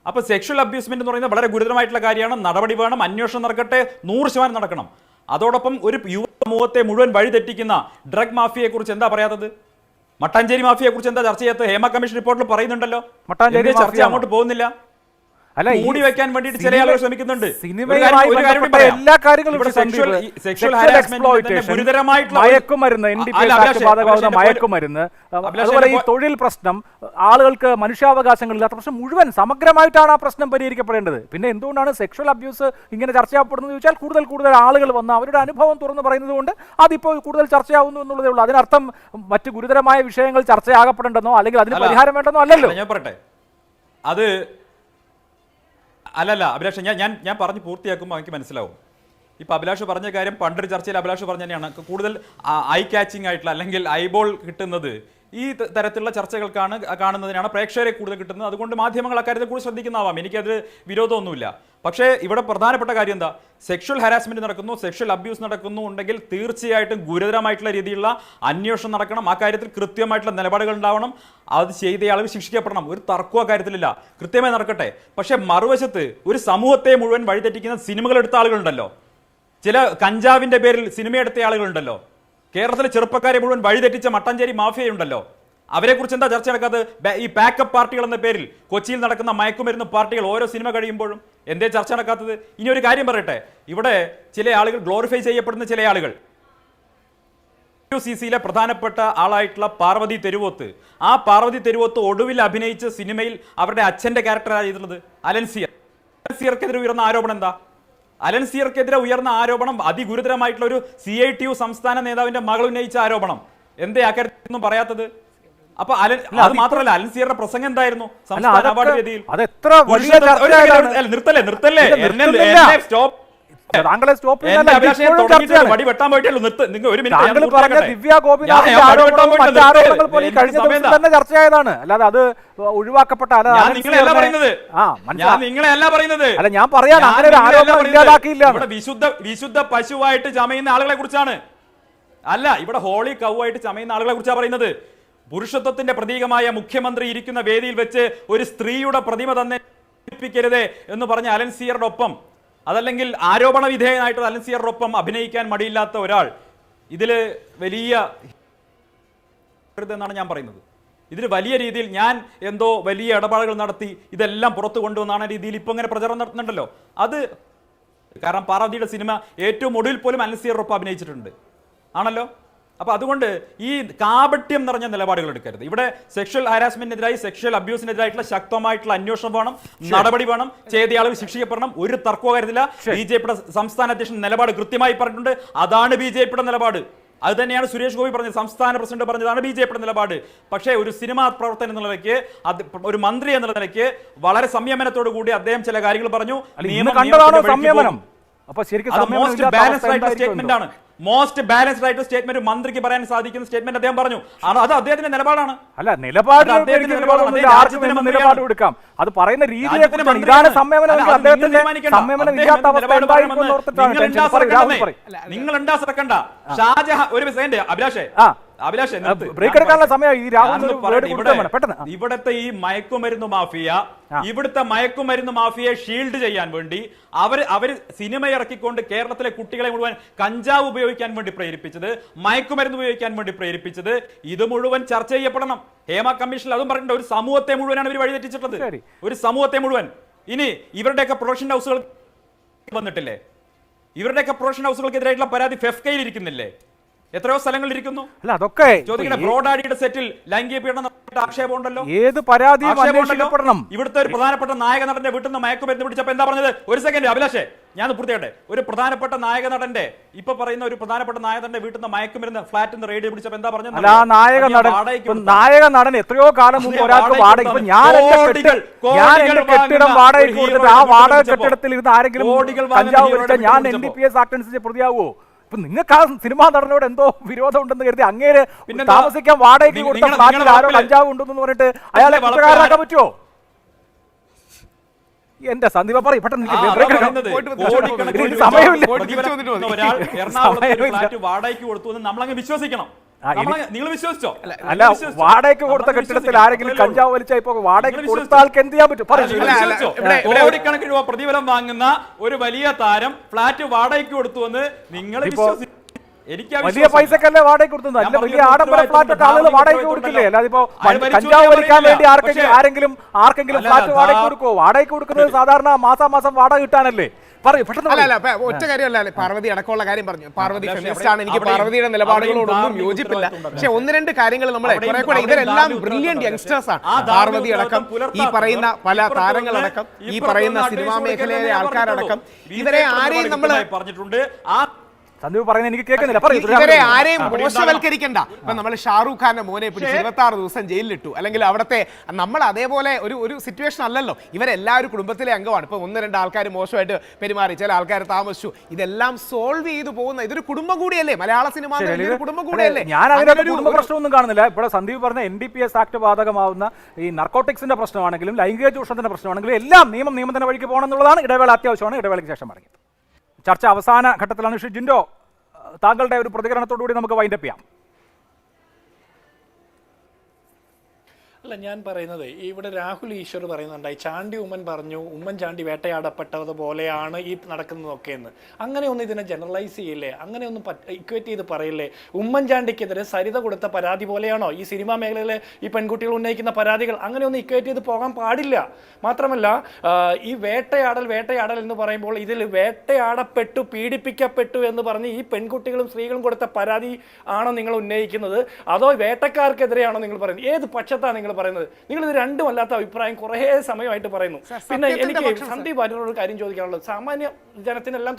അപ്പോൾ സെക്ഷൽ അബ്യൂസ്മെന്റ് എന്ന് പറയുന്നത് വളരെ ഗുരുതരമായിട്ടുള്ള കാര്യമാണ്. നടപടി വേണം, അന്വേഷണം നടക്കട്ടെ, 100% നടക്കണം. അതോടൊപ്പം ഒരു യുവ സമൂഹത്തെ മുഴുവൻ വഴിതെറ്റിക്കുന്ന ഡ്രഗ് മാഫിയയെ കുറിച്ച് എന്താ പറയാത്തത്? മട്ടാഞ്ചേരി മാഫിയയെ കുറിച്ച് എന്താ ചർച്ച ചെയ്യാത്തത്? ഹേമ കമ്മീഷൻ റിപ്പോർട്ടിൽ പറയുന്നുണ്ടല്ലോ. മട്ടാഞ്ചേരി ചർച്ച അങ്ങോട്ട് പോകുന്നില്ല. അല്ല, മൂടി വെക്കാൻ വേണ്ടിയിട്ട് ചില ആളുകൾ ശ്രമിക്കുന്നുണ്ട്. എല്ലാ കാര്യങ്ങളും മയക്കുമരുന്ന്, മയക്കുമരുന്ന്, അതുപോലെ ഈ തൊഴിൽ പ്രശ്നം, ആളുകൾക്ക് മനുഷ്യാവകാശങ്ങളില്ലാത്ത പ്രശ്നം മുഴുവൻ സമഗ്രമായിട്ടാണ് ആ പ്രശ്നം പരിഹരിക്കപ്പെടേണ്ടത്. പിന്നെ എന്തുകൊണ്ടാണ് സെക്ഷൽ അബ്യൂസ് ഇങ്ങനെ ചർച്ചയാക്കപ്പെടുന്നത് ചോദിച്ചാൽ കൂടുതൽ ആളുകൾ വന്ന് അവരുടെ അനുഭവം തുറന്നു പറയുന്നത് കൊണ്ട് അതിപ്പോൾ കൂടുതൽ ചർച്ചയാവുന്നു എന്നുള്ളതേ ഉള്ളൂ. അതിനർത്ഥം മറ്റു ഗുരുതരമായ വിഷയങ്ങൾ ചർച്ചയാകപ്പെടേണ്ടെന്നോ അല്ലെങ്കിൽ അതിന് പരിഹാരം വേണ്ടെന്നോ അല്ലല്ലോ. ഞാൻ പറയട്ടെ, അത് അല്ലല്ല അഭിലാഷ്, ഞാൻ പറഞ്ഞ് പൂർത്തിയാക്കുമ്പോൾ എനിക്ക് മനസ്സിലാവും. ഇപ്പം അഭിലാഷ് പറഞ്ഞ കാര്യം പണ്ടൊരു ചർച്ചയിൽ അഭിലാഷ് പറഞ്ഞ തന്നെയാണ്. കൂടുതൽ ഐ ക്യാച്ചിങ് ആയിട്ടുള്ള അല്ലെങ്കിൽ ഐബോൾ കിട്ടുന്നത് ഈ തരത്തിലുള്ള ചർച്ചകൾക്കാണ്, കാണുന്നതിനാണ് പ്രേക്ഷകരെ കൂടുതൽ കിട്ടുന്നത്. അതുകൊണ്ട് മാധ്യമങ്ങൾ അക്കാര്യത്തിൽ കൂടുതൽ ശ്രദ്ധിക്കുന്നതാവാം, എനിക്കത് വിരോധമൊന്നുമില്ല. പക്ഷേ ഇവിടെ പ്രധാനപ്പെട്ട കാര്യം എന്താ? സെക്ഷൽ ഹാരാസ്മെന്റ് നടക്കുന്നു, സെക്ഷൽ അബ്യൂസ് നടക്കുന്നു ഉണ്ടെങ്കിൽ തീർച്ചയായിട്ടും ഗുരുതരമായിട്ടുള്ള രീതിയിലുള്ള അന്വേഷണം നടക്കണം. ആ കാര്യത്തിൽ കൃത്യമായിട്ടുള്ള നിലപാടുകൾ ഉണ്ടാവണം. അത് ചെയ്ത ആളുകൾ ശിക്ഷിക്കപ്പെടണം. ഒരു തർക്കവും കാര്യത്തിലില്ല, കൃത്യമായി നടക്കട്ടെ. പക്ഷെ മറുവശത്ത് ഒരു സമൂഹത്തെ മുഴുവൻ വഴിതെറ്റിക്കുന്ന സിനിമകൾ എടുത്ത ആളുകളുണ്ടല്ലോ, ചില കഞ്ചാവിന്റെ പേരിൽ സിനിമ എടുത്ത ആളുകളുണ്ടല്ലോ, കേരളത്തിലെ ചെറുപ്പക്കാരെ മുഴുവൻ വഴിതെറ്റിച്ച മട്ടാഞ്ചേരി മാഫിയയുണ്ടല്ലോ, അവരെ കുറിച്ച് എന്താ ചർച്ച നടക്കാത്തത്? ഈ പാക്കപ്പ് പാർട്ടികൾ എന്ന പേരിൽ കൊച്ചിയിൽ നടക്കുന്ന മയക്കുമരുന്ന് പാർട്ടികൾ ഓരോ സിനിമ കഴിയുമ്പോഴും എന്തേ ചർച്ച നടക്കാത്തത്? ഇനി ഒരു കാര്യം പറയട്ടെ, ഇവിടെ ചില ആളുകൾ ഗ്ലോറിഫൈ ചെയ്യപ്പെടുന്ന ചില ആളുകൾ, UCCയിലെ പ്രധാനപ്പെട്ട ആളായിട്ടുള്ള പാർവതി തെരുവോത്ത്, ആ പാർവതി തെരുവോത്ത് ഒടുവിൽ അഭിനയിച്ച സിനിമയിൽ അവരുടെ അച്ഛന്റെ ക്യാരക്ടറാണ് ചെയ്തിട്ടുള്ളത് അലൻസിയർ. അലൻസിയർക്കെതിരെ ഉയർന്ന ആരോപണം എന്താ? അലൻസിയർക്കെതിരെ ഉയർന്ന ആരോപണം അതിഗുരുതരമായിട്ടുള്ള ഒരു CITU സംസ്ഥാന നേതാവിന്റെ മകൾ ഉന്നയിച്ച ആരോപണം. എന്തേ അക്കാര്യത്തിലൊന്നും പറയാത്തത്? അപ്പൊ അത് മാത്രമല്ല, അലൻസിയറുടെ പ്രസംഗം എന്തായിരുന്നു സംസ്ഥാന അവാർഡ് വേദിയിൽ? നിർത്തല്ലേ താങ്കളെ സ്റ്റോപ്പ് വടി വെട്ടാൻ പോയിട്ടല്ലോ. ചർച്ചയായതാണ്, അല്ലാതെ അത് ഒഴിവാക്കപ്പെട്ട അല്ല. നിങ്ങളെയല്ല പറയുന്നത്, അല്ല ഞാൻ പറയാൻ അങ്ങനെ ഒരു ആരോപണം ഇല്ലാതാക്കിയില്ല. വിശുദ്ധ പശുവായിട്ട് ചമയുന്ന ആളുകളെ കുറിച്ചാണ്, അല്ല ഇവിടെ ഹോളി കൗവായിട്ട് ചമയുന്ന ആളുകളെ കുറിച്ചാണ് പറയുന്നത്. പുരുഷത്വത്തിന്റെ പ്രതീകമായ മുഖ്യമന്ത്രി ഇരിക്കുന്ന വേദിയിൽ വെച്ച് ഒരു സ്ത്രീയുടെ പ്രതിമ തന്നെ പ്പിക്കരുതേ എന്ന് പറഞ്ഞ അലൻസിയറുടെ ഒപ്പം, അതല്ലെങ്കിൽ ആരോപണ വിധേയനായിട്ടുള്ള അലൻസിയറുടെ ഒപ്പം അഭിനയിക്കാൻ മടിയില്ലാത്ത ഒരാൾ ഇതില് വലിയ എന്നാണ് ഞാൻ പറയുന്നത്. ഇതിൽ വലിയ രീതിയിൽ ഞാൻ എന്തോ വലിയ ഇടപാടുകൾ നടത്തി ഇതെല്ലാം പുറത്തു കൊണ്ടുവന്നാണ് രീതിയിൽ ഇപ്പൊ ഇങ്ങനെ പ്രചരണം നടത്തുന്നുണ്ടല്ലോ. അത് കാരണം പാർവതിയുടെ സിനിമ ഏറ്റവും ഒടുവിൽ പോലും അലൻസിയറുടെ ഒപ്പം അഭിനയിച്ചിട്ടുണ്ട് ആണല്ലോ. അപ്പൊ അതുകൊണ്ട് ഈ കാപട്യം നിറഞ്ഞ നിലപാടുകൾ എടുക്കരുത്. ഇവിടെ സെക്ഷൽ ഹാരാസ്മെന്റിനെതിരായി, സെക്ഷൽ അബ്യൂസിനെതിരായിട്ടുള്ള ശക്തമായിട്ടുള്ള അന്വേഷണം വേണം, നടപടി വേണം, ചെയ്ത ആളുകൾ ശിക്ഷിക്കപ്പെടണം. ഒരു തർക്കവും കരുതില്ല. BJPയുടെ സംസ്ഥാന അധ്യക്ഷൻ നിലപാട് കൃത്യമായി പറഞ്ഞിട്ടുണ്ട്. അതാണ് BJPയുടെ നിലപാട്. അത് തന്നെയാണ് സുരേഷ് ഗോപി പറഞ്ഞത്, സംസ്ഥാന പ്രസിഡന്റ് പറഞ്ഞതാണ് BJPയുടെ നിലപാട്. പക്ഷേ ഒരു സിനിമാ പ്രവർത്തനം എന്നുള്ള നിലയ്ക്ക്, ഒരു മന്ത്രി എന്നുള്ള നിലയ്ക്ക് വളരെ സംയമനത്തോടു കൂടി അദ്ദേഹം ചില കാര്യങ്ങൾ പറഞ്ഞു. മോസ്റ്റ് ബാലൻസ്ഡ് ആയിട്ട് സ്റ്റേറ്റ്മെന്റ് മന്ത്രിക്ക് പറയാൻ സാധിക്കുന്ന സ്റ്റേറ്റ്മെന്റ് അദ്ദേഹം പറഞ്ഞു. അത് അദ്ദേഹത്തിന്റെ നിലപാടാണ്. അല്ല, നിലപാട് എടുക്കാം. അത് പറയുന്ന നിങ്ങൾ ഉണ്ടാക്കണ്ട. ഷാജഹാൻ ഒരു സെക്കൻഡ് അഭിലാഷേ, ഇവിടുത്തെ ഈ മയക്കുമരുന്ന് മാഫിയ, ഇവിടുത്തെ മയക്കുമരുന്ന് മാഫിയയെ ഷീൽഡ് ചെയ്യാൻ വേണ്ടി അവര് സിനിമ ഇറക്കിക്കൊണ്ട് കേരളത്തിലെ കുട്ടികളെ മുഴുവൻ കഞ്ചാവ് ഉപയോഗിക്കാൻ വേണ്ടി പ്രേരിപ്പിച്ചത്, മയക്കുമരുന്ന് ഉപയോഗിക്കാൻ വേണ്ടി പ്രേരിപ്പിച്ചത്, ഇത് മുഴുവൻ ചർച്ച ചെയ്യപ്പെടണം. ഹേമ കമ്മീഷനിൽ അതും പറഞ്ഞിട്ടുണ്ട്, ഒരു സമൂഹത്തെ മുഴുവനാണ് ഇവർ വഴിതെറ്റിച്ചിട്ടുള്ളത്, ഒരു സമൂഹത്തെ മുഴുവൻ. ഇനി ഇവരുടെയൊക്കെ പ്രൊഡക്ഷൻ ഹൗസുകൾ വന്നിട്ടില്ലേ? ഇവരുടെയൊക്കെ പ്രൊഡക്ഷൻ ഹൗസുകൾക്കെതിരായിട്ടുള്ള പരാതി ഫെഫ്കയിൽ ഇരിക്കുന്നില്ലേ? എത്രയോ സ്ഥലങ്ങളിൽ ഇരിക്കുന്നു. അല്ല, അതൊക്കെ ചോദിക്കട്ടെ. ബ്രോഡാഡിയുടെ സെറ്റിൽ ലൈംഗിക പീഡനം ആക്ഷേപം ഉണ്ടല്ലോ. ഏത് പരാതിയും അന്വേഷിക്കപ്പെടണം. ഇവിടുത്തെ ഒരു പ്രധാനപ്പെട്ട നായക നടന്റെ വീട്ടിൽ നിന്ന് മയക്കുമരുന്ന് പിടിച്ചപ്പോൾ എന്താ പറഞ്ഞത്? ഒരു സെക്കൻഡ് അഭിലാഷേ, ഞാൻ പൂർത്തിയാട്ടെ. ഒരു പ്രധാനപ്പെട്ട നായക നടന്റെ, ഇപ്പൊ പറയുന്ന ഒരു പ്രധാനപ്പെട്ട നായക നടന്റെ വീട്ടിൽ നിന്ന് മയക്കുമരുന്ന് ഫ്ലാറ്റിൽ നിന്ന് റെയ്ഡ് പിടിച്ചപ്പോൾ എന്താ പറഞ്ഞത്? നായക നടൻ എത്രയോ കാലം മുമ്പ് ഒരാൾക്ക് വാടക, ഞാൻ എന്റെ കെട്ടിടം വാടകയ്ക്ക് കൊടുത്തിട്ട് ആ വാടക കെട്ടിടത്തിൽ ഇരുന്ന് ആരെങ്കിലും കഞ്ചാവ് പിടിച്ചാൽ ഞാൻ NDPS ആക്ട് അനുസരിച്ച് പ്രതിയാവുമോ? ഇപ്പൊ നിങ്ങൾക്ക് ആ സിനിമാ നടനോട് എന്തോ വിരോധം ഉണ്ടെന്ന് കരുതി അങ്ങേര് പിന്നെന്താ? താമസിക്കാൻ വാടകയ്ക്ക് കൊടുത്ത നിങ്ങളുടെ ഫ്ലാറ്റിൽ ആരോ വളപ്പില് കഞ്ചാവ് ഉണ്ടെന്ന് പറഞ്ഞിട്ട് അയാളെ കുറ്റക്കാരനാക്കാൻ പറ്റുമോ? എന്റെ സന്ദീപ പറയും പെട്ടെന്ന് സമയമില്ല. ഒരാൾ എറണാകുളത്ത് ഫ്ലാറ്റ് വാടകയ്ക്ക് കൊടുത്തു എന്ന് നമ്മളങ്ങ് വിശ്വസിക്കണം. നിങ്ങൾ വിശ്വസിച്ചോ? അല്ല, വാടകയ്ക്ക് കൊടുത്ത കെട്ടിടത്തിൽ ആരെങ്കിലും കഞ്ചാവ് വലിച്ചാൽ ഇപ്പൊ വാടകയ്ക്ക് കൊടുത്ത ആൾക്ക് എന്ത് ചെയ്യാൻ പറ്റും? കോടിക്കണക്കിന് രൂപ പ്രതിഫലം വാങ്ങുന്ന ഒരു വലിയ താരം ഫ്ലാറ്റ് വാടകയ്ക്ക് കൊടുത്തു എന്ന് നിങ്ങൾ വിശ്വസിച്ചു? വലിയ പൈസക്കല്ലേ വാടകയ്ക്ക് കൊടുക്കുന്നത്? അല്ല, വലിയ ആഡംബര ഫ്ലാറ്റൊക്കെ ആളുകൾ വാടകയ്ക്ക് കൊടുക്കില്ലേ? അല്ലാതെ ഇപ്പോ കഞ്ചാവ് വലിക്കാൻ വേണ്ടി ആർക്കെങ്കിലും ഫ്ലാറ്റ് വാടകയ്ക്ക് കൊടുക്കുമോ? വാടകയ്ക്ക് കൊടുക്കുന്നത് സാധാരണ മാസം വാടക കിട്ടാനല്ലേ? പറയൂ പെട്ടെന്ന്. അല്ല ഒറ്റ കാര്യമല്ല, പാർവതി അടക്കമുള്ള കാര്യം പറഞ്ഞു. പാർവതി ഫെമിനിസ്റ്റ് ആണ്, എനിക്ക് പാർവതിയുടെ നിലപാടുകളോടൊന്നും യോജിപ്പില്ല. പക്ഷെ ഒന്ന് രണ്ട് കാര്യങ്ങൾ നമ്മളെ കുറെ കൂടെ, ഇവരെല്ലാം ബ്രില്യന്റ് യങ്സ്റ്റേഴ്സ് ആണ്. പാർവതി അടക്കം, ഈ പറയുന്ന പല താരങ്ങളടക്കം, ഈ പറയുന്ന സിനിമാ മേഖലയിലെ ആൾക്കാരടക്കം, ഇവരെ ആരെയും നമ്മൾ പറഞ്ഞിട്ടുണ്ട്. ആ സന്ദീപ് പറയുന്നത് എനിക്ക് കേൾക്കുന്നില്ല. പറയൂ. ഇവരെ ആരെയും മോശവൽക്കരിക്കണ്ട. ഇപ്പൊ നമ്മൾ ഷാറൂഖ് ഖാന്റെ മോനെ പിടിച്ച് 26 ദിവസം ജയിലിലിട്ടു, അല്ലെങ്കിൽ അവിടുത്തെ നമ്മൾ അതേപോലെ ഒരു സിറ്റുവേഷൻ അല്ലല്ലോ. ഇവരെല്ലാവരും കുടുംബത്തിലെ അംഗമാണ്. ഇപ്പൊ ഒന്ന് രണ്ട് ആൾക്കാർ മോശമായിട്ട് പെരുമാറി, ചില ആൾക്കാർ താമസിച്ചു, ഇതെല്ലാം സോൾവ് ചെയ്തു പോകുന്ന ഇതൊരു കുടുംബം കൂടിയല്ലേ? മലയാള സിനിമ കുടുംബം കൂടിയല്ലേ? ഞാൻ അതിനൊരു കുടുംബ പ്രശ്നമൊന്നും കാണുന്നില്ല. ഇവിടെ സന്ദീപ് പറഞ്ഞ NDPS ആക്ട് ബാധകമാവുന്ന ഈ നർക്കോട്ടിക്സിന്റെ പ്രശ്നമാണെങ്കിലും ലൈംഗിക ചൂഷണത്തിന്റെ പ്രശ്നമാണെങ്കിലും എല്ലാം നിയമത്തിന്റെ വഴിക്ക് പോകണം എന്നുള്ളതാണ്. ഇടവേള അത്യാവശ്യമാണ്. ഇടവേളയ്ക്ക് ശേഷം പറയും. ചർച്ച അവസാന ഘട്ടത്തിലാണ്. ശ്രീ ജിൻഡോ, താങ്കളുടെ ഒരു പ്രതികരണത്തോടുകൂടി നമുക്ക് വൈൻഡപ്പ് ചെയ്യാം. അല്ല, ഞാൻ പറയുന്നത് ഇവിടെ രാഹുൽ ഈശ്വർ പറയുന്നുണ്ടായി, ചാണ്ടി ഉമ്മൻ പറഞ്ഞു ഉമ്മൻചാണ്ടി വേട്ടയാടപ്പെട്ടത് പോലെയാണ് ഈ നടക്കുന്നതൊക്കെ എന്ന്. അങ്ങനെയൊന്നും ഇതിനെ ജനറലൈസ് ചെയ്യില്ലേ? അങ്ങനെയൊന്നും ഇക്വേറ്റ് ചെയ്ത് പറയില്ലേ? ഉമ്മൻചാണ്ടിക്കെതിരെ സരിത കൊടുത്ത പരാതി പോലെയാണോ ഈ സിനിമാ മേഖലയിലെ ഈ പെൺകുട്ടികൾ ഉന്നയിക്കുന്ന പരാതികൾ? അങ്ങനെയൊന്നും ഇക്വേറ്റ് ചെയ്ത് പോകാൻ പാടില്ല. മാത്രമല്ല, ഈ വേട്ടയാടൽ എന്ന് പറയുമ്പോൾ ഇതിൽ വേട്ടയാടപ്പെട്ടു, പീഡിപ്പിക്കപ്പെട്ടു എന്ന് പറഞ്ഞ് ഈ പെൺകുട്ടികളും സ്ത്രീകളും കൊടുത്ത പരാതി ആണോ നിങ്ങൾ ഉന്നയിക്കുന്നത്? അതോ വേട്ടക്കാർക്കെതിരെയാണോ നിങ്ങൾ പറയുന്നത്? ഏത് പക്ഷത്താണ് നിങ്ങൾ പറയുന്നത്? നിങ്ങൾ ഇത് രണ്ടുമല്ലാത്ത അഭിപ്രായം കുറേ സമയമായിട്ട് പറയുന്നു. പിന്നെ എനിക്ക് സന്ദീപ് വാര്യരോട് കാര്യം ചോദിക്കാനുള്ളത്, സാമാന്യ ജനത്തിനെല്ലാം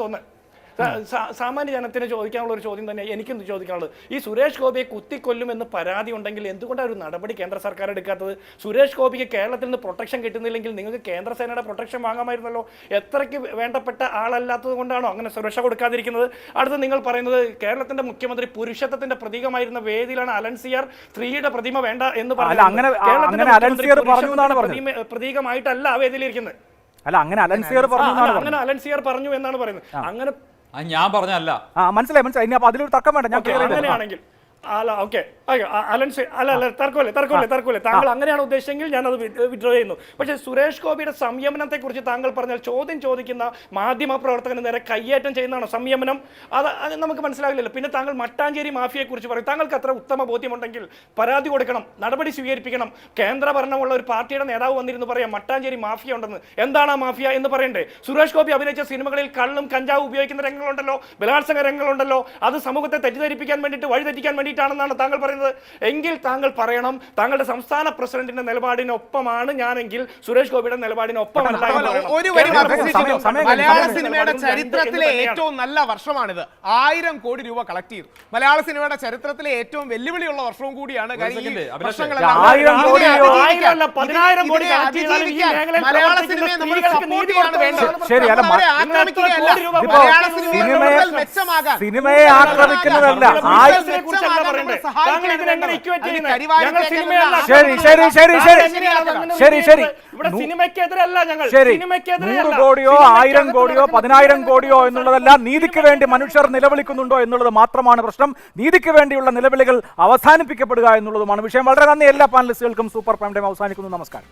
സാമാന്യ ജനത്തിന് ചോദിക്കാനുള്ള ഒരു ചോദ്യം തന്നെ എനിക്കും ചോദിക്കാനുള്ളത്. ഈ സുരേഷ് ഗോപിയെ കുത്തിക്കൊല്ലുമെന്ന് പരാതി ഉണ്ടെങ്കിൽ എന്തുകൊണ്ടാണ് ഒരു നടപടി കേന്ദ്ര സർക്കാർ എടുക്കാത്തത്? സുരേഷ് ഗോപിക്ക് കേരളത്തിൽ നിന്ന് പ്രൊട്ടക്ഷൻ കിട്ടുന്നില്ലെങ്കിൽ നിങ്ങൾക്ക് കേന്ദ്രസേനയുടെ പ്രൊട്ടക്ഷൻ വാങ്ങാമായിരുന്നല്ലോ. എത്രയ്ക്ക് വേണ്ടപ്പെട്ട ആളല്ലാത്തത് കൊണ്ടാണോ അങ്ങനെ സുരക്ഷ കൊടുക്കാതിരിക്കുന്നത്? അടുത്ത് നിങ്ങൾ പറയുന്നത് കേരളത്തിന്റെ മുഖ്യമന്ത്രി പുരുഷത്വത്തിന്റെ പ്രതീകമായിരുന്ന വേദിയിലാണ് അലൻസിയർ സ്ത്രീയുടെ പ്രതിമ വേണ്ട എന്ന് പറയുന്നത്. പ്രതീകമായിട്ടല്ല ആ വേദിയിലിരിക്കുന്നത്. അങ്ങനെ അലൻസിയർ പറഞ്ഞു എന്നാണ് പറയുന്നത്. അങ്ങനെ ഞാൻ പറഞ്ഞല്ല. മനസ്സിലായി. ഇനി അപ്പൊ അതിലൊരു തർക്കം വേണ്ട. ഞാൻ അങ്ങനെയാണെങ്കിൽ ഓക്കെ, തർക്കമില്ല. താങ്കൾ അങ്ങനെയാണ് ഉദ്ദേശിച്ചെങ്കിൽ ഞാൻ അത് വിഡ്രോ ചെയ്യുന്നു. പക്ഷേ സുരേഷ് ഗോപിയുടെ സംയമനത്തെ കുറിച്ച് താങ്കൾ പറഞ്ഞാൽ ചോദ്യം ചോദിക്കുന്ന മാധ്യമ പ്രവർത്തകന് നേരെ കയ്യേറ്റം ചെയ്യുന്നതാണോ സംയമനം? അത് നമുക്ക് മനസ്സിലാകില്ലല്ലോ. പിന്നെ താങ്കൾ മട്ടാഞ്ചേരി മാഫിയയെ കുറിച്ച് പറയും. താങ്കൾക്ക് അത്ര ഉത്തമ ബോധ്യമുണ്ടെങ്കിൽ പരാതി കൊടുക്കണം, നടപടി സ്വീകരിപ്പിക്കണം. കേന്ദ്ര ഭരണമുള്ള ഒരു പാർട്ടിയുടെ നേതാവ് വന്നിരുന്നു പറയാം മട്ടാഞ്ചേരി മാഫിയ ഉണ്ടെന്ന്. എന്താണ് ആ മാഫിയ എന്ന് പറയണ്ടേ? സുരേഷ് ഗോപി അഭിനയിച്ച സിനിമകളിൽ കള്ളും കഞ്ചാവും ഉപയോഗിക്കുന്ന രംഗങ്ങളുണ്ടല്ലോ, ബലാത്സംഗ രംഗങ്ങളുണ്ടല്ലോ. അത് സമൂഹത്തെ തെറ്റിദ്ധരിപ്പിക്കാൻ വേണ്ടിയിട്ട്, വഴിതെറ്റിക്കാൻ വേണ്ടിയിട്ടാണെന്നാണ് താങ്കൾ പറയുന്നത്. എങ്കിൽ താങ്കൾ പറയണം താങ്കളുടെ സംസ്ഥാന പ്രസിഡന്റിന്റെ നിലപാടിനൊപ്പമാണ് ഞാനെങ്കിൽ സുരേഷ് ഗോപിയുടെ നിലപാടിനൊപ്പമല്ല. മലയാള സിനിമയുടെ ചരിത്രത്തിലെ ഏറ്റവും നല്ല വർഷമാണിത്. 1000 കോടി രൂപ കളക്ട് ചെയ്തു. മലയാള സിനിമയുടെ ചരിത്രത്തിലെ ഏറ്റവും വെല്ലുവിളിയുള്ള വർഷവും കൂടിയാണ്. മലയാള സിനിമയെ നമ്മൾ സപ്പോർട്ട് ചെയ്യാണ് വേണ്ടത്. സിനിമയെ ആക്രമിക്കുന്നതല്ല. ശരി, 100 കോടിയോ 1000 കോടിയോ 10,000 കോടിയോ എന്നുള്ളതല്ല. നീതിക്ക് വേണ്ടി മനുഷ്യർ നിലവിളിക്കുന്നുണ്ടോ എന്നുള്ളത് മാത്രമാണ് പ്രശ്നം. നീതിക്ക് വേണ്ടിയുള്ള നിലവിളികൾ അവസാനിപ്പിക്കപ്പെടുക എന്നുള്ളതുമാണ് വിഷയം. വളരെ നന്ദി എല്ലാ പാനലിസ്റ്റുകൾക്കും. സൂപ്പർ പ്രൈം ടൈം അവസാനിക്കുന്നു. നമസ്കാരം.